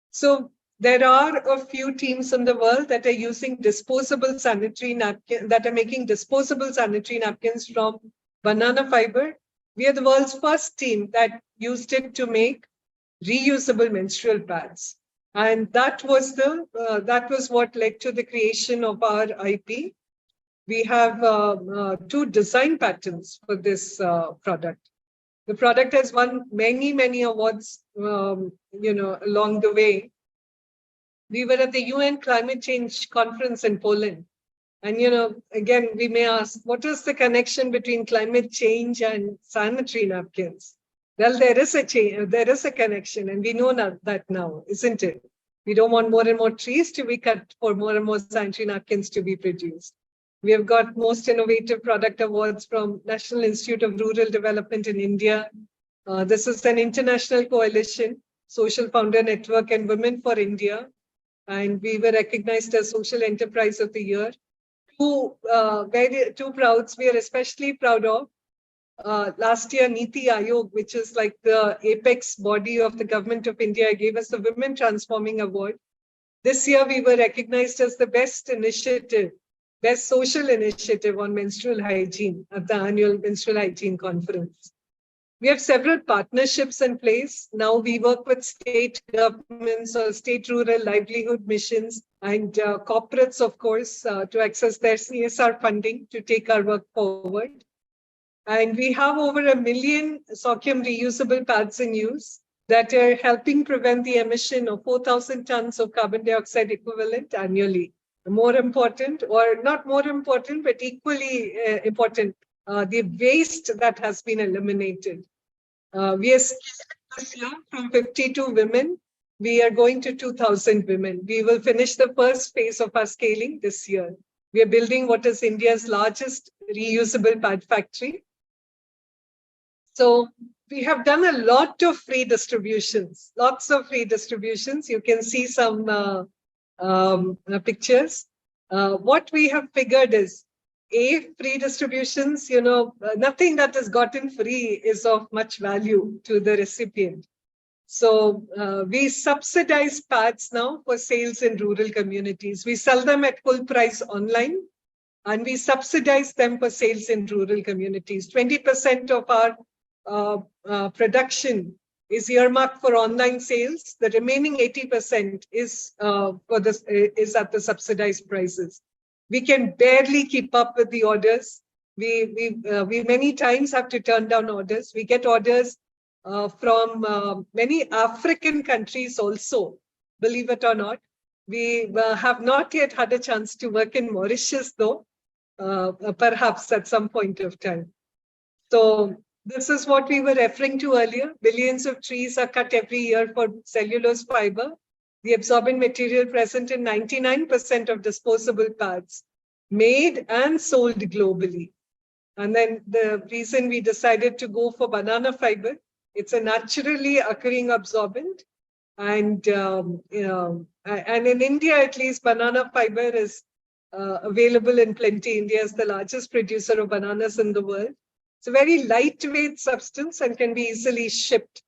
S15: So there are a few teams in the world that are using disposable sanitary napkins, that are making disposable sanitary napkins from banana fiber. We are the world's first team that used it to make reusable menstrual pads. And that was what led to the creation of our IP. We have 2 design patents for this product. The product has won many, many awards, along the way. We were at the UN Climate Change Conference in Poland. And, again, we may ask, what is the connection between climate change and sanitary napkins? Well, there is a connection, and we know that now, isn't it? We don't want more and more trees to be cut for more and more sanitary napkins to be produced. We have got most innovative product awards from National Institute of Rural Development in India. This is an international coalition, Social Founder Network and Women for India. And we were recognized as Social Enterprise of the Year. 2 prouds we are especially proud of. Last year, Niti Aayog, which is like the apex body of the government of India, gave us the Women Transforming Award. This year, we were recognized as the best social initiative on menstrual hygiene at the annual Menstrual Hygiene Conference. We have several partnerships in place. Now we work with state governments or state rural livelihood missions and corporates, of course, to access their CSR funding to take our work forward. And we have over 1 million Sokium reusable pads in use that are helping prevent the emission of 4,000 tons of carbon dioxide equivalent annually. More important, or not more important, but equally important, the waste that has been eliminated. We are this year from 52 women. We are going to 2,000 women. We will finish the first phase of our scaling this year. We are building what is India's largest reusable pad factory. So we have done a lot of free distributions, lots of free distributions. You can see some pictures. What we have figured is, free distributions, nothing that is gotten free is of much value to the recipient. So we subsidize pads now for sales in rural communities. We sell them at full price online, and we subsidize them for sales in rural communities. 20% of our production is earmarked for online sales. The remaining 80% is at the subsidized prices. We can barely keep up with the orders. We many times have to turn down orders. We get orders from many African countries also, believe it or not. We have not yet had a chance to work in Mauritius, though, perhaps at some point of time. So this is what we were referring to earlier. Billions of trees are cut every year for cellulose fiber, the absorbent material present in 99% of disposable pads, made and sold globally. And then the reason we decided to go for banana fiber, it's a naturally occurring absorbent. And, and in India, at least, banana fiber is available in plenty. India is the largest producer of bananas in the world. It's a very lightweight substance and can be easily shipped.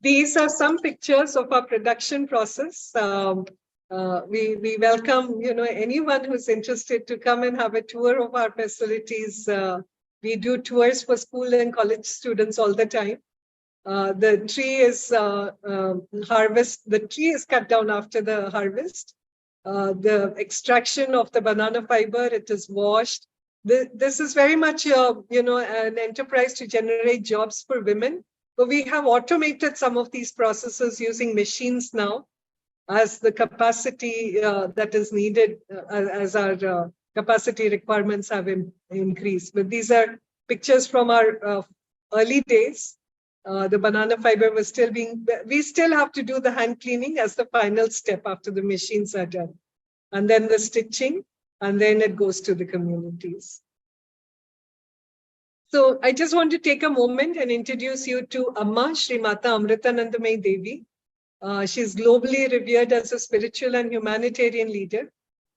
S15: These are some pictures of our production process. We welcome anyone who's interested to come and have a tour of our facilities. We do tours for school and college students all the time. The tree is The tree is cut down after the harvest. The extraction of the banana fiber, it is washed. This is very much an enterprise to generate jobs for women. But we have automated some of these processes using machines now, as the capacity that is needed, as our capacity requirements have increased. But these are pictures from our early days. The banana fiber was still we still have to do the hand cleaning as the final step after the machines are done. And then the stitching, and then it goes to the communities. So I just want to take a moment and introduce you to Amma Srimata Amritanandamayi Devi. She's globally revered as a spiritual and humanitarian leader.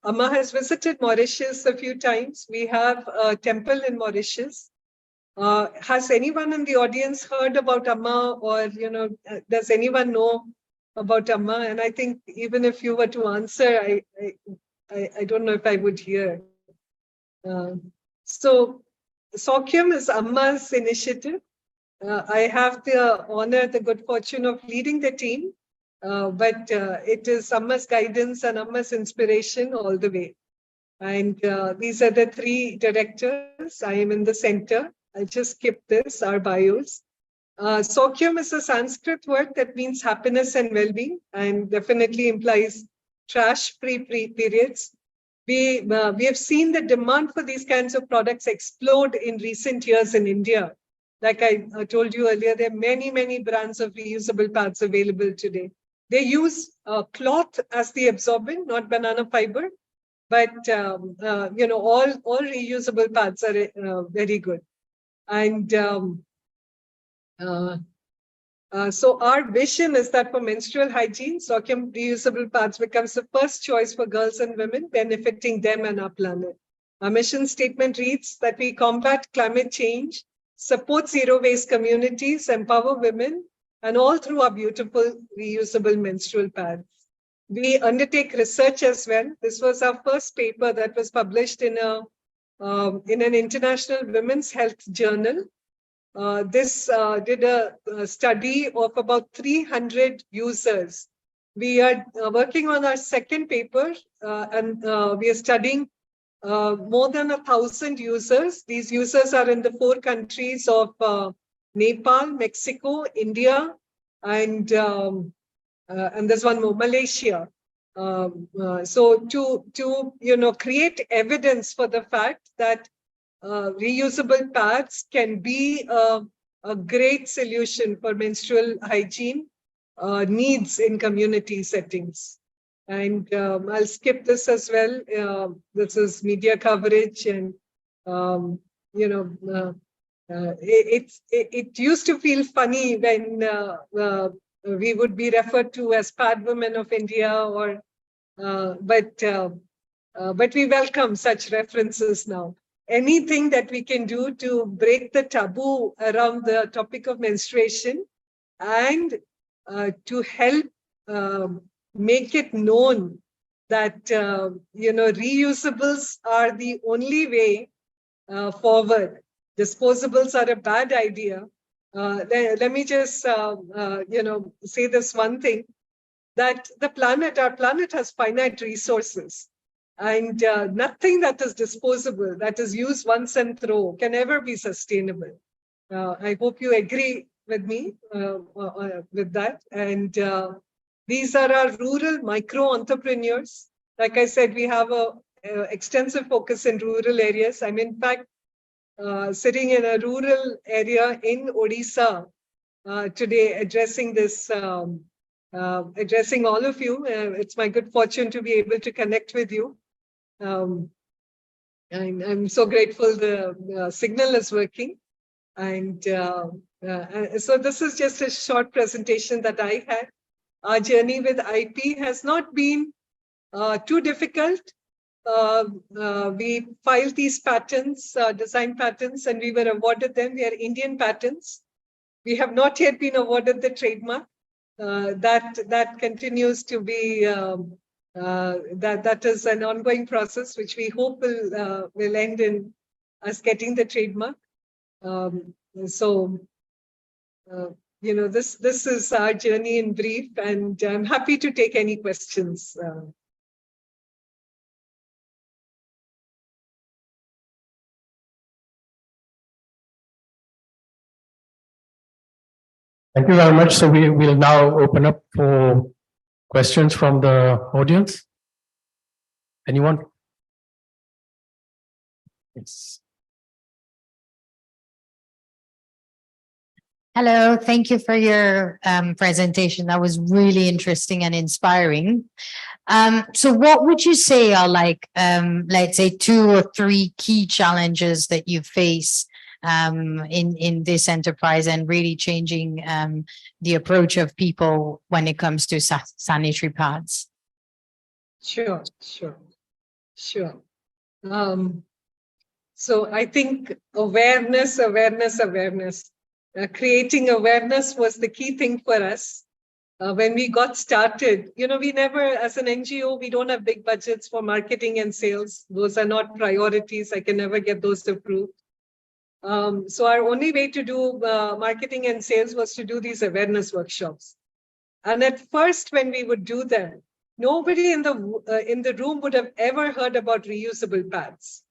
S15: Amma has visited Mauritius a few times. We have a temple in Mauritius. Has anyone in the audience heard about Amma, or does anyone know about Amma? And I think even if you were to answer, I don't know if I would hear. So Saukyam is Amma's initiative. I have the honor, the good fortune of leading the team, but it is Amma's guidance and Amma's inspiration all the way. And these are the three directors. I am in the center. I just skipped this, our bios. Saukyam is a Sanskrit word that means happiness and well-being, and definitely implies trash-free periods. We have seen the demand for these kinds of products explode in recent years in India. Like I told you earlier, there are many, many brands of reusable pads available today. They use cloth as the absorbent, not banana fiber, but all reusable pads are very good. And so our vision is that for menstrual hygiene, Saukyam reusable pads becomes the first choice for girls and women, benefiting them and our planet. Our mission statement reads that we combat climate change, support zero waste communities, empower women, and all through our beautiful reusable menstrual pads. We undertake research as well. This was our first paper that was published in an international women's health journal. This did a study of about 300 users. We are working on our second paper, and we are studying more than 1,000 users. These users are in the 4 countries of Nepal, Mexico, India, and there's one more, Malaysia. So to create evidence for the fact that reusable pads can be a great solution for menstrual hygiene needs in community settings. And I'll skip this as well. This is media coverage, and it used to feel funny when we would be referred to as Pad Women of India, or but we welcome such references now. Anything that we can do to break the taboo around the topic of menstruation, and to help make it known that reusables are the only way forward. Disposables are a bad idea. Let me just say this one thing, that our planet has finite resources. And nothing that is disposable, that is used once and throw, can ever be sustainable. I hope you agree with me with that. And these are our rural micro entrepreneurs. Like I said, we have a extensive focus in rural areas. I'm in fact sitting in a rural area in Odisha today, addressing this, addressing all of you. It's my good fortune to be able to connect with you. I'm so grateful the signal is working. And so this is just a short presentation that I had. Our journey with IP has not been too difficult. We filed these patents, design patents, and we were awarded them. They are Indian patents. We have not yet been awarded the trademark. That continues to be that is an ongoing process, which we hope will end in us getting the trademark. This is our journey in brief, and I'm happy to take any questions.
S1: Thank you very much. So we will now open up for questions from the audience. Anyone? Yes.
S11: Hello, thank you for your presentation. That was really interesting and inspiring. So what would you say are like, let's say 2 or 3 key challenges that you face in this enterprise and really changing the approach of people when it comes to sanitary pads?
S15: Sure. So I think awareness. Creating awareness was the key thing for us. When we got started, we never, as an NGO, we don't have big budgets for marketing and sales. Those are not priorities. I can never get those approved. So our only way to do marketing and sales was to do these awareness workshops. And at first, when we would do them, nobody in the room would have ever heard about reusable pads.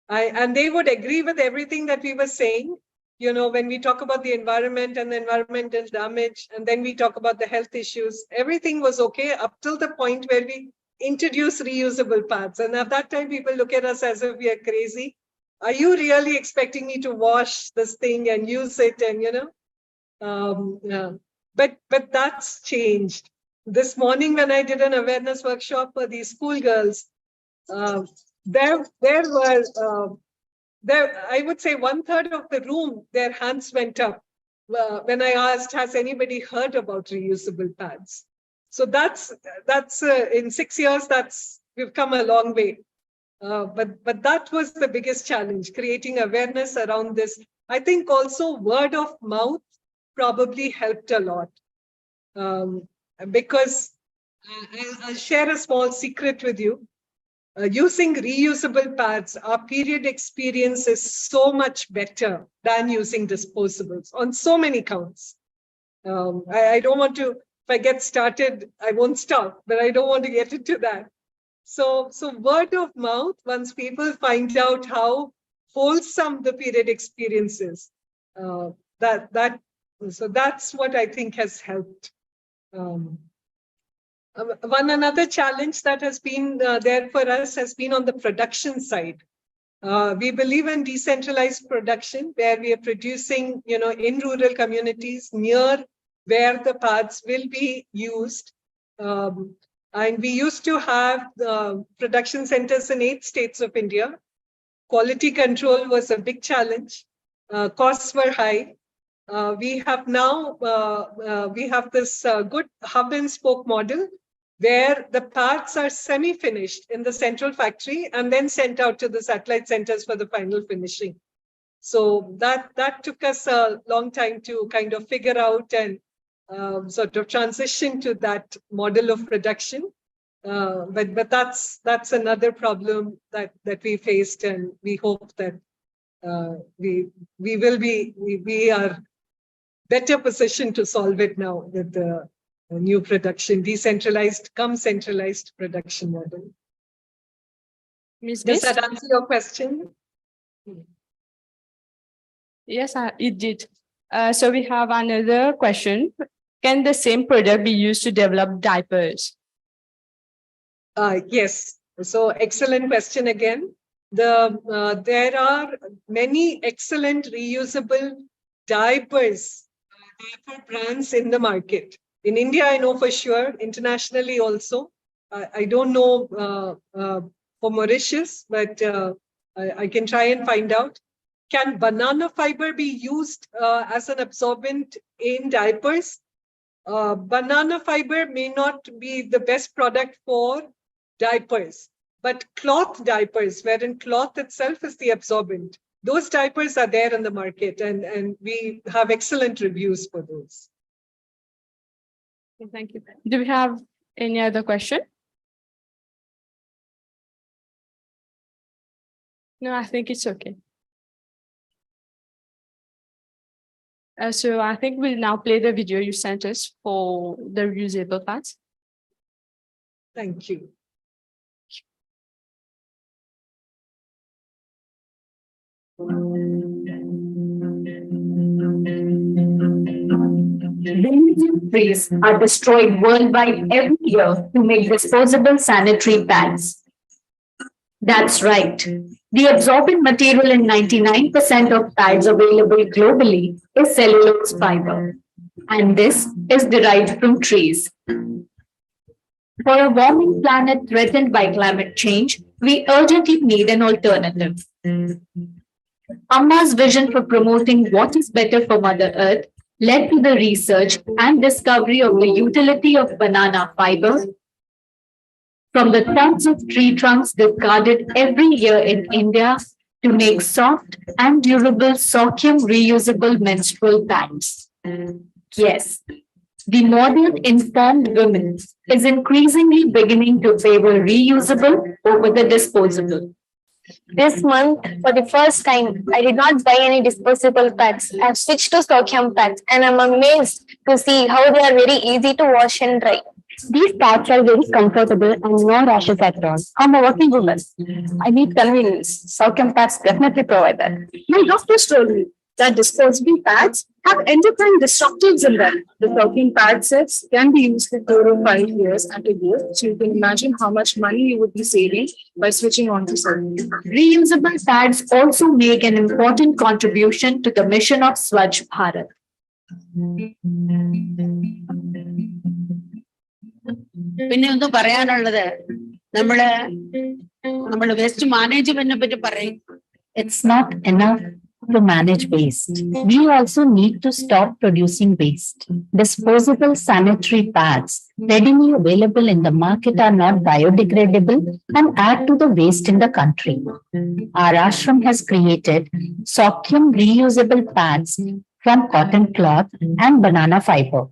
S15: And they would agree with everything that we were saying. When we talk about the environment and the environmental damage, and then we talk about the health issues, everything was okay up till the point where we introduce reusable pads. And at that time, people look at us as if we are crazy. Are you really expecting me to wash this thing and use it? And, yeah. But that's changed. This morning, when I did an awareness workshop for these schoolgirls, I would say 1/3 of the room, their hands went up when I asked, has anybody heard about reusable pads? So that's in 6 years, we've come a long way. But that was the biggest challenge, creating awareness around this. I think also word of mouth probably helped a lot. Because I'll share a small secret with you. Using reusable pads, our period experience is so much better than using disposables on so many counts. I don't want to, if I get started, I won't stop, but I don't want to get into that. So word of mouth, once people find out how wholesome the period experience is, so that's what I think has helped. Another challenge that has been there for us has been on the production side. We believe in decentralized production, where we are producing, in rural communities near where the pads will be used. And we used to have production centers in 8 states of India. Quality control was a big challenge. Costs were high. We have now, we have this good hub and spoke model, where the pads are semi-finished in the central factory and then sent out to the satellite centers for the final finishing. So that took us a long time to kind of figure out and sort of transition to that model of production. But that's another problem that we faced, and we hope that we are better positioned to solve it now with the new production, decentralized cum centralized production model.
S14: Ms.
S15: Does
S14: Bist?
S15: that answer your question?
S14: Yes, it did. So we have another question. Can the same product be used to develop diapers?
S15: Yes. So excellent question again. There are many excellent reusable diapers, diaper brands in the market. In India, I know for sure, internationally also. I don't know for Mauritius, but I can try and find out. Can banana fiber be used as an absorbent in diapers? Banana fiber may not be the best product for diapers, but cloth diapers, wherein cloth itself is the absorbent, those diapers are there in the market, and we have excellent reviews for those.
S14: Thank you. Do we have any other question? No, I think it's okay. So I think we'll now play the video you sent us for the reusable pads.
S15: Thank you.
S16: Billions of trees are destroyed worldwide every year to make disposable sanitary pads. That's right. The absorbent material in 99% of pads available globally is cellulose fiber, and this is derived from trees. For a warming planet threatened by climate change, we urgently need an alternative. Amma's vision for promoting what is better for Mother Earth led to the research and discovery of the utility of banana fiber from the tons of tree trunks discarded every year in India to make soft and durable Sokium reusable menstrual pads. Yes, the modern informed woman is increasingly beginning to favor reusable over the disposable.
S4: This month, for the first time, I did not buy any disposable pads. I've switched to Sokium pads and I'm amazed to see how they are very easy to wash and dry. These pads are very comfortable and no rashes at all. I'm a working woman. I need convenience. Sokium pads definitely provide that. My doctor told me that disposable pads have endocrine disruptors in them. The Sokium pad sets can be used for 4 or 5 years at a go, so you can imagine how much money you would be saving by switching on to Sokium.
S16: Reusable pads also make an important contribution to the mission of Swachh Bharat.
S17: പിന്നെ ഒന്ന് പറയാനുള്ളത് നമ്മള് waste മാനേജ്മെന്റിനെ പറ്റി പറയും.
S16: It's not enough to manage waste. We also need to stop producing waste. Disposable sanitary pads readily available in the market are not biodegradable and add to the waste in the country. Our ashram has created Sokium reusable pads from cotton cloth and banana fiber.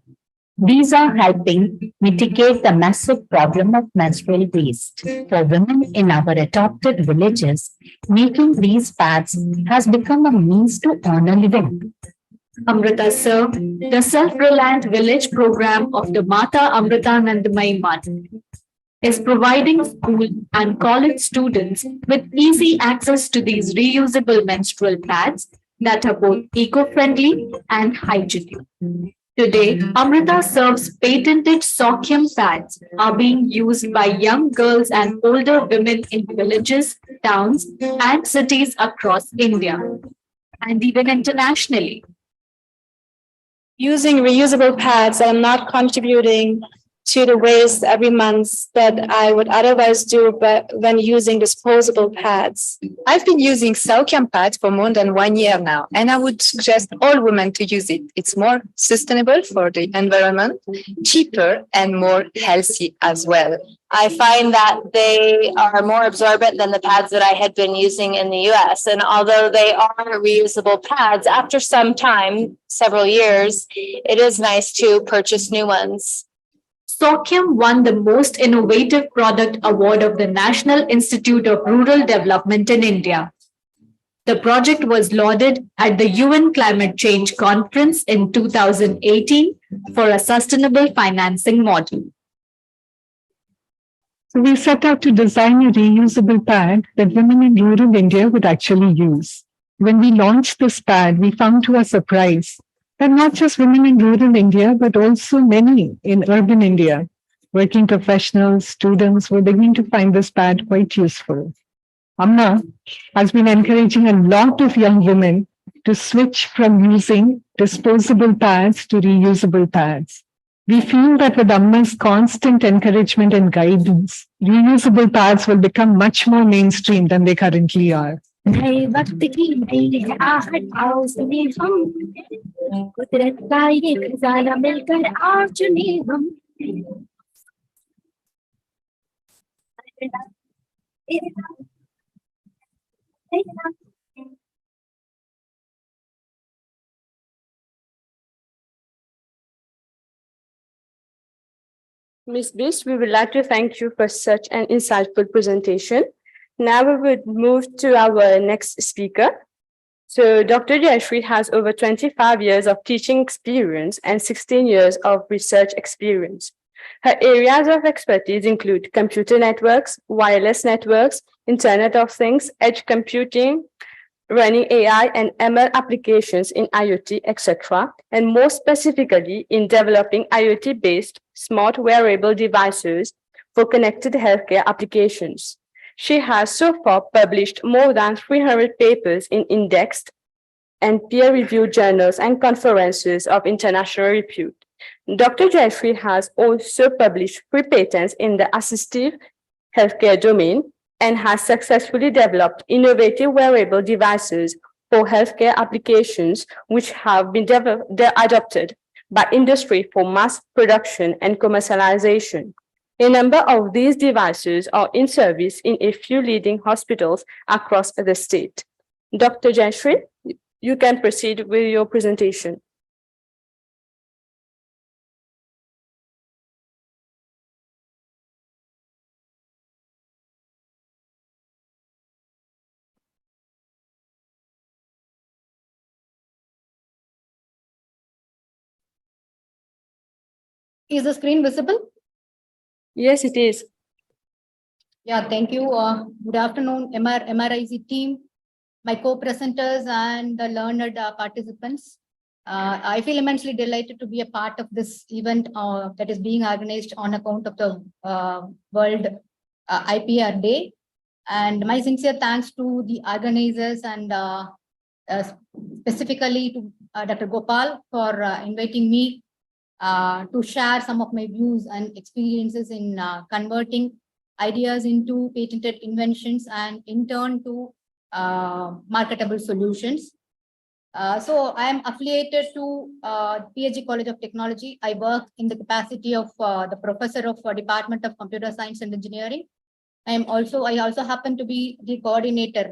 S16: These are helping mitigate the massive problem of menstrual waste. For women in our adopted villages, making these pads has become a means to earn a living. Amrita Sir, the Self-Reliant Village program of the Mata Amritanandamayi Math is providing school and college students with easy access to these reusable menstrual pads that are both eco-friendly and hygienic. Today, Amrita Serve's patented Sokium pads are being used by young girls and older women in villages, towns, and cities across India, and even internationally.
S14: Using reusable pads, I'm not contributing to the waste every month that I would otherwise do when using disposable pads.
S18: I've been using Sokium pads for more than 1 year now, and I would suggest all women to use it. It's more sustainable for the environment, cheaper, and more healthy as well.
S4: I find that they are more absorbent than the pads that I had been using in the US. And although they are reusable pads, after some time, several years, it is nice to purchase new ones.
S16: Sokium won the Most Innovative Product Award of the National Institute of Rural Development in India. The project was lauded at the UN Climate Change Conference in 2018 for a sustainable financing model.
S19: So we set out to design a reusable pad that women in rural India would actually use. When we launched this pad, we found to our surprise that not just women in rural India, but also many in urban India, working professionals, students were beginning to find this pad quite useful. Amma has been encouraging a lot of young women to switch from using disposable pads to reusable pads. We feel that with Amma's constant encouragement and guidance, reusable pads will become much more mainstream than they currently are.
S16: नए वक्त की नई आहट आओ सुने हम कुदरत का ये खजाना मिलकर आओ चुने हम
S14: Ms. Bist, we would like to thank you for such an insightful presentation. Now we would move to our next speaker. So Dr. Jayashri has over 25 years of teaching experience and 16 years of research experience. Her areas of expertise include computer networks, wireless networks, Internet of Things, edge computing, running AI and ML applications in IoT, etc., and more specifically in developing IoT-based smart wearable devices for connected healthcare applications. She has so far published more than 300 papers in indexed and peer-reviewed journals and conferences of international repute. Dr. Jeffrey has also published 3 patents in the assistive healthcare domain and has successfully developed innovative wearable devices for healthcare applications which have been adopted by industry for mass production and commercialization. A number of these devices are in service in a few leading hospitals across the state. Dr. Jeffrey, you can proceed with your presentation.
S20: Is the screen visible?
S14: Yes, it is.
S20: Yeah, thank you. Good afternoon, MRIC team, my co-presenters and the learned participants. I feel immensely delighted to be a part of this event that is being organized on account of the World IPR Day. And my sincere thanks to the organizers and specifically to Dr. Gopal for inviting me to share some of my views and experiences in converting ideas into patented inventions and in turn to marketable solutions. So I am affiliated to PhD College of Technology. I work in the capacity of the professor of Department of Computer Science and Engineering. I also happen to be the coordinator,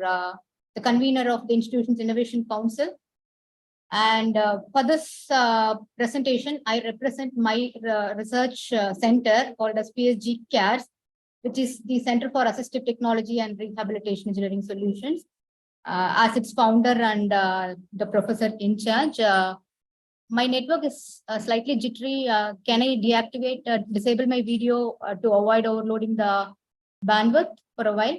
S20: the convener of the institution's Innovation Council. And for this presentation, I represent my research center called as PSG CARES, which is the Center for Assistive Technology and Rehabilitation Engineering Solutions. As its founder and the professor in charge, my network is slightly jittery. Can I deactivate, disable my video to avoid overloading the bandwidth for a while?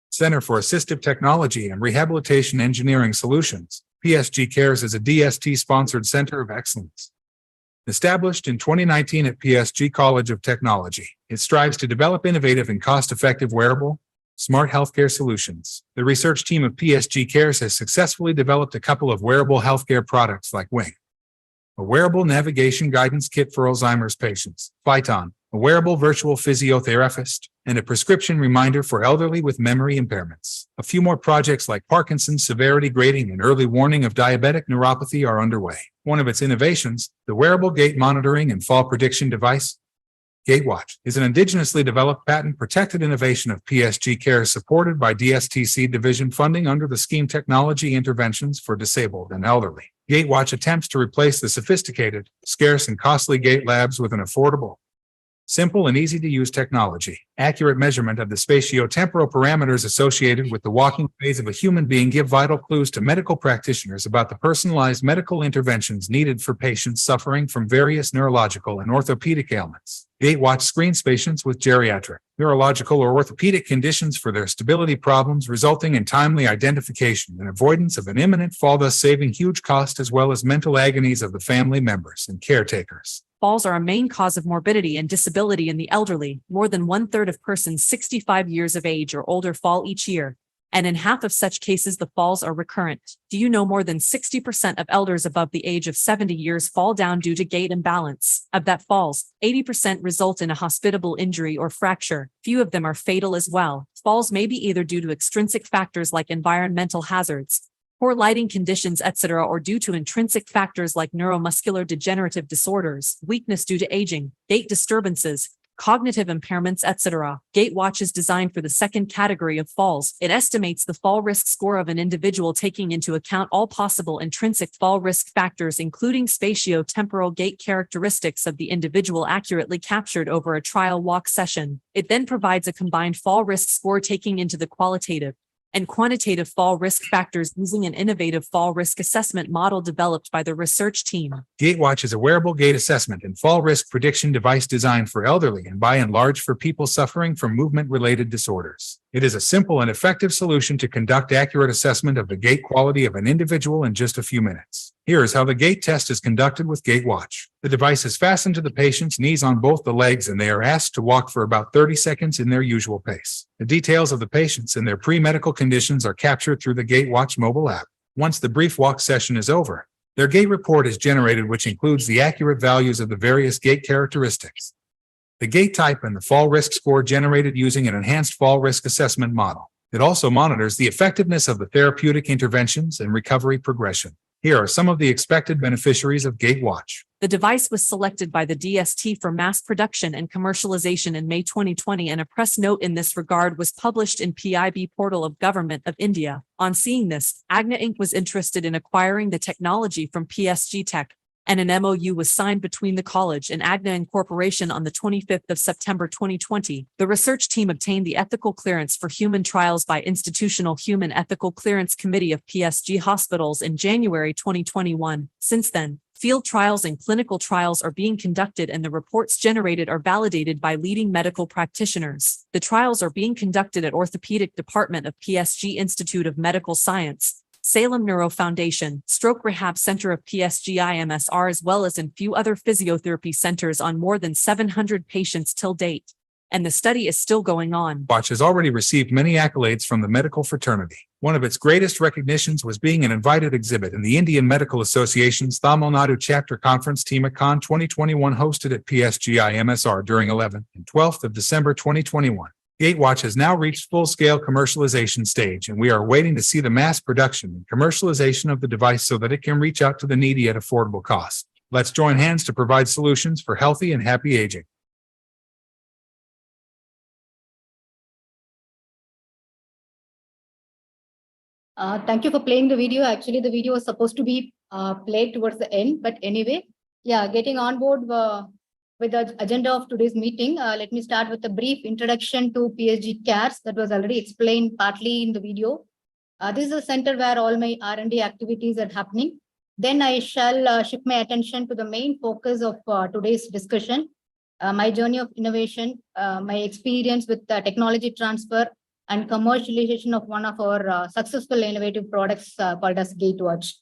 S21: Center for Assistive Technology and Rehabilitation Engineering Solutions. PSG CARES is a DST-sponsored center of excellence. Established in 2019 at PSG College of Technology, it strives to develop innovative and cost-effective wearable, smart healthcare solutions. The research team of PSG CARES has successfully developed a couple of wearable healthcare products like Wing, a wearable navigation guidance kit for Alzheimer's patients, Phyton, a wearable virtual physiotherapist, and a prescription reminder for elderly with memory impairments. A few more projects like Parkinson's severity grading and early warning of diabetic neuropathy are underway. One of its innovations, the wearable gait monitoring and fall prediction device, GateWatch, is an indigenously developed patent-protected innovation of PSG CARES supported by DSTC division funding under the scheme Technology Interventions for Disabled and Elderly. GateWatch attempts to replace the sophisticated, scarce, and costly gait labs with an affordable, simple and easy-to-use technology. Accurate measurement of the spatio-temporal parameters associated with the walking phase of a human being give vital clues to medical practitioners about the personalized medical interventions needed for patients suffering from various neurological and orthopedic ailments. GateWatch screens patients with geriatric, neurological, or orthopedic conditions for their stability problems, resulting in timely identification and avoidance of an imminent fall, thus saving huge cost as well as mental agonies of the family members and caretakers.
S22: Falls are a main cause of morbidity and disability in the elderly. More than 1/3 of persons 65 years of age or older fall each year, and in half of such cases the falls are recurrent. Do you know more than 60% of elders above the age of 70 years fall down due to gait imbalance? Of that falls, 80% result in a hospitable injury or fracture. Few of them are fatal as well. Falls may be either due to extrinsic factors like environmental hazards, poor lighting conditions, etc., or due to intrinsic factors like neuromuscular degenerative disorders, weakness due to aging, gait disturbances, cognitive impairments, etc. GateWatch is designed for the second category of falls. It estimates the fall risk score of an individual taking into account all possible intrinsic fall risk factors, including spatio-temporal gait characteristics of the individual accurately captured over a trial walk session. It then provides a combined fall risk score taking into the qualitative and quantitative fall risk factors using an innovative fall risk assessment model developed by the research team.
S21: GateWatch is a wearable gait assessment and fall risk prediction device designed for elderly and by and large for people suffering from movement-related disorders. It is a simple and effective solution to conduct accurate assessment of the gait quality of an individual in just a few minutes. Here is how the gait test is conducted with GaitWatch. The device is fastened to the patient's knees on both the legs, and they are asked to walk for about 30 seconds in their usual pace. The details of the patients and their pre-medical conditions are captured through the GaitWatch mobile app. Once the brief walk session is over, their gait report is generated, which includes the accurate values of the various gait characteristics, the gait type, and the fall risk score generated using an enhanced fall risk assessment model. It also monitors the effectiveness of the therapeutic interventions and recovery progression. Here are some of the expected beneficiaries of GaitWatch.
S22: The device was selected by the DST for mass production and commercialization in May 2020, and a press note in this regard was published in PIB portal of Government of India. On seeing this, Agna Inc. was interested in acquiring the technology from PSG Tech, and an MOU was signed between the college and Agna Incorporation on the 25th of September 2020. The research team obtained the ethical clearance for human trials by Institutional Human Ethical Clearance Committee of PSG Hospitals in January 2021. Since then, field trials and clinical trials are being conducted, and the reports generated are validated by leading medical practitioners. The trials are being conducted at Orthopedic Department of PSG Institute of Medical Science, Salem Neuro Foundation, Stroke Rehab Center of PSG IMSR, as well as in few other physiotherapy centers on more than 700 patients till date. And the study is still going on.
S21: Watch has already received many accolades from the medical fraternity. One of its greatest recognitions was being an invited exhibit in the Indian Medical Association's Tamil Nadu Chapter Conference TMACon 2021 hosted at PSG IMSR during 11th and 12th of December 2021. GaitWatch has now reached full-scale commercialization stage, and we are waiting to see the mass production and commercialization of the device so that it can reach out to the needy at affordable cost. Let's join hands to provide solutions for healthy and happy aging.
S20: Thank you for playing the video. Actually, the video was supposed to be played towards the end, but anyway, yeah, getting on board with the agenda of today's meeting, let me start with a brief introduction to PSG CARES that was already explained partly in the video. This is a center where all my R&D activities are happening. Then I shall shift my attention to the main focus of today's discussion, my journey of innovation, my experience with technology transfer and commercialization of one of our successful innovative products called as GaitWatch.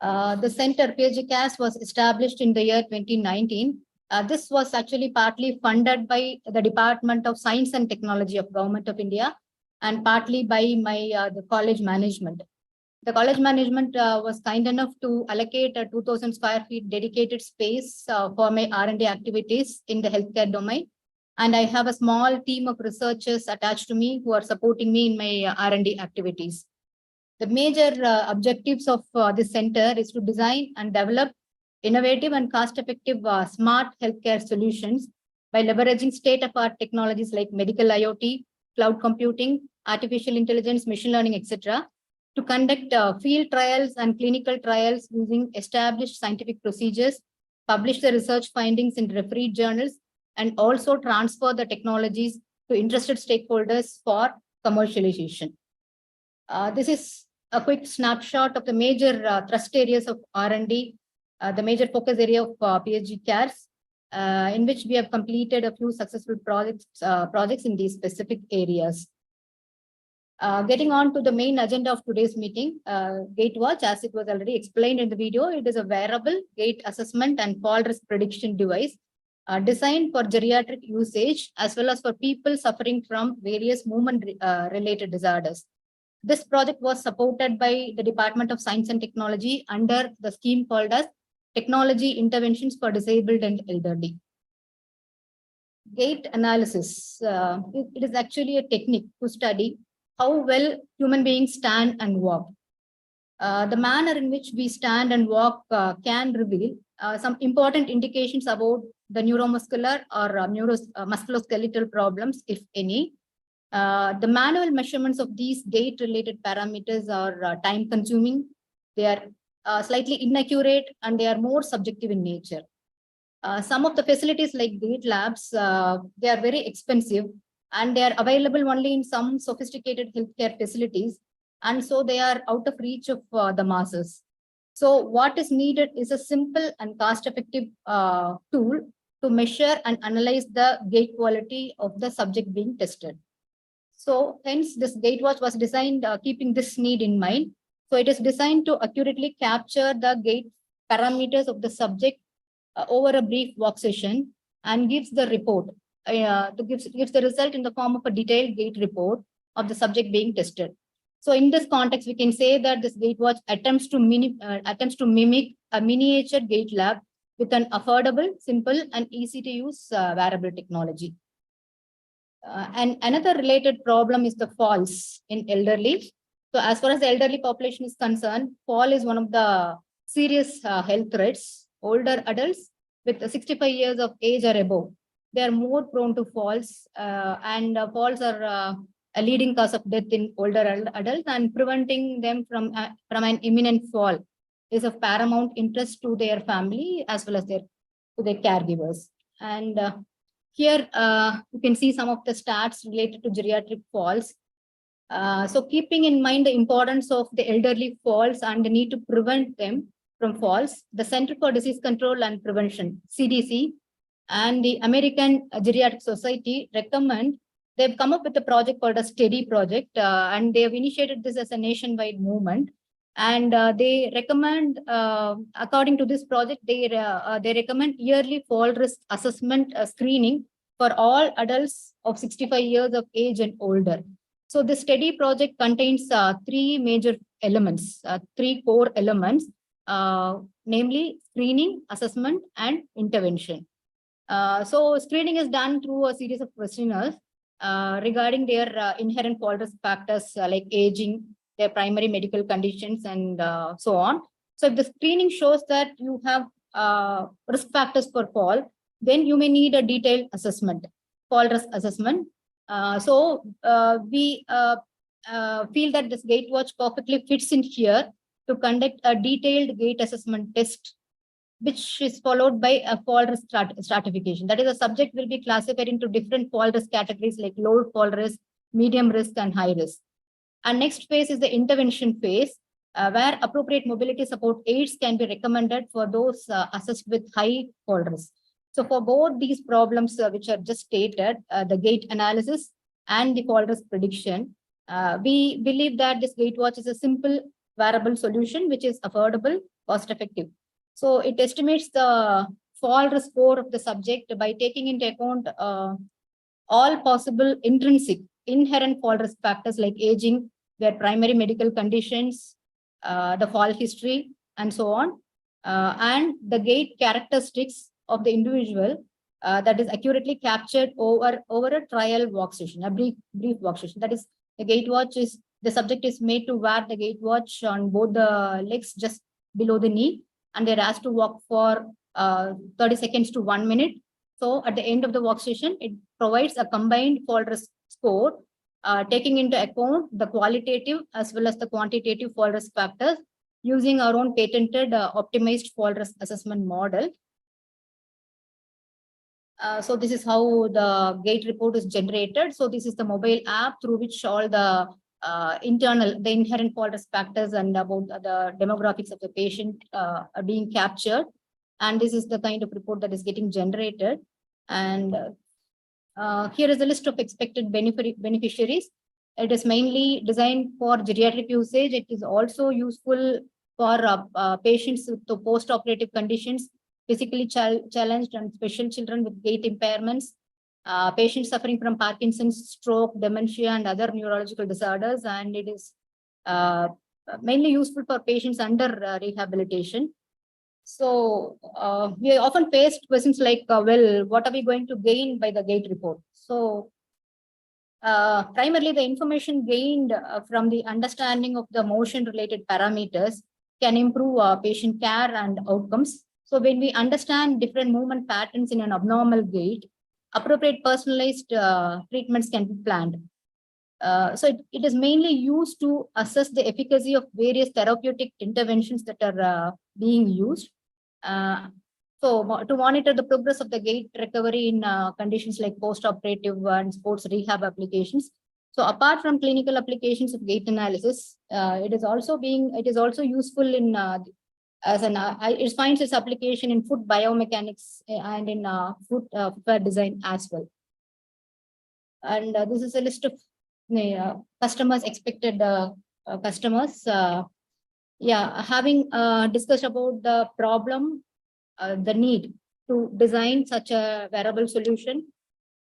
S20: The center PSG CARES was established in the year 2019. This was actually partly funded by the Department of Science and Technology of Government of India and partly by the college management. The college management was kind enough to allocate a 2,000 square feet dedicated space for my R&D activities in the healthcare domain. And I have a small team of researchers attached to me who are supporting me in my R&D activities. The major objectives of this center is to design and develop innovative and cost-effective smart healthcare solutions by leveraging state-of-the-art technologies like medical IoT, cloud computing, artificial intelligence, machine learning, etc., to conduct field trials and clinical trials using established scientific procedures, publish the research findings in refereed journals, and also transfer the technologies to interested stakeholders for commercialization. This is a quick snapshot of the major thrust areas of R&D, the major focus area of PSG CARES, in which we have completed a few successful projects in these specific areas. Getting on to the main agenda of today's meeting, GaitWatch, as it was already explained in the video, it is a wearable gait assessment and fall risk prediction device designed for geriatric usage as well as for people suffering from various movement-related disorders. This project was supported by the Department of Science and Technology under the scheme called as Technology Interventions for Disabled and Elderly. Gait analysis, it is actually a technique to study how well human beings stand and walk. The manner in which we stand and walk can reveal some important indications about the neuromuscular or musculoskeletal problems, if any. The manual measurements of these gait-related parameters are time-consuming. They are slightly inaccurate and they are more subjective in nature. Some of the facilities like gait labs, they are very expensive and they are available only in some sophisticated healthcare facilities. And so they are out of reach of the masses. So what is needed is a simple and cost-effective tool to measure and analyze the gait quality of the subject being tested. So hence this gait watch was designed keeping this need in mind. So it is designed to accurately capture the gait parameters of the subject over a brief walk session and gives the report. Gives the result in the form of a detailed gait report of the subject being tested. So in this context, we can say that this gait watch attempts to mimic a miniature gait lab with an affordable, simple, and easy to use wearable technology. And another related problem is the falls in elderly. So as far as the elderly population is concerned, fall is one of the serious health threats. Older adults with 65 years of age or above, they are more prone to falls, and falls are a leading cause of death in older adults, and preventing them from an imminent fall is of paramount interest to their family as well as to their caregivers. And here you can see some of the stats related to geriatric falls. So keeping in mind the importance of the elderly falls and the need to prevent them from falls, the Center for Disease Control and Prevention, CDC, and the American Geriatric Society they've come up with a project called a STEADY project, and they have initiated this as a nationwide movement. And they recommend, according to this project, they recommend yearly fall risk assessment screening for all adults of 65 years of age and older. So the STEADY project contains three major elements, three core elements, namely screening, assessment, and intervention. So screening is done through a series of questionnaires regarding their inherent fall risk factors like aging, their primary medical conditions, and so on. So if the screening shows that you have risk factors for fall, then you may need a detailed assessment, fall risk assessment. So we feel that this gait watch perfectly fits in here to conduct a detailed gait assessment test, which is followed by a fall risk stratification. That is, a subject will be classified into different fall risk categories like low fall risk, medium risk, and high risk. And next phase is the intervention phase, where appropriate mobility support aids can be recommended for those assessed with high fall risk. So for both these problems which are just stated, the gait analysis and the fall risk prediction, we believe that this gait watch is a simple wearable solution which is affordable, cost effective. So it estimates the fall risk score of the subject by taking into account all possible intrinsic inherent fall risk factors like aging, their primary medical conditions, the fall history, and so on, and the gait characteristics of the individual that is accurately captured over a trial walk session, a brief walk session. That is, the gait watch is, the subject is made to wear the gait watch on both the legs just below the knee, and they're asked to walk for 30 seconds to 1 minute. So at the end of the walk session, it provides a combined fall risk score, taking into account the qualitative as well as the quantitative fall risk factors using our own patented optimized fall risk assessment model. So this is how the gait report is generated. So this is the mobile app through which all the the inherent fall risk factors and about the demographics of the patient are being captured. And this is the kind of report that is getting generated. And here is a list of expected beneficiaries. It is mainly designed for geriatric usage. It is also useful for patients with post-operative conditions, physically challenged and special children with gait impairments, patients suffering from Parkinson's, stroke, dementia, and other neurological disorders. And it is mainly useful for patients under rehabilitation. So we are often faced questions like, well, what are we going to gain by the gait report? So primarily the information gained from the understanding of the motion related parameters can improve patient care and outcomes. So when we understand different movement patterns in an abnormal gait, appropriate personalized treatments can be planned. So it is mainly used to assess the efficacy of various therapeutic interventions that are being used. So to monitor the progress of the gait recovery in conditions like post-operative and sports rehab applications. So apart from clinical applications of gait analysis, it is also useful in it finds its application in foot biomechanics and in footwear design as well. And this is a list of customers expected customers. Having discussed about the problem, the need to design such a wearable solution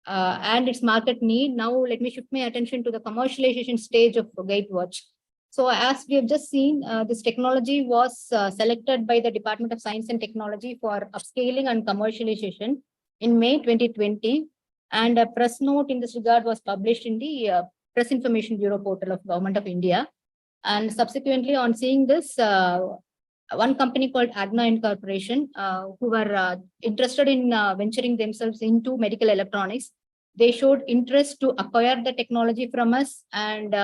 S20: and its market need. Now let me shift my attention to the commercialization stage of GateWatch. So as we have just seen, this technology was selected by the Department of Science and Technology for upscaling and commercialization in May 2020. And a press note in this regard was published in the Press Information Bureau portal of Government of India. And subsequently on seeing this, one company called Agna Incorporation, who were interested in venturing themselves into medical electronics, they showed interest to acquire the technology from us, and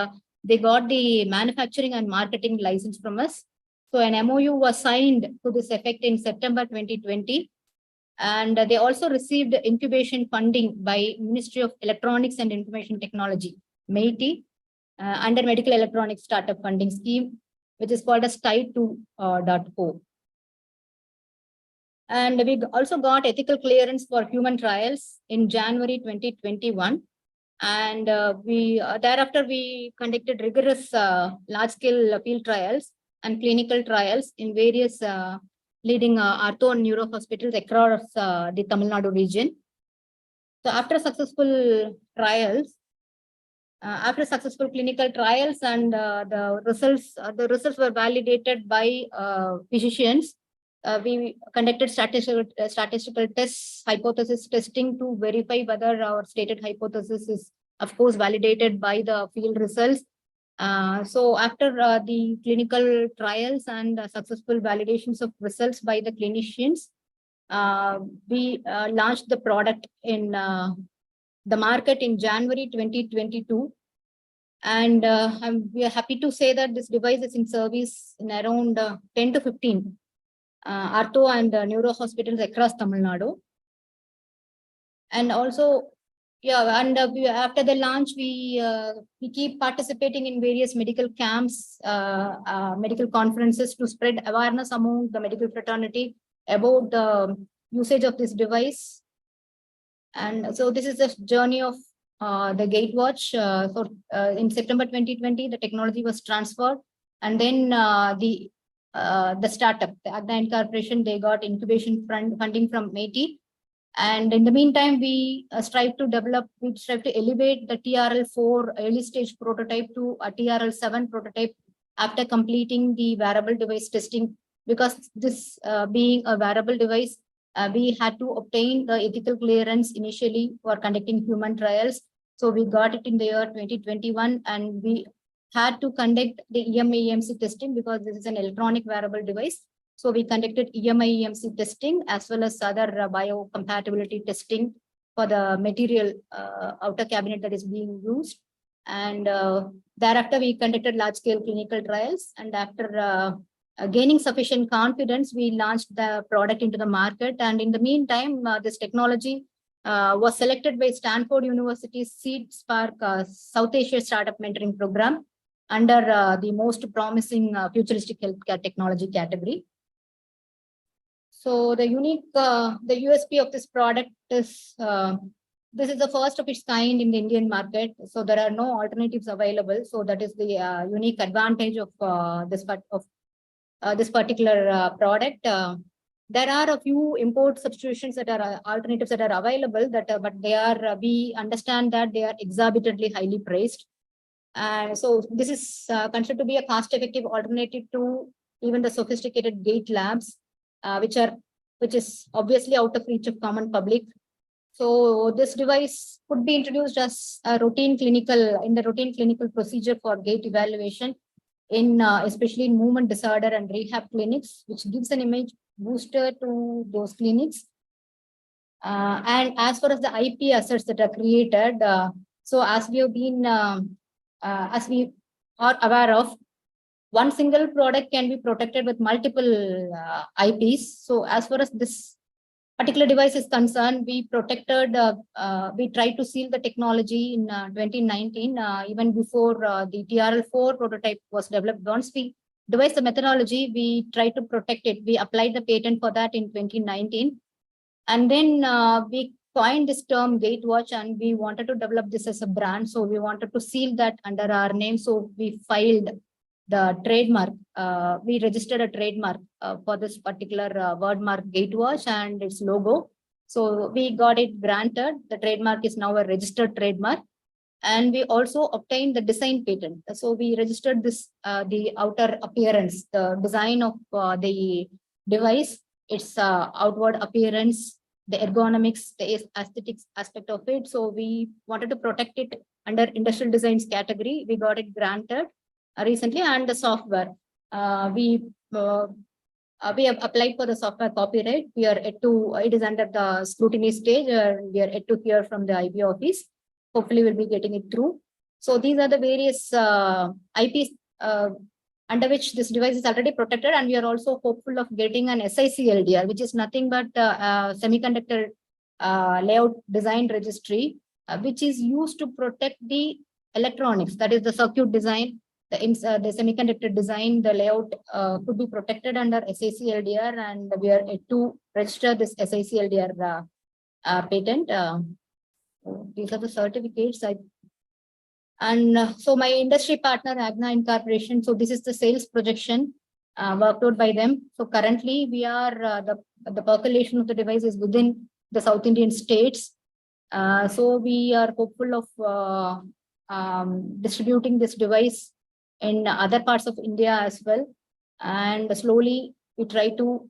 S20: they got the manufacturing and marketing license from us. So an MOU was signed to this effect in September 2020. And they also received incubation funding by Ministry of Electronics and Information Technology, MeitY, under Medical Electronics Startup Funding Scheme, which is called as TIE 2.0. And we also got ethical clearance for human trials in January 2021. And thereafter we conducted rigorous large-scale field trials and clinical trials in various leading ortho and neuro hospitals across the Tamil Nadu region. So after successful trials, after successful clinical trials and the results were validated by physicians, we conducted statistical tests, hypothesis testing to verify whether our stated hypothesis is, of course, validated by the field results. So after the clinical trials and successful validations of results by the clinicians, we launched the product in the market in January 2022. And we are happy to say that this device is in service in around 10 to 15 ortho and neuro hospitals across Tamil Nadu. And also, after the launch, we keep participating in various medical camps, medical conferences to spread awareness among the medical fraternity about the usage of this device. And so this is the journey of the GateWatch. In September 2020, the technology was transferred, and then the startup, the Agna Incorporation, they got incubation funding from MeitY. And in the meantime, we strive to elevate the TRL4 early stage prototype to a TRL7 prototype after completing the wearable device testing. Because this being a wearable device, we had to obtain the ethical clearance initially for conducting human trials. So we got it in the year 2021, and we had to conduct the EMA-EMC testing because this is an electronic wearable device. So we conducted EMA-EMC testing as well as other biocompatibility testing for the material outer cabinet that is being used. And thereafter, we conducted large-scale clinical trials. And after gaining sufficient confidence, we launched the product into the market. And in the meantime, this technology was selected by Stanford University's Seed Spark South Asia Startup Mentoring Program under the most promising futuristic healthcare technology category. So the USP of this product is this is the first of its kind in the Indian market. So there are no alternatives available. So that is the unique advantage of this particular product. There are a few import substitutions that are alternatives that are available, but they are we understand that they are exorbitantly highly priced. So this is considered to be a cost-effective alternative to even the sophisticated gate labs, which is obviously out of reach of common public. So this device could be introduced as a routine clinical procedure for gait evaluation in especially in movement disorder and rehab clinics, which gives an image booster to those clinics. And as far as the IP assets that are created, so as we have been as we are aware of, one single product can be protected with multiple IPs. So as far as this particular device is concerned, we protected, we tried to seal the technology in 2019, even before the TRL4 prototype was developed. Once we devised the methodology, we tried to protect it. We applied the patent for that in 2019. And then we coined this term gate watch, and we wanted to develop this as a brand. So we wanted to seal that under our name. So we filed the trademark. We registered a trademark for this particular word mark gate watch and its logo. So we got it granted. The trademark is now a registered trademark. And we also obtained the design patent. So we registered this, the outer appearance, the design of the device, its outward appearance, the ergonomics, the aesthetics aspect of it. So we wanted to protect it under industrial designs category. We got it granted recently, and the software. We have applied for the software copyright. We are yet to, it is under the scrutiny stage, we are yet to hear from the IP office. Hopefully we'll be getting it through. So these are the various IPs under which this device is already protected, and we are also hopeful of getting an SIC LDR, which is nothing but semiconductor layout design registry, which is used to protect the electronics, that is the circuit design, the semiconductor design, the layout could be protected under SIC LDR, and we are yet to register this SIC LDR patent. These are the certificates. So my industry partner, Agna Incorporation, so this is the sales projection worked out by them. So currently we are, the percolation of the device is within the South Indian states. So we are hopeful of distributing this device in other parts of India as well. And slowly we try to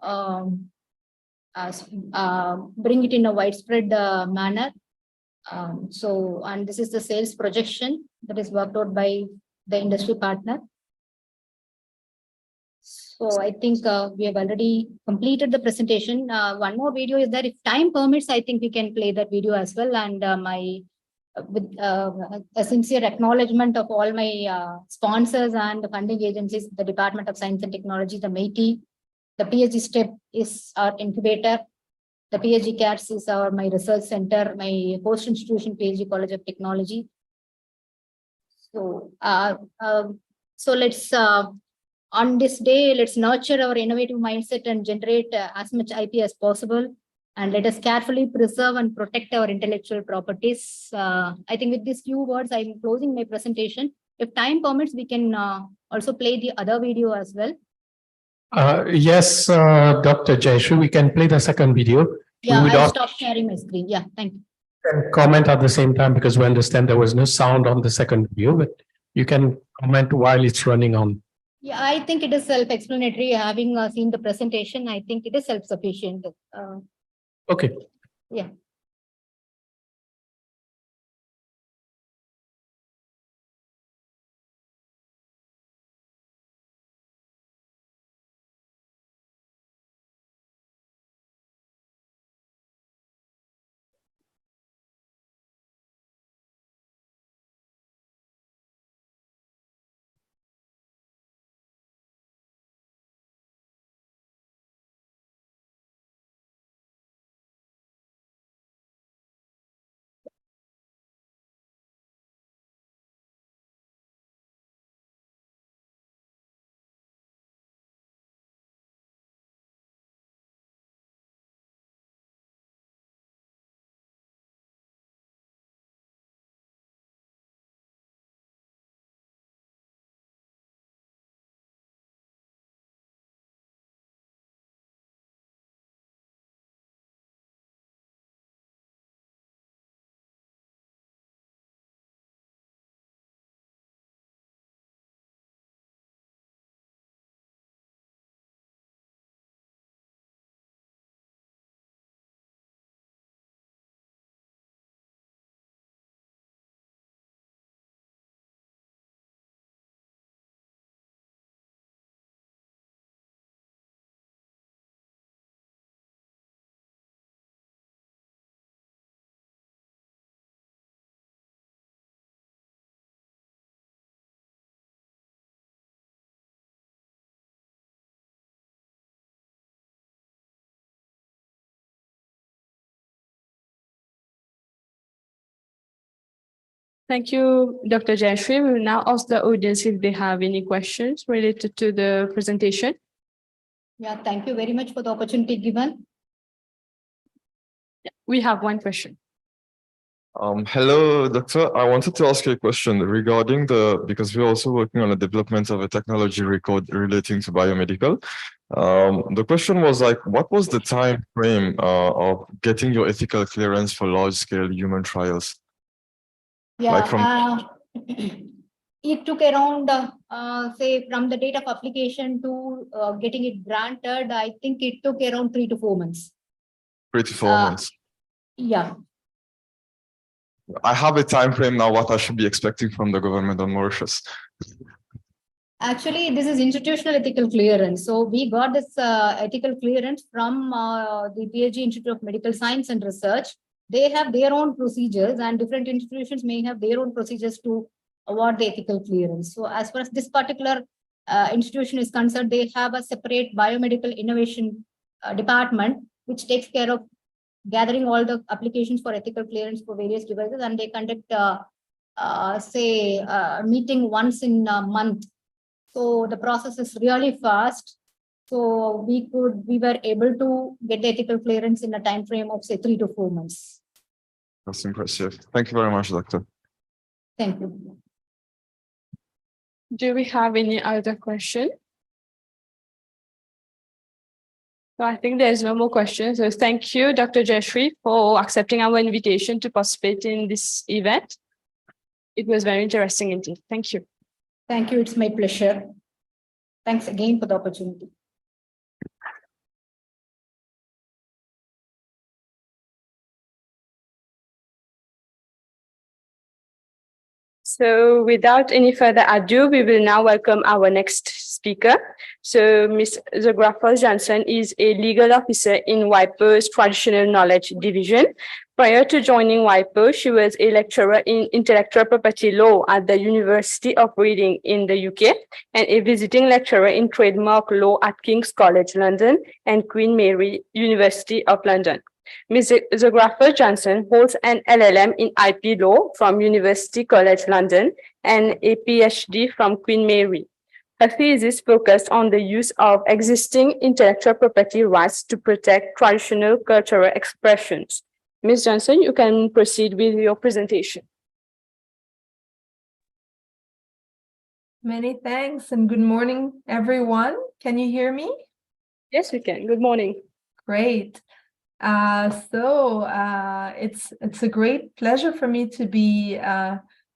S20: bring it in a widespread manner. And this is the sales projection that is worked out by the industry partner. So I think we have already completed the presentation. One more video is there. If time permits, I think we can play that video as well. And with a sincere acknowledgement of all my sponsors and the funding agencies, the Department of Science and Technology, the MIT, the PhD STEP is our incubator. The PhD CATS is my research center, my post institution PhD College of Technology. So, let's on this day, let's nurture our innovative mindset and generate as much IP as possible, and let us carefully preserve and protect our intellectual properties. I think with these few words, I'm closing my presentation. If time permits, we can also play the other video as well.
S1: Yes, Dr. Jayshree, we can play the second video.
S20: Yeah, I'll stop sharing my screen. Yeah, thank you.
S1: Can comment at the same time, because we understand there was no sound on the second video, but you can comment while it's running on.
S20: Yeah, I think it is self-explanatory. Having seen the presentation, I think it is self-sufficient.
S1: Okay.
S20: Yeah.
S14: Thank you, Dr. Jayshree. We will now ask the audience if they have any questions related to the presentation.
S20: Yeah, thank you very much for the opportunity given.
S14: We have one question.
S8: Hello, doctor. I wanted to ask you a question regarding because we're also working on the development of a technology record relating to biomedical. The question was like, what was the time frame of getting your ethical clearance for large-scale human trials? Like
S20: it took around, say, from the date of application to getting it granted, I think it took around 3 to 4 months.
S8: 3 to 4 months.
S20: Yeah.
S8: I have a time frame now, what I should be expecting from the government on Mauritius.
S20: Actually, this is institutional ethical clearance. So we got this ethical clearance from the PhD Institute of Medical Science and Research. They have their own procedures, and different institutions may have their own procedures to award the ethical clearance. So as far as this particular institution is concerned, they have a separate biomedical innovation department, which takes care of gathering all the applications for ethical clearance for various devices, and they conduct, meeting once in a month. So the process is really fast. So we were able to get the ethical clearance in a time frame of say 3 to 4 months.
S8: That's impressive. Thank you very much, doctor.
S20: Thank you.
S14: Do we have any other question? So I think there's no more questions. So thank you, Dr. Jayashree, for accepting our invitation to participate in this event. It was very interesting indeed. Thank you.
S20: Thank you. It's my pleasure. Thanks again for the opportunity.
S14: So without any further ado, we will now welcome our next speaker. So Ms. Zografa Jansen is a legal officer in WIPO's Traditional Knowledge Division. Prior to joining WIPO, she was a lecturer in intellectual property law at the University of Reading in the UK and a visiting lecturer in trademark law at King's College London and Queen Mary University of London. Ms. Zografa Jansen holds an LLM in IP law from University College London and a PhD from Queen Mary. Her thesis focused on the use of existing intellectual property rights to protect traditional cultural expressions. Ms. Jansen, you can proceed with your presentation.
S2: Many thanks and good morning, everyone. Can you hear me?
S14: Yes, we can. Good morning.
S2: Great. It's a great pleasure for me to be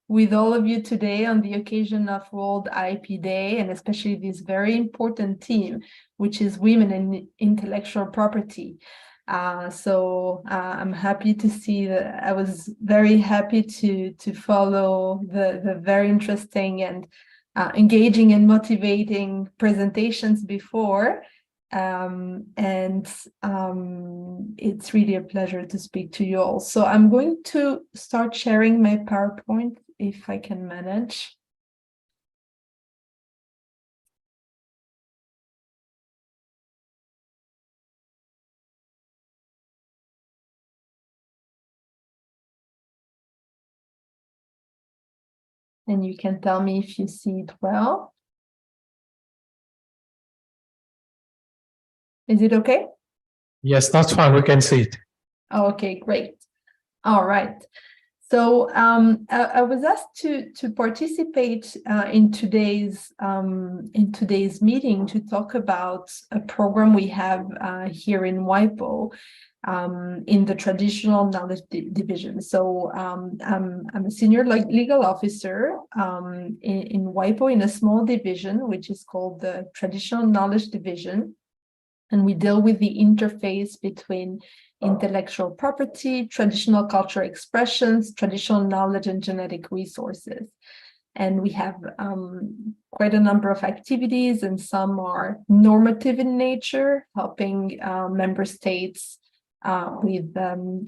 S2: with all of you today on the occasion of World IP Day, and especially this very important theme, which is women in intellectual property. I'm happy to see that. I was very happy to follow the very interesting and engaging and motivating presentations before. It's really a pleasure to speak to you all. So I'm going to start sharing my PowerPoint if I can manage. And you can tell me if you see it well. Is it okay?
S1: Yes, that's fine. We can see it.
S2: Okay, great. All right. So I was asked to participate in today's meeting to talk about a program we have here in WIPO in the Traditional Knowledge Division. So I'm a senior legal officer in WIPO in a small division, which is called the Traditional Knowledge Division. And we deal with the interface between intellectual property, traditional cultural expressions, traditional knowledge, and genetic resources. And we have quite a number of activities, and some are normative in nature, helping member states with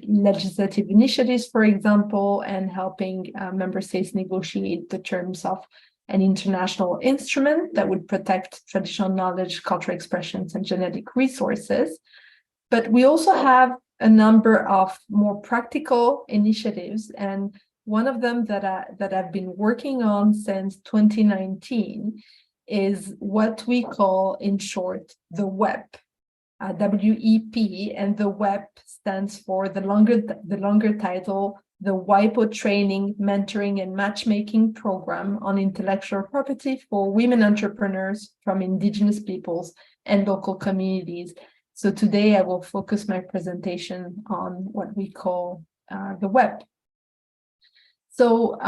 S2: legislative initiatives, for example, and helping member states negotiate the terms of an international instrument that would protect traditional knowledge, cultural expressions, and genetic resources. But we also have a number of more practical initiatives, and one of them that I've been working on since 2019 is what we call, in short, the WEP. WEP, and the WEP stands for the longer title, the WIPO Training, Mentoring and Matchmaking Program on Intellectual Property for Women Entrepreneurs from Indigenous Peoples and Local Communities. So today I will focus my presentation on what we call the WEP. So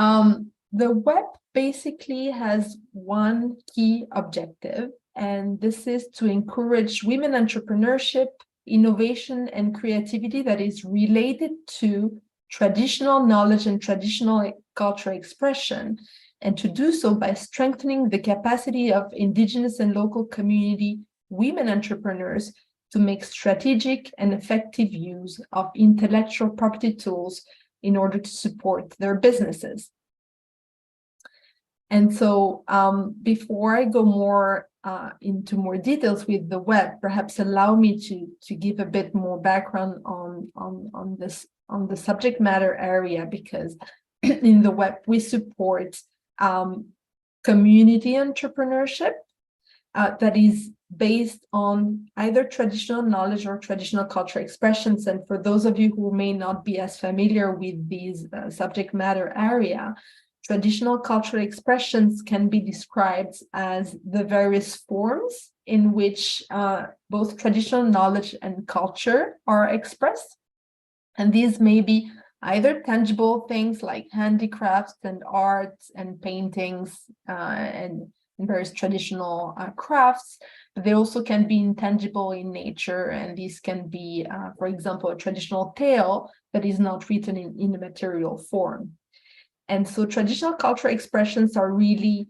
S2: the WEP basically has one key objective, and this is to encourage women entrepreneurship, innovation, and creativity that is related to traditional knowledge and traditional cultural expression, and to do so by strengthening the capacity of Indigenous and local community women entrepreneurs to make strategic and effective use of intellectual property tools in order to support their businesses. And so before I go more into more details with the WEP, perhaps allow me to give a bit more background on the subject matter area, because in the WEP we support community entrepreneurship that is based on either traditional knowledge or traditional cultural expressions. And for those of you who may not be as familiar with these subject matter area, traditional cultural expressions can be described as the various forms in which both traditional knowledge and culture are expressed. And these may be either tangible things like handicrafts and arts and paintings and various traditional crafts, but they also can be intangible in nature. And these can be, for example, a traditional tale that is not written in a material form. And so traditional cultural expressions are really,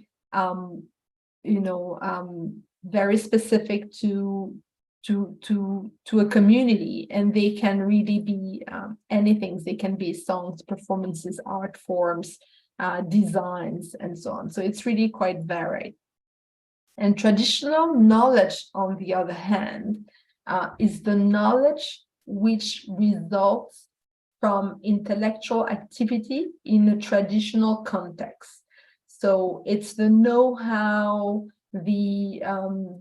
S2: very specific to a community, and they can really be anything. They can be songs, performances, art forms, designs, and so on. So it's really quite varied. And traditional knowledge, on the other hand, is the knowledge which results from intellectual activity in a traditional context. So it's the know-how, the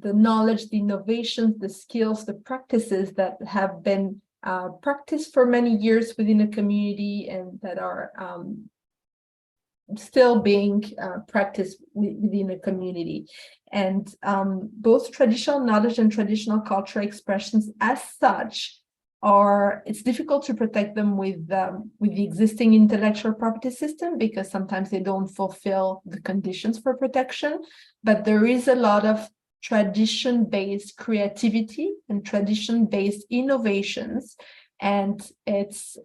S2: knowledge, the innovations, the skills, the practices that have been practiced for many years within a community and that are still being practiced within a community. And both traditional knowledge and traditional cultural expressions as such it's difficult to protect them with the existing intellectual property system, because sometimes they don't fulfill the conditions for protection. But there is a lot of tradition-based creativity and tradition-based innovations, and it's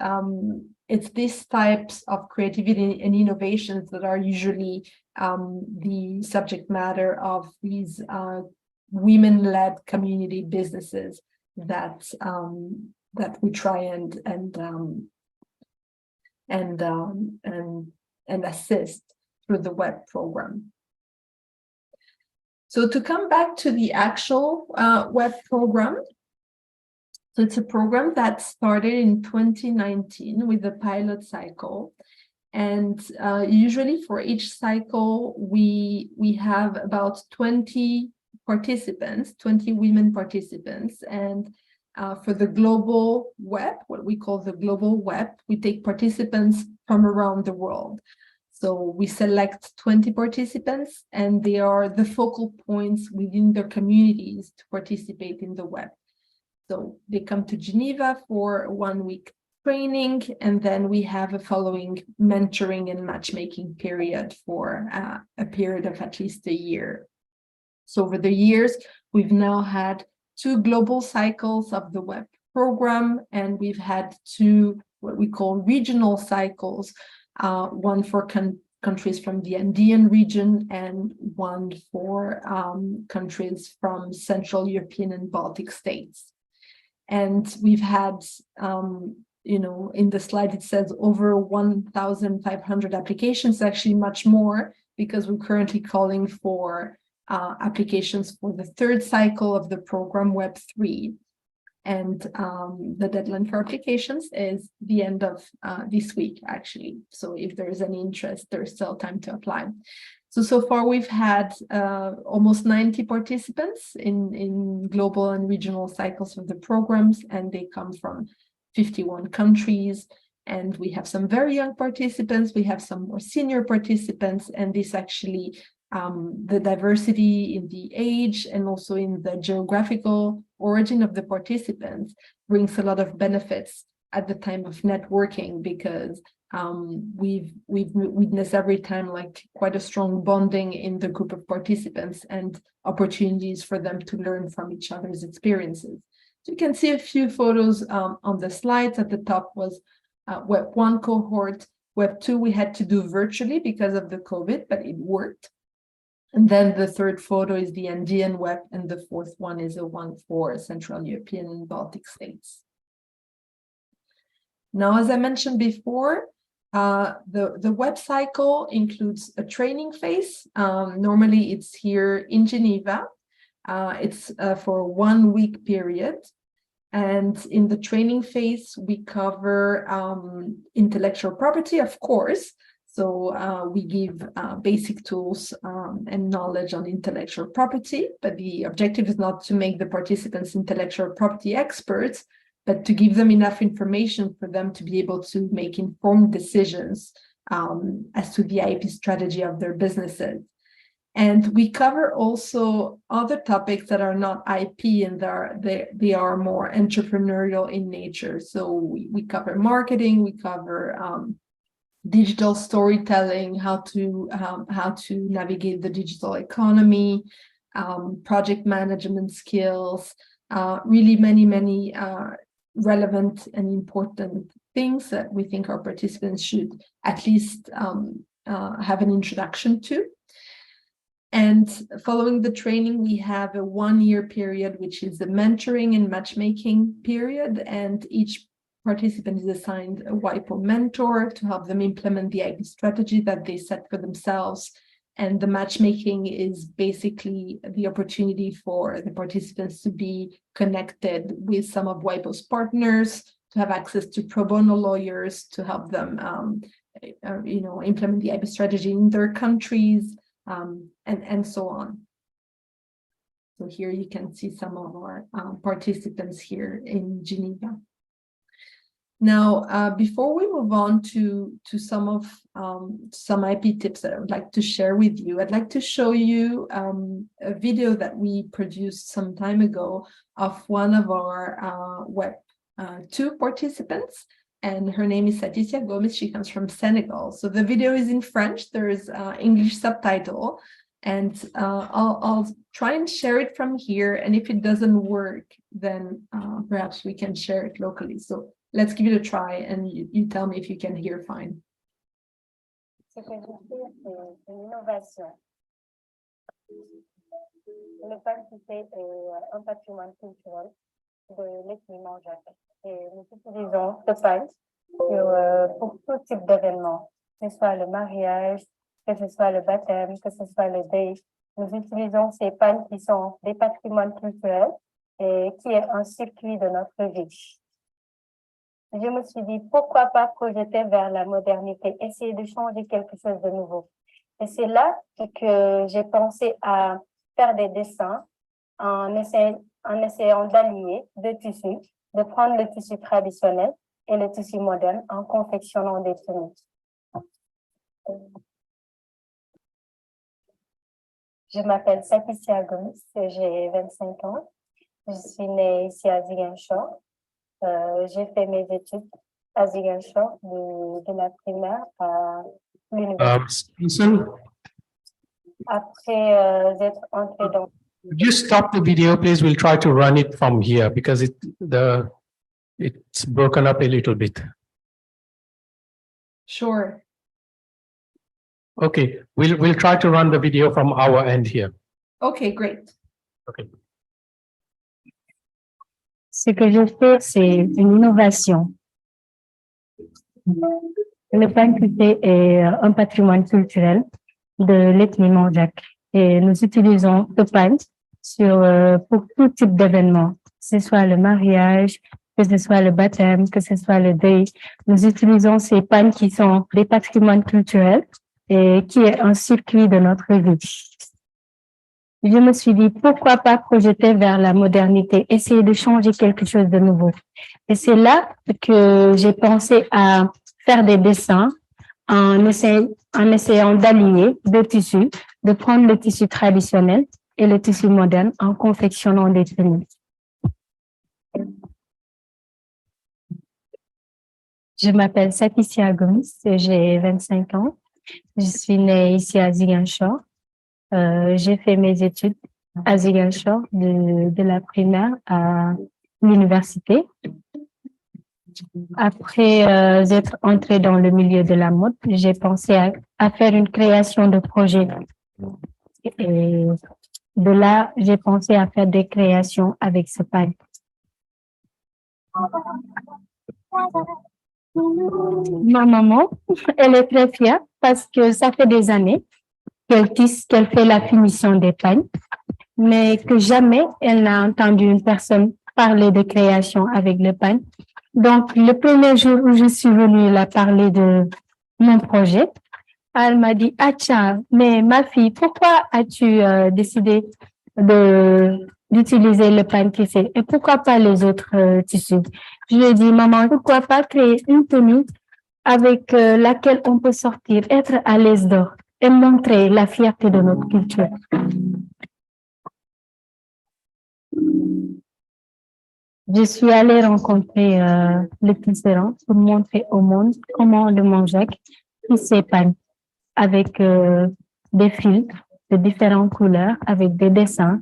S2: these types of creativity and innovations that are usually the subject matter of these women-led community businesses that we try and assist through the WEP program. So to come back to the actual WEP program, so it's a program that started in 2019 with the pilot cycle. And usually for each cycle, we have about 20 participants, 20 women participants. And for the global WEP, what we call the global WEP, we take participants from around the world. So we select 20 participants, and they are the focal points within their communities to participate in the WEP. So they come to Geneva for a 1-week training, and then we have a following mentoring and matchmaking period for a period of at least a year. So over the years, we've now had 2 global cycles of the WEP program, and we've had 2 what we call regional cycles, one for countries from the Andean region and one for countries from Central European and Baltic states. And we've had, in the slide it says over 1,500 applications, actually much more, because we're currently calling for applications for the 3rd cycle of the program, WEP 3. And the deadline for applications is the end of this week, actually. So if there is any interest, there's still time to apply. So far we've had almost 90 participants in global and regional cycles of the programs, and they come from 51 countries. And we have some very young participants, we have some more senior participants, and this actually, the diversity in the age and also in the geographical origin of the participants brings a lot of benefits at the time of networking, because we've witnessed every time like quite a strong bonding in the group of participants and opportunities for them to learn from each other's experiences. So you can see a few photos on the slides. At the top was Web 1 cohort. Web 2 we had to do virtually because of the COVID, but it worked. And then the third photo is the Andean web, and the fourth one is a one for Central European and Baltic states. Now, as I mentioned before, the web cycle includes a training phase. Normally it's here in Geneva. It's for a 1 week period. And in the training phase, we cover intellectual property, of course. So we give basic tools and knowledge on intellectual property, but the objective is not to make the participants intellectual property experts, but to give them enough information for them to be able to make informed decisions as to the IP strategy of their businesses. And we cover also other topics that are not IP, and they are more entrepreneurial in nature. So we cover marketing, we cover digital storytelling, how to navigate the digital economy, project management skills, really many relevant and important things that we think our participants should at least have an introduction to. And following the training, we have a 1 year period, which is the mentoring and matchmaking period. And each participant is assigned a WIPO mentor to help them implement the IP strategy that they set for themselves. And the matchmaking is basically the opportunity for the participants to be connected with some of WIPO's partners, to have access to pro bono lawyers, to help them implement the IP strategy in their countries, and so on. So here you can see some of our participants here in Geneva. Now, before we move on to some IP tips that I would like to share with you, I'd like to show you a video that we produced some time ago of one of our Web 2 participants, and her name is Saticia Gomez. She comes from Senegal. So the video is in French. There is English subtitle, and I'll try and share it from here. And if it doesn't work, then perhaps we can share it locally. So let's give it a try, and you tell me if you can hear fine.
S3: Ce que je fais, c'est une innovation. Le pain est un patrimoine culturel de l'ethnie mangeable. Et nous utilisons ce pain pour tout type d'événement, que ce soit le mariage, que ce soit le baptême, que ce soit le deuil. Nous utilisons ces pains qui sont des patrimoines culturels et qui est un circuit de notre vie. Je me suis dit, pourquoi pas projeter vers la modernité, essayer de changer quelque chose de nouveau. Et c'est là que j'ai pensé à faire des dessins en essayant d'allier deux tissus, de prendre le tissu traditionnel et le tissu moderne en confectionnant des tenues. Je m'appelle Saticia Gomez, j'ai 25 ans. Je suis née ici à Ziguinchor. J'ai fait mes études à Ziguinchor de la primaire à l'université. Après être entrée dans...
S1: Could you stop the video, please? We'll try to run it from here because it's broken up a little bit.
S2: Sure.
S1: Okay, we'll try to run the video from our end here.
S2: Okay, great.
S1: Okay.
S16: Ce que je fais, c'est une innovation. Le pain culté est un patrimoine culturel de l'ethnie mandjac. Et nous utilisons le pain pour tout type d'événement, que ce soit le mariage, que ce soit le baptême, que ce soit le deuil. Nous utilisons ces pains qui sont des patrimoines culturels
S5: et qui est un circuit de notre vie. Je me suis dit, pourquoi pas projeter vers la modernité, essayer de changer quelque chose de nouveau. Et c'est là que j'ai pensé à faire des dessins en essayant d'allier deux tissus, de prendre le tissu traditionnel et le tissu moderne en confectionnant des tenues. Je m'appelle Satissia Gomis, j'ai 25 ans. Je suis née ici à Ziguinchor. J'ai fait mes études à Ziguinchor de la primaire à l'université. Après être entrée dans le milieu de la mode, j'ai pensé à faire une création de projet. Et de là, j'ai pensé à faire des créations avec ce pagne. Ma maman, elle est très fière parce que ça fait des années qu'elle tisse, qu'elle fait la finition des pagnes, mais que jamais elle n'a entendu une personne parler de création avec le pagne. Donc, le premier jour où je suis venue la parler de mon projet, elle m'a dit, ah tiens, mais ma fille, pourquoi as-tu décidé d'utiliser le pagne tissé et pourquoi pas les autres tissus? Je lui ai dit, maman, pourquoi pas créer une tenue avec laquelle on peut sortir, être à l'aise dehors et montrer la fierté de notre culture. Je suis allée rencontrer le tisserand pour montrer au monde comment le Monjac tisse ses pagnes avec des fils de différentes couleurs, avec des dessins.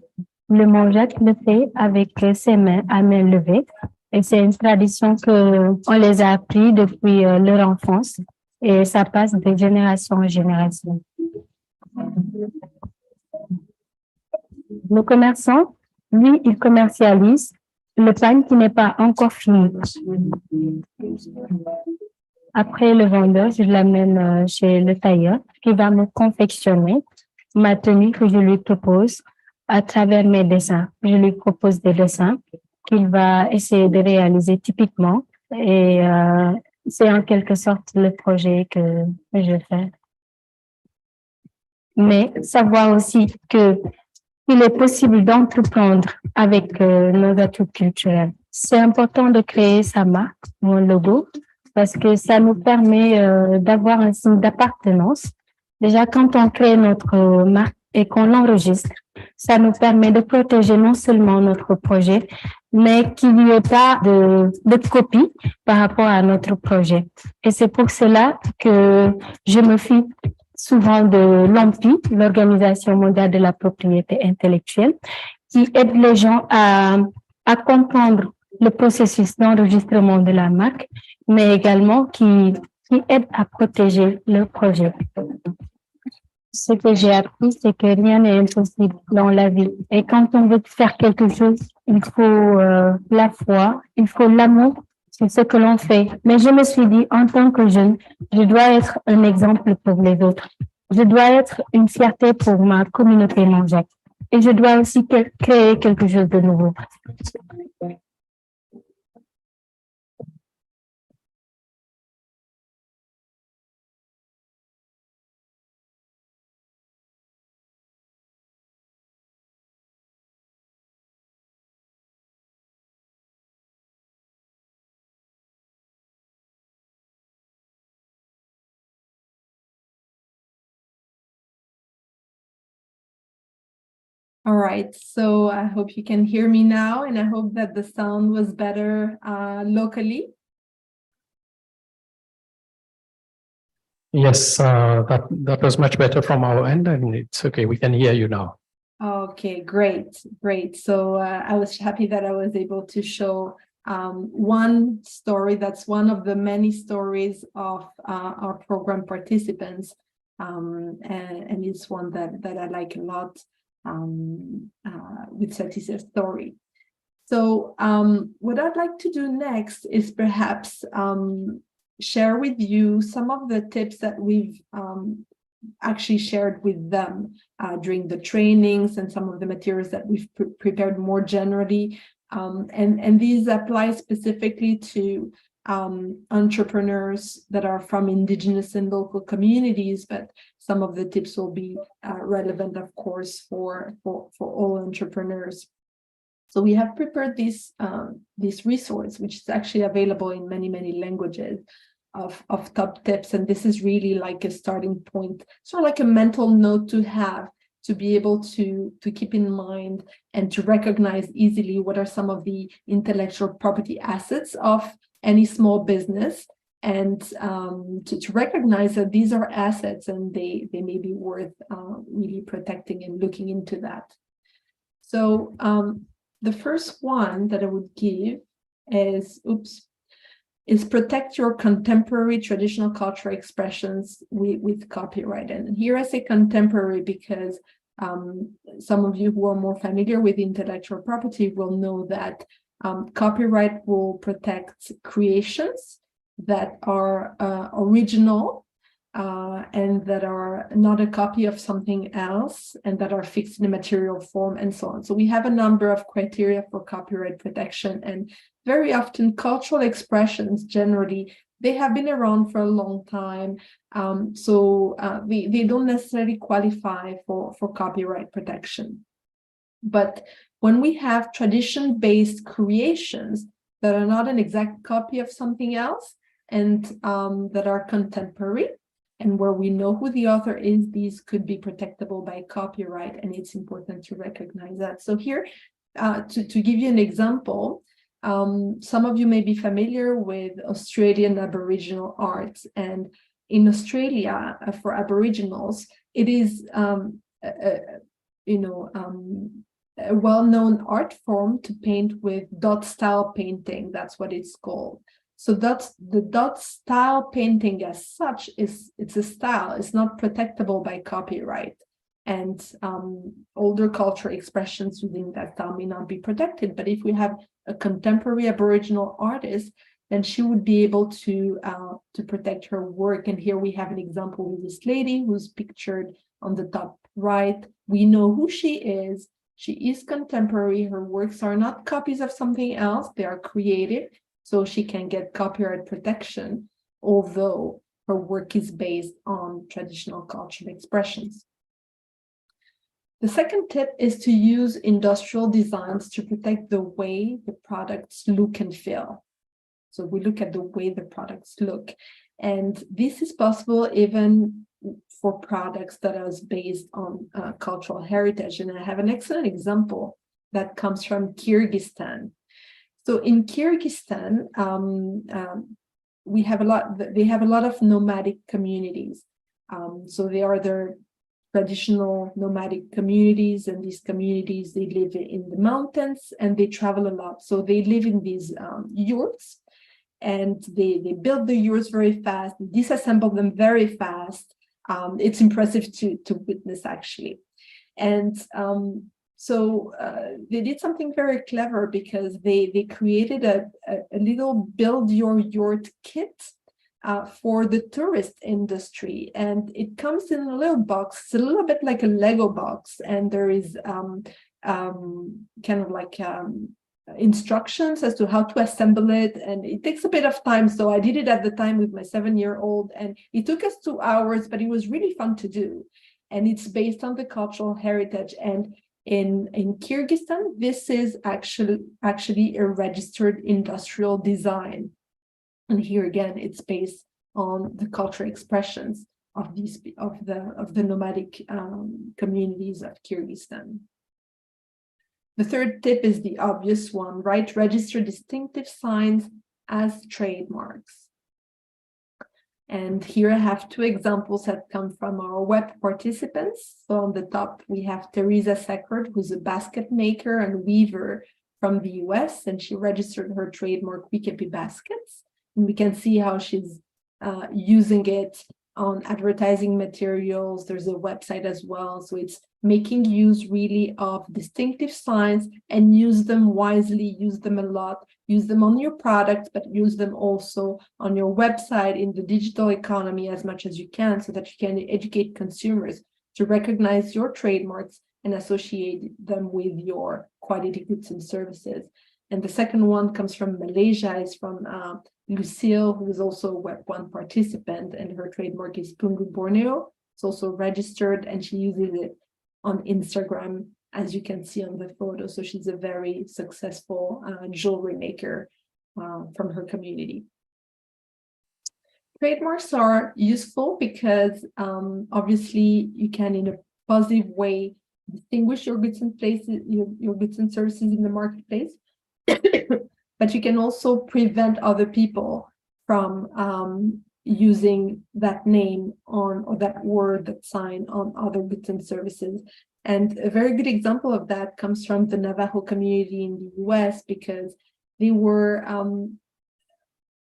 S5: Le Monjac le fait avec ses mains à main levée. Et c'est une tradition qu'on les a appris depuis leur enfance et ça passe de génération en génération. Le commerçant, lui, il commercialise le pagne qui n'est pas encore fini. Après le vendeur, je l'amène chez le tailleur qui va me confectionner ma tenue que je lui propose à travers mes dessins. Je lui propose des dessins qu'il va essayer de réaliser typiquement et c'est en quelque sorte le projet que je fais. Mais savoir aussi qu'il est possible d'entreprendre avec nos atouts culturels. C'est important de créer sa marque, mon logo, parce que ça nous permet d'avoir un signe d'appartenance. Déjà, quand on crée notre marque et qu'on l'enregistre, ça nous permet de protéger non seulement notre projet, mais qu'il n'y ait pas de copie par rapport à notre projet. Et c'est pour cela que je me fie souvent de l'OMPI, l'Organisation mondiale de la propriété intellectuelle, qui aide les gens à comprendre le processus d'enregistrement de la marque, mais également qui aide à protéger le projet. Ce que j'ai appris, c'est que rien n'est impossible dans la vie. Et quand on veut faire quelque chose, il faut la foi, il faut l'amour, c'est ce que l'on fait. Mais je me suis dit, en tant que jeune, je dois être un exemple pour les autres. Je dois être une fierté pour ma communauté mondiale. Et je dois aussi créer quelque chose de nouveau.
S2: All right, so I hope you can hear me now, and I hope that the sound was better locally.
S1: Yes, that was much better from our end, and it's okay. We can hear you now.
S2: Okay, great. So I was happy that I was able to show one story that's one of the many stories of our program participants, and it's one that I like a lot. With Satis's story. So what I'd like to do next is perhaps share with you some of the tips that we've actually shared with them during the trainings and some of the materials that we've prepared more generally. And these apply specifically to entrepreneurs that are from indigenous and local communities, but some of the tips will be relevant, of course, for all entrepreneurs. So we have prepared this resource, which is actually available in many languages, of top tips. And this is really like a starting point, sort of like a mental note to have, to be able to keep in mind and to recognize easily what are some of the intellectual property assets of any small business, and to recognize that these are assets and they may be worth really protecting and looking into that. So the first one that I would give is protect your contemporary traditional cultural expressions with copyright. And here I say contemporary because some of you who are more familiar with intellectual property will know that copyright will protect creations that are original and that are not a copy of something else and that are fixed in a material form and so on. So we have a number of criteria for copyright protection, and very often cultural expressions generally, they have been around for a long time. So they don't necessarily qualify for copyright protection. But when we have tradition-based creations that are not an exact copy of something else and that are contemporary, and where we know who the author is, these could be protectable by copyright, and it's important to recognize that. So here, to give you an example, some of you may be familiar with Australian Aboriginal art, and in Australia, for Aboriginals, it is a well-known art form to paint with dot style painting. That's what it's called. So the dot style painting as such it's a style. It's not protectable by copyright, and older cultural expressions within that style may not be protected. But if we have a contemporary Aboriginal artist, then she would be able to protect her work. And here we have an example with this lady who's pictured on the top right. We know who she is. She is contemporary. Her works are not copies of something else. They are created, so she can get copyright protection, although her work is based on traditional cultural expressions. The second tip is to use industrial designs to protect the way the products look and feel. So we look at the way the products look. And this is possible even for products that are based on cultural heritage. And I have an excellent example that comes from Kyrgyzstan. So in Kyrgyzstan, they have a lot of nomadic communities. So they are their traditional nomadic communities, and these communities, they live in the mountains and they travel a lot. So they live in these yurts, and they build the yurts very fast, disassemble them very fast. It's impressive to witness, actually. And so they did something very clever, because they created a little build your yurt kit for the tourist industry, and it comes in a little box. It's a little bit like a Lego box, and there is kind of like instructions as to how to assemble it, and it takes a bit of time. So I did it at the time with my 7-year-old, and it took us 2 hours, but it was really fun to do. And it's based on the cultural heritage. And in Kyrgyzstan, this is actually a registered industrial design. And here again, it's based on the cultural expressions of the nomadic communities of Kyrgyzstan. The third tip is the obvious one, right? Register distinctive signs as trademarks. And here I have 2 examples that come from our web participants. So on the top, we have Teresa Seckert, who's a basket maker and weaver from the US, and she registered her trademark Wikepi Baskets. And we can see how she's using it on advertising materials. There's a website as well. So it's making use really of distinctive signs, and use them wisely, use them a lot, use them on your product, but use them also on your website, in the digital economy as much as you can, so that you can educate consumers to recognize your trademarks and associate them with your quality goods and services. And the second one comes from Malaysia, is from Lucille, who is also a Web1 participant, and her trademark is Pungu Borneo. It's also registered, and she uses it on Instagram, as you can see on the photo. So she's a very successful jewelry maker from her community. Trademarks are useful because obviously you can, in a positive way, distinguish your goods and places, your goods and services in the marketplace. But you can also prevent other people from using that name on, or that word, that sign on other goods and services. And a very good example of that comes from the Navajo community in the US, because they were,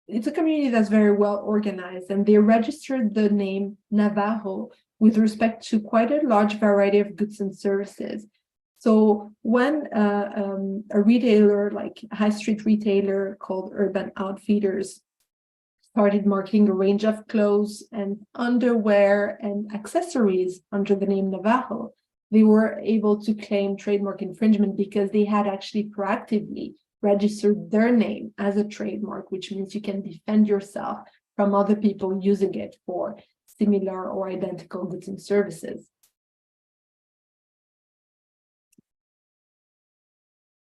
S2: it's a community that's very well organized, and they registered the name Navajo with respect to quite a large variety of goods and services. So when a retailer, like a high street retailer called Urban Outfitters, started marketing a range of clothes and underwear and accessories under the name Navajo, they were able to claim trademark infringement because they had actually proactively registered their name as a trademark, which means you can defend yourself from other people using it for similar or identical goods and services.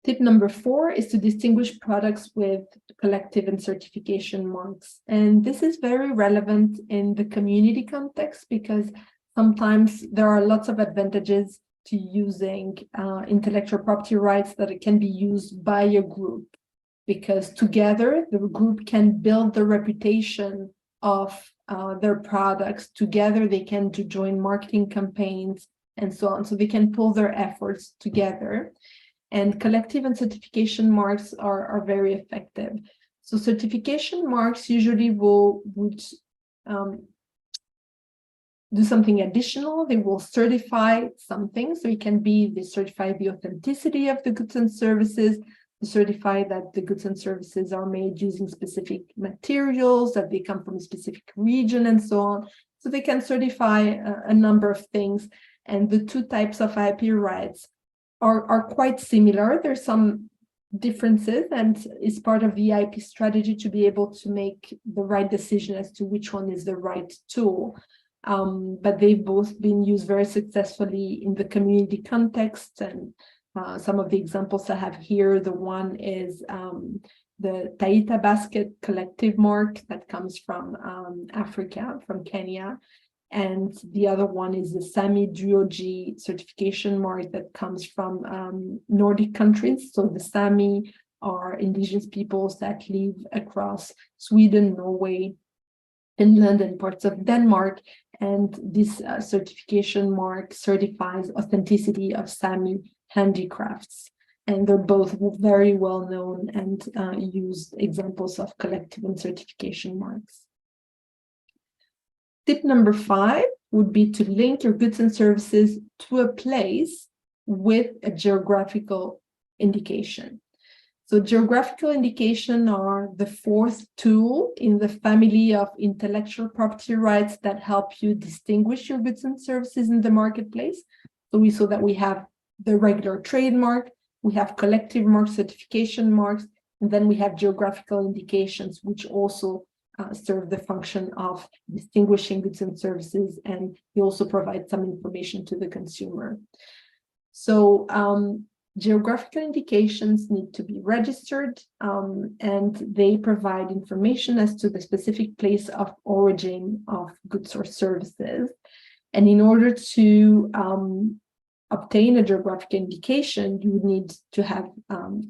S2: Tip number 4 is to distinguish products with collective and certification marks. And this is very relevant in the community context, because sometimes there are lots of advantages to using intellectual property rights that it can be used by a group, because together the group can build the reputation of their products. Together they can do joint marketing campaigns and so on. So they can pull their efforts together. And collective and certification marks are very effective. So certification marks usually would do something additional. They will certify something. So it can be they certify the authenticity of the goods and services, they certify that the goods and services are made using specific materials, that they come from a specific region, and so on. So they can certify a number of things. And the two types of IP rights are quite similar. There's some differences, and it's part of the IP strategy to be able to make the right decision as to which one is the right tool. But they've both been used very successfully in the community context. And some of the examples I have here, the one is the Taita Basket collective mark that comes from Africa, from Kenya. And the other one is the Sami Duoji certification mark that comes from Nordic countries. So the Sami are indigenous peoples that live across Sweden, Norway, Finland, and parts of Denmark. And this certification mark certifies authenticity of Sami handicrafts. And they're both very well known and used examples of collective and certification marks. Tip number 5 would be to link your goods and services to a place with a geographical indication. So geographical indication are the 4th tool in the family of intellectual property rights that help you distinguish your goods and services in the marketplace. So we saw that we have the regular trademark, we have collective mark certification marks, and then we have geographical indications, which also serve the function of distinguishing goods and services, and they also provide some information to the consumer. So geographical indications need to be registered, and they provide information as to the specific place of origin of goods or services. And in order to obtain a geographical indication, you would need to have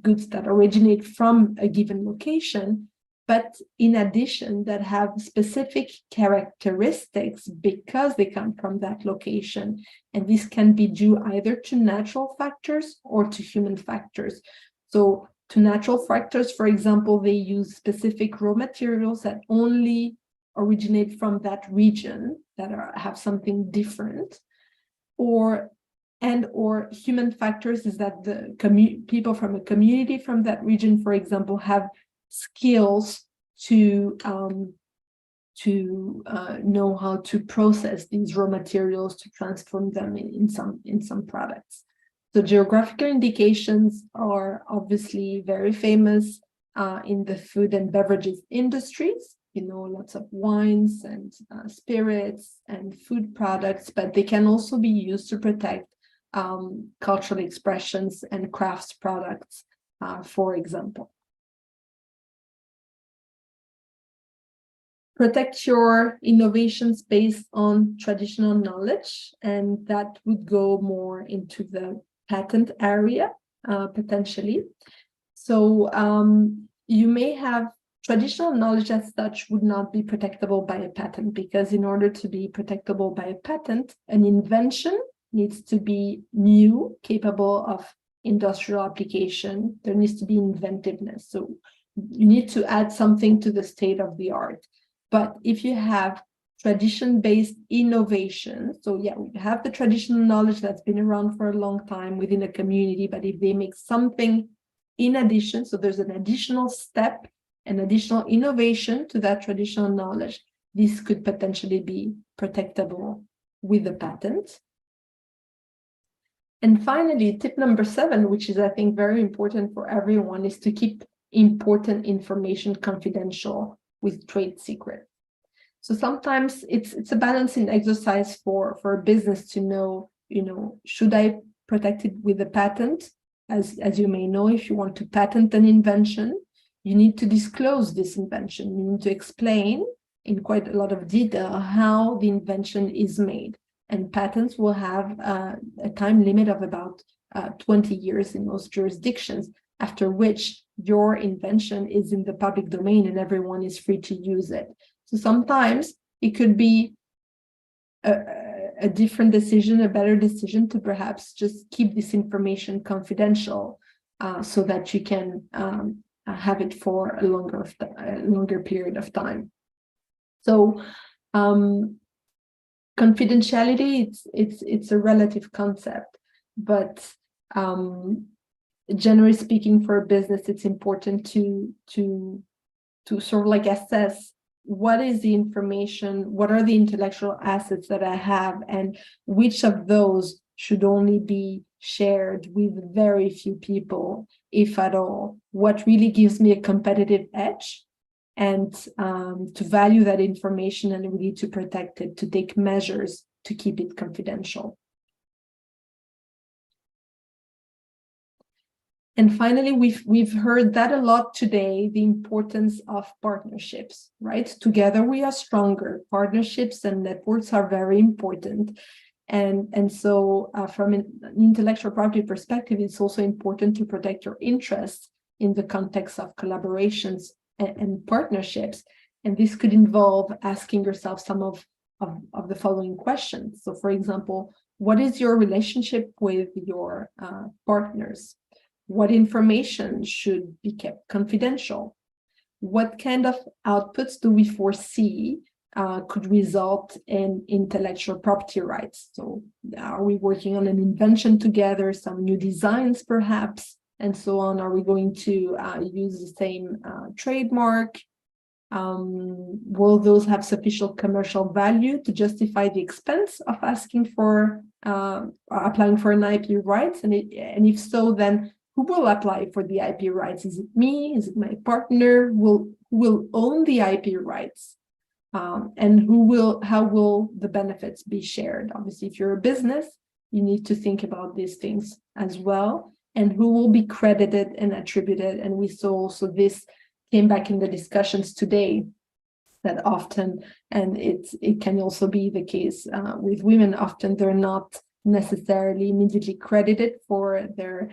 S2: goods that originate from a given location, but in addition that have specific characteristics because they come from that location. And this can be due either to natural factors or to human factors. So to natural factors, for example, they use specific raw materials that only originate from that region, that have something different. Or human factors is that the people from a community from that region, for example, have skills to know how to process these raw materials to transform them in some products. So geographical indications are obviously very famous in the food and beverages industries. You know, lots of wines and spirits and food products, but they can also be used to protect cultural expressions and crafts products, for example. Protect your innovations based on traditional knowledge, and that would go more into the patent area, potentially. So you may have traditional knowledge as such would not be protectable by a patent, because in order to be protectable by a patent, an invention needs to be new, capable of industrial application. There needs to be inventiveness. So you need to add something to the state of the art. But if you have tradition-based innovation, so yeah, we have the traditional knowledge that's been around for a long time within a community, but if they make something in addition, so there's an additional step, an additional innovation to that traditional knowledge, this could potentially be protectable with a patent. And finally, tip number 7, which is, I think, very important for everyone, is to keep important information confidential with trade secret. So sometimes it's a balancing exercise for a business to know, you know, should I protect it with a patent? As you may know, if you want to patent an invention, you need to disclose this invention. You need to explain in quite a lot of detail how the invention is made. And patents will have a time limit of about 20 years in most jurisdictions, after which your invention is in the public domain and everyone is free to use it. So sometimes it could be a different decision, a better decision to perhaps just keep this information confidential so that you can have it for a longer period of time. So confidentiality, it's a relative concept, but generally speaking, for a business, it's important to sort of like assess what is the information, what are the intellectual assets that I have, and which of those should only be shared with very few people, if at all. What really gives me a competitive edge, and to value that information and really to protect it, to take measures to keep it confidential. And finally, we've heard that a lot today, the importance of partnerships, right? Together we are stronger. Partnerships and networks are very important. And so from an intellectual property perspective, it's also important to protect your interests in the context of collaborations and partnerships. And this could involve asking yourself some of the following questions. So for example, what is your relationship with your partners? What information should be kept confidential? What kind of outputs do we foresee could result in intellectual property rights? So are we working on an invention together, some new designs perhaps, and so on? Are we going to use the same trademark? Will those have sufficient commercial value to justify the expense of asking for applying for an IP rights? And if so, then who will apply for the IP rights? Is it me? Is it my partner? Who will own the IP rights? And how will the benefits be shared? Obviously, if you're a business, you need to think about these things as well. And who will be credited and attributed? And we saw also this came back in the discussions today, that often, and it can also be the case with women, often they're not necessarily immediately credited for their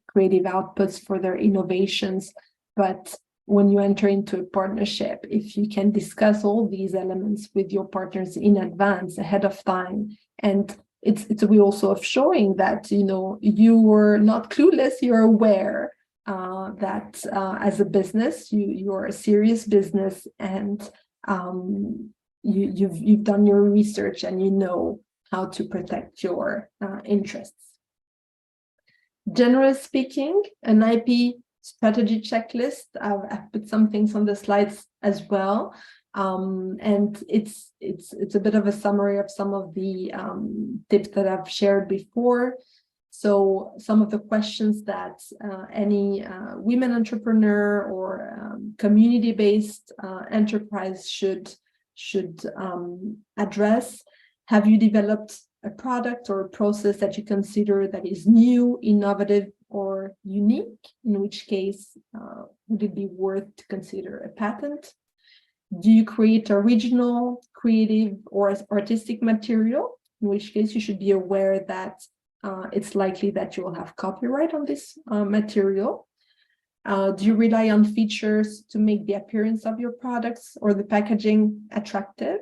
S2: creative outputs, for their innovations. But when you enter into a partnership, if you can discuss all these elements with your partners in advance, ahead of time, and it's a way also of showing that, you know, you were not clueless, you're aware that as a business, you're a serious business, and you've done your research and you know how to protect your interests. Generally speaking, an IP strategy checklist, I've put some things on the slides as well. And it's a bit of a summary of some of the tips that I've shared before. So some of the questions that any women entrepreneur or community-based enterprise should address. Have you developed a product or a process that you consider that is new, innovative, or unique? In which case, would it be worth to consider a patent? Do you create original, creative, or artistic material? In which case, you should be aware that it's likely that you will have copyright on this material. Do you rely on features to make the appearance of your products or the packaging attractive?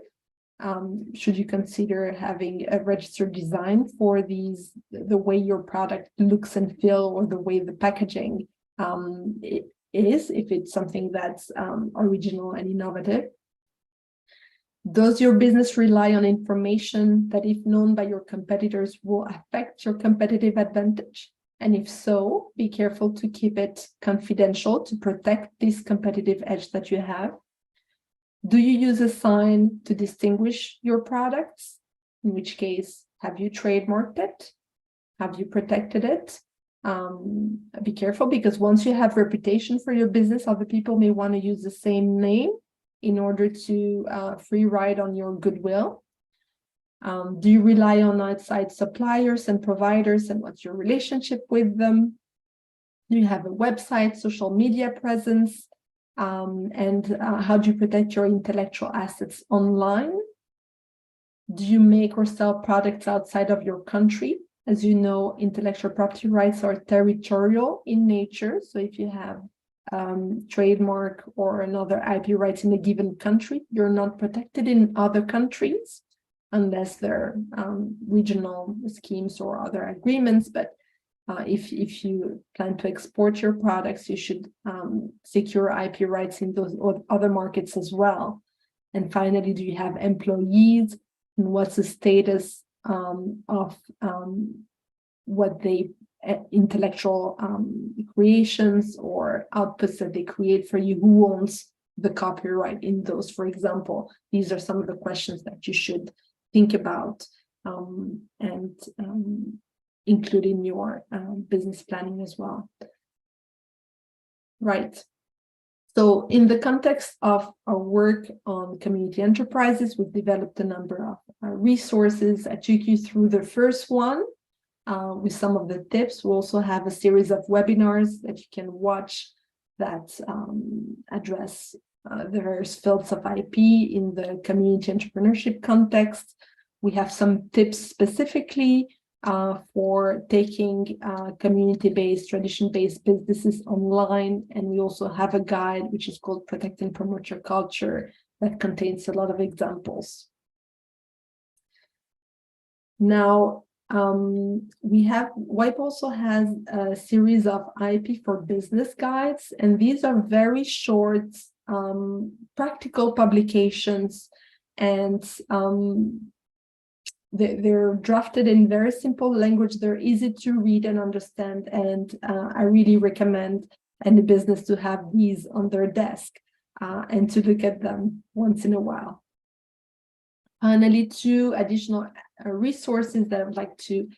S2: Should you consider having a registered design for the way your product looks and feel, or the way the packaging is, if it's something that's original and innovative? Does your business rely on information that, if known by your competitors, will affect your competitive advantage? And if so, be careful to keep it confidential to protect this competitive edge that you have. Do you use a sign to distinguish your products? In which case, have you trademarked it? Have you protected it? Be careful, because once you have reputation for your business, other people may want to use the same name in order to free ride on your goodwill. Do you rely on outside suppliers and providers, and what's your relationship with them? Do you have a website, social media presence? And how do you protect your intellectual assets online? Do you make or sell products outside of your country? As you know, intellectual property rights are territorial in nature. So if you have trademark or another IP rights in a given country, you're not protected in other countries unless there are regional schemes or other agreements. But if you plan to export your products, you should secure IP rights in those other markets as well. And finally, do you have employees, and what's the status of what they intellectual creations or outputs that they create for you? Who owns the copyright in those, for example? These are some of the questions that you should think about and include in your business planning as well. Right. So in the context of our work on community enterprises, we've developed a number of resources. I took you through the first one with some of the tips. We also have a series of webinars that you can watch that address the various fields of IP in the community entrepreneurship context. We have some tips specifically for taking community-based, tradition-based businesses online. And we also have a guide, which is called Protect and Promote Your Culture, that contains a lot of examples. Now, WIPE also has a series of IP for business guides, and these are very short, practical publications, and they're drafted in very simple language. They're easy to read and understand, and I really recommend any business to have these on their desk and to look at them once in a while. Finally, two additional resources that I would like to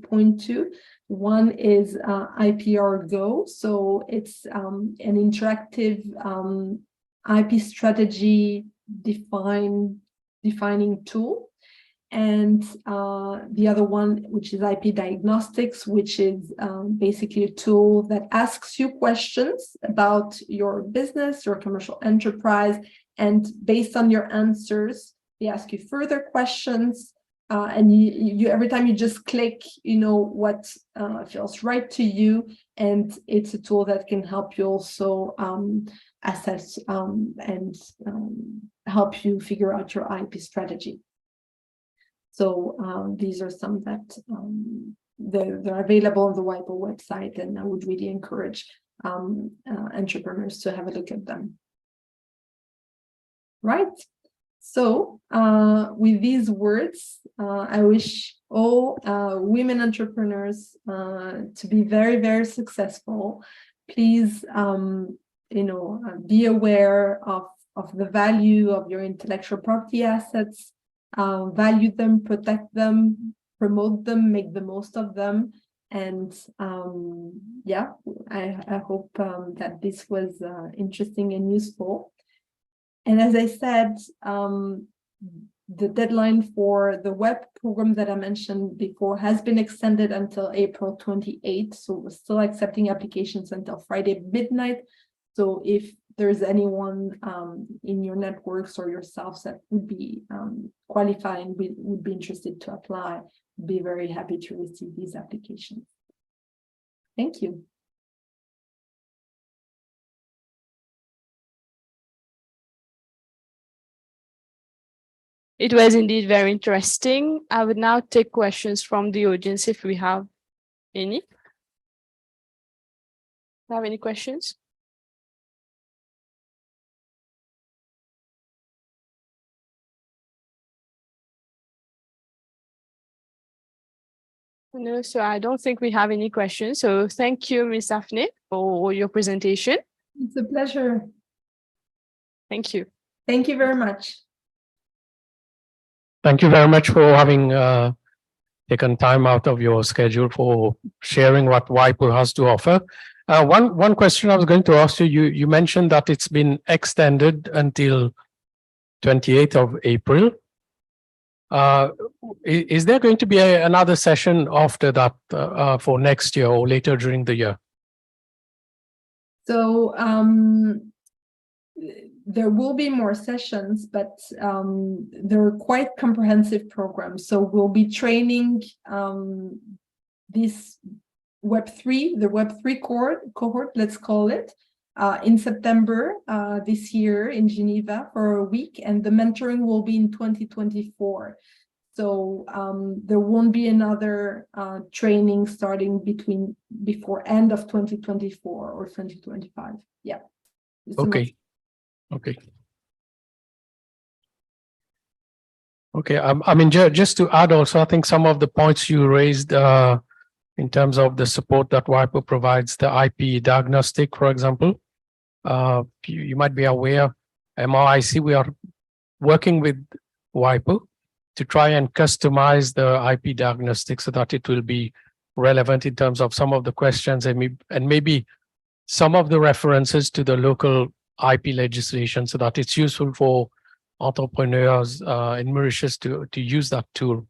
S2: point to. One is IPR Go. So it's an interactive IP strategy defining tool. And the other one, which is IP Diagnostics, which is basically a tool that asks you questions about your business, your commercial enterprise, and based on your answers, they ask you further questions. And you every time you just click, what feels right to you, and it's a tool that can help you also assess and help you figure out your IP strategy. So these are some that they're available on the WIPO website, and I would really encourage entrepreneurs to have a look at them. Right. So with these words, I wish all women entrepreneurs to be very, very successful. Please, be aware of the value of your intellectual property assets, value them, protect them, promote them, make the most of them. And yeah, I hope that this was interesting and useful. And as I said, the deadline for the web program that I mentioned before has been extended until April 28th. So we're still accepting applications until Friday midnight. So if there's anyone in your networks or yourselves that would be qualified and would be interested to apply, be very happy to receive these applications. Thank you.
S14: It was indeed very interesting. I would now take questions from the audience if we have any. Have any questions? No, so I don't think we have any questions. So thank you, Ms. Daphne, for your presentation.
S2: It's a pleasure.
S14: Thank you.
S2: Thank you very much.
S1: Thank you very much for having taken time out of your schedule for sharing what WIPO has to offer. One question I was going to ask you, you mentioned that it's been extended until 28th of April. Is there going to be another session after that for next year or later during the year?
S2: So there will be more sessions, but they're quite comprehensive programs. So we'll be training this Web3, the Web3 cohort, let's call it, in September this year in Geneva for a week, and the mentoring will be in 2024. So there won't be another training starting before end of 2024 or 2025. Yeah.
S1: Okay. Okay. Okay. I mean, just to add also, I think some of the points you raised in terms of the support that WIPO provides, the IP diagnostic, for example, you might be aware, MRIC, we are working with WIPO to try and customize the IP diagnostic so that it will be relevant in terms of some of the questions and maybe some of the references to the local IP legislation so that it's useful for entrepreneurs in Mauritius to use that tool.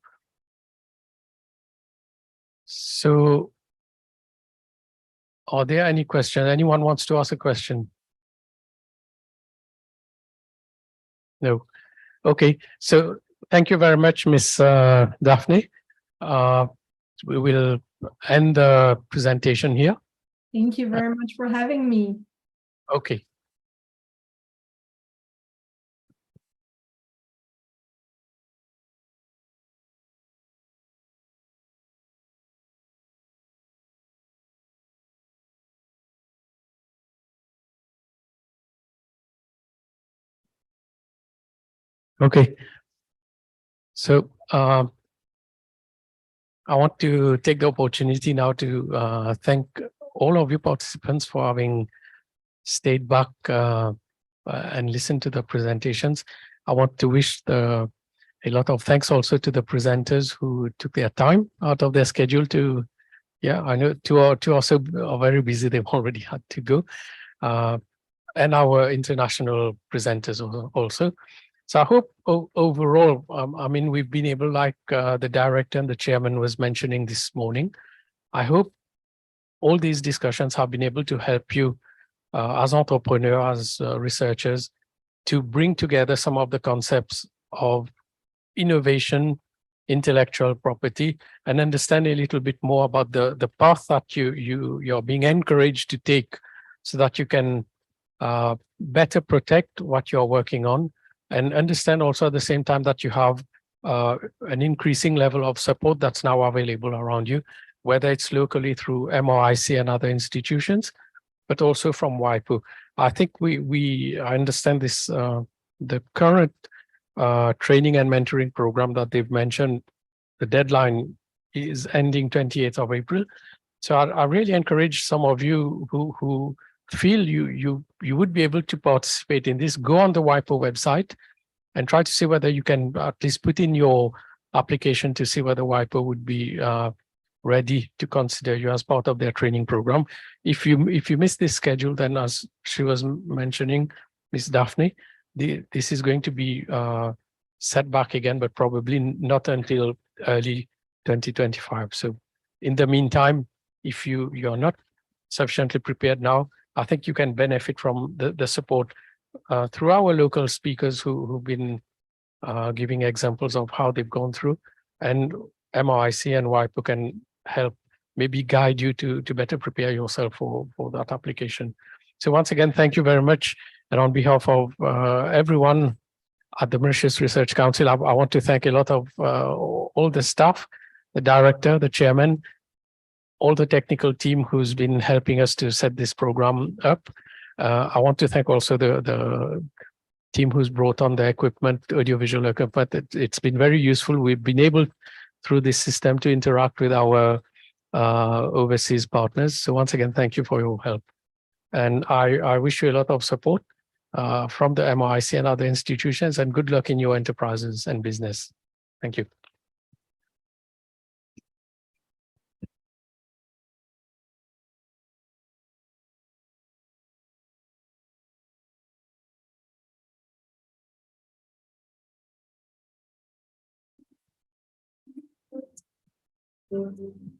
S1: So are there any questions? Anyone wants to ask a question? No. Okay. So thank you very much, Ms. Daphne. We will end the presentation here.
S2: Thank you very much for having me.
S1: Okay. Okay. So I want to take the opportunity now to thank all of you participants for having stayed back and listened to the presentations. I want to wish a lot of thanks also to the presenters who took their time out of their schedule to, yeah, I know two also are very busy, they've already had to go. And our international presenters also. So I hope overall, I mean, we've been able, like the director and the chairman was mentioning this morning, I hope all these discussions have been able to help you as entrepreneurs, as researchers, to bring together some of the concepts of innovation, intellectual property, and understand a little bit more about the path that you're being encouraged to take so that you can better protect what you're working on, and understand also at the same time that you have an increasing level of support that's now available around you, whether it's locally through MRIC and other institutions, but also from WIPO. I think I understand this, the current training and mentoring program that they've mentioned, the deadline is ending 28th of April. So I really encourage some of you who feel you would be able to participate in this, go on the WIPO website and try to see whether you can at least put in your application to see whether WIPO would be ready to consider you as part of their training program. If you miss this schedule, then as she was mentioning, Miss Daphne, this is going to be set back again, but probably not until early 2025. So in the meantime, if you're not sufficiently prepared now, I think you can benefit from the support through our local speakers who've been giving examples of how they've gone through, and MRIC and WIPO can help maybe guide you to better prepare yourself for that application. So once again, thank you very much. And on behalf of everyone at the Mauritius Research Council, I want to thank a lot of all the staff, the director, the chairman, all the technical team who's been helping us to set this program up. I want to thank also the team who's brought on the equipment, audiovisual equipment. It's been very useful. We've been able through this system to interact with our overseas partners. So once again, thank you for your help. And I wish you a lot of support from the MRIC and other institutions, and good luck in your enterprises and business. Thank you.
S6: Mm-hmm.